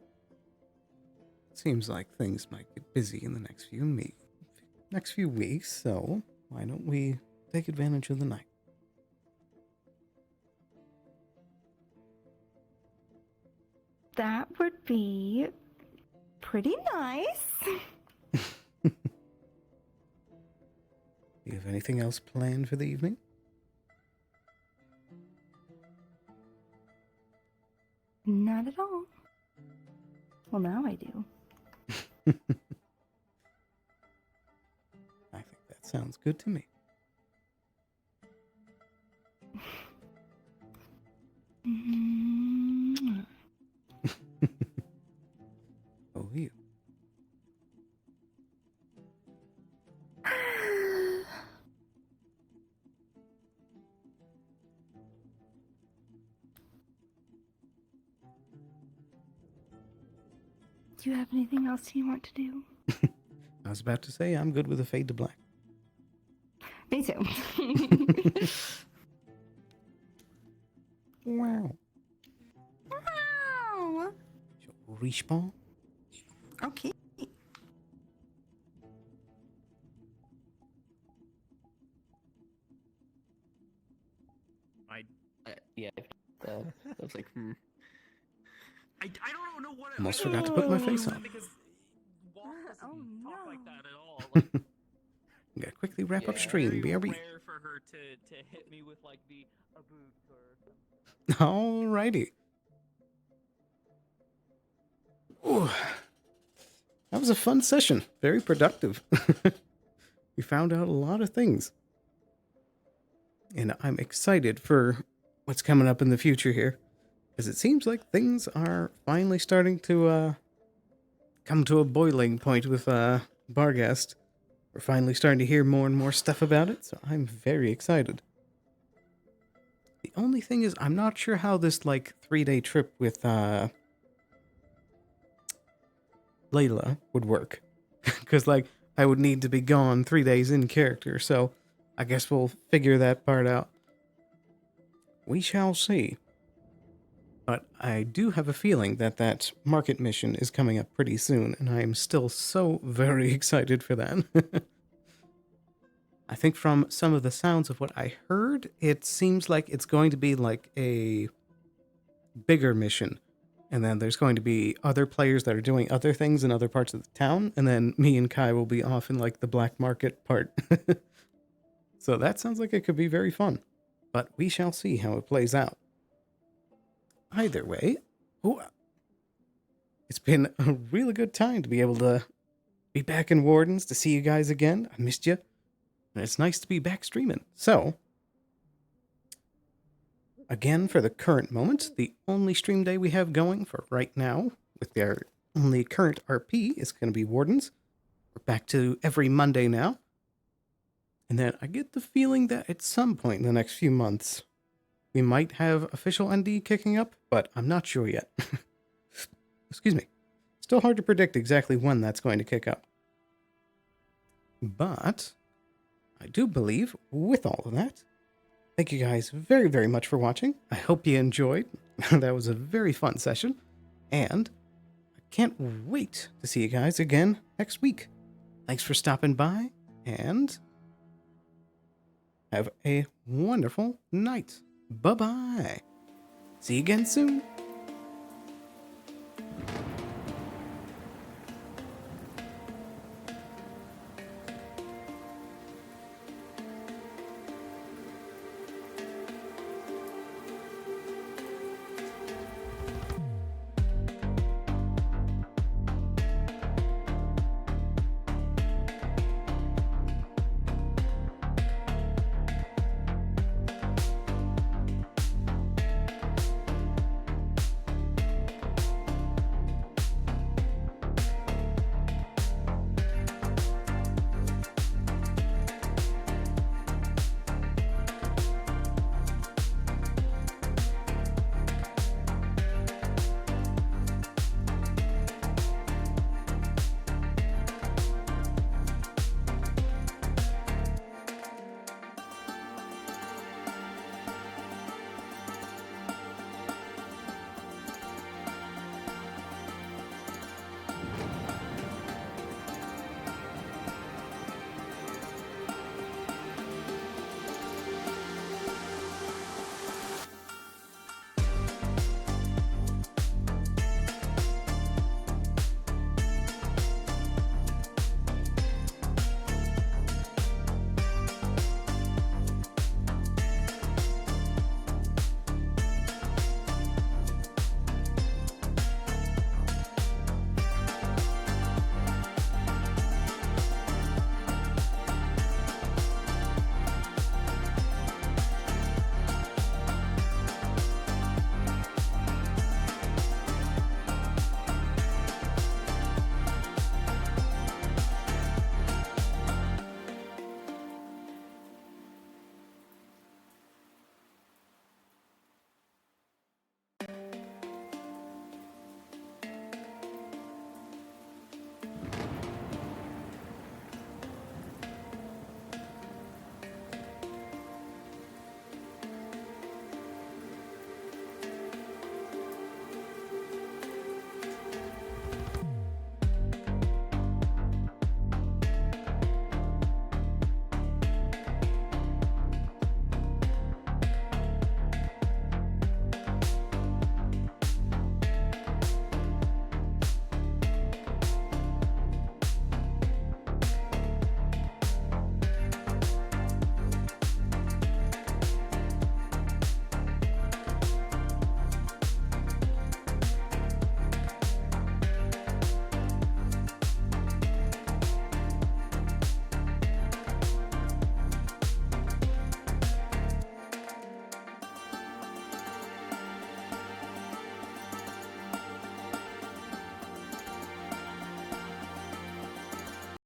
it seems like things might get busy in the next few weeks, so why don't we take advantage of the night? That would be pretty nice. Do you have anything else planned for the evening? Not at all. Well, now I do. I think that sounds good to me. Mm. Oh, you. Do you have anything else you want to do? I was about to say I'm good with a fade to black. Me too. Wow. Wow. Respawn. Okay. Yeah. I was like, I don't know what. Almost forgot to put my face on. Because Walt doesn't talk like that at all. Gotta quickly wrap up It's stream. very BRB. rare for her to hit me with like the a boot or Alrighty. Ooh. That was a fun session. Very productive. We found out a lot of things. And I'm excited for what's coming up in the future here. Because it seems like things are finally starting to come to a boiling point with Barghast. We're finally starting to hear more and more stuff about it, so I'm very excited. The only thing is, I'm not sure how this, like, 3-day trip with Layla would work. Because, like, I would need to be gone 3 days in character, so I guess we'll figure that part out. We shall see. But I do have a feeling that that market mission is coming up pretty soon, and I am still so very excited for that. I think from some of the sounds of what I heard, it seems like it's going to be like a bigger mission. And then there's going to be other players that are doing other things in other parts of the town, and then me and Kai will be off in like the black market part. So that sounds like it could be very fun. But we shall see how it plays out. Either way, it's been a really good time to be able to be back in Wardens, to see you guys again. I missed you. And it's nice to be back streaming. So, again, for the current moment, the only stream day we have going for right now, with our only current RP, is going to be Wardens. We're back to every Monday now. And then I get the feeling that at some point in the next few months, we might have official ND kicking up, but I'm not sure yet. Excuse me. Still hard to predict exactly when that's going to kick up. But I do believe, with all of that, thank you guys very, very much for watching. I hope you enjoyed. That was a very fun session. And I can't wait to see you guys again next week. Thanks for stopping by, and have a wonderful night. Bye-bye. See you again soon.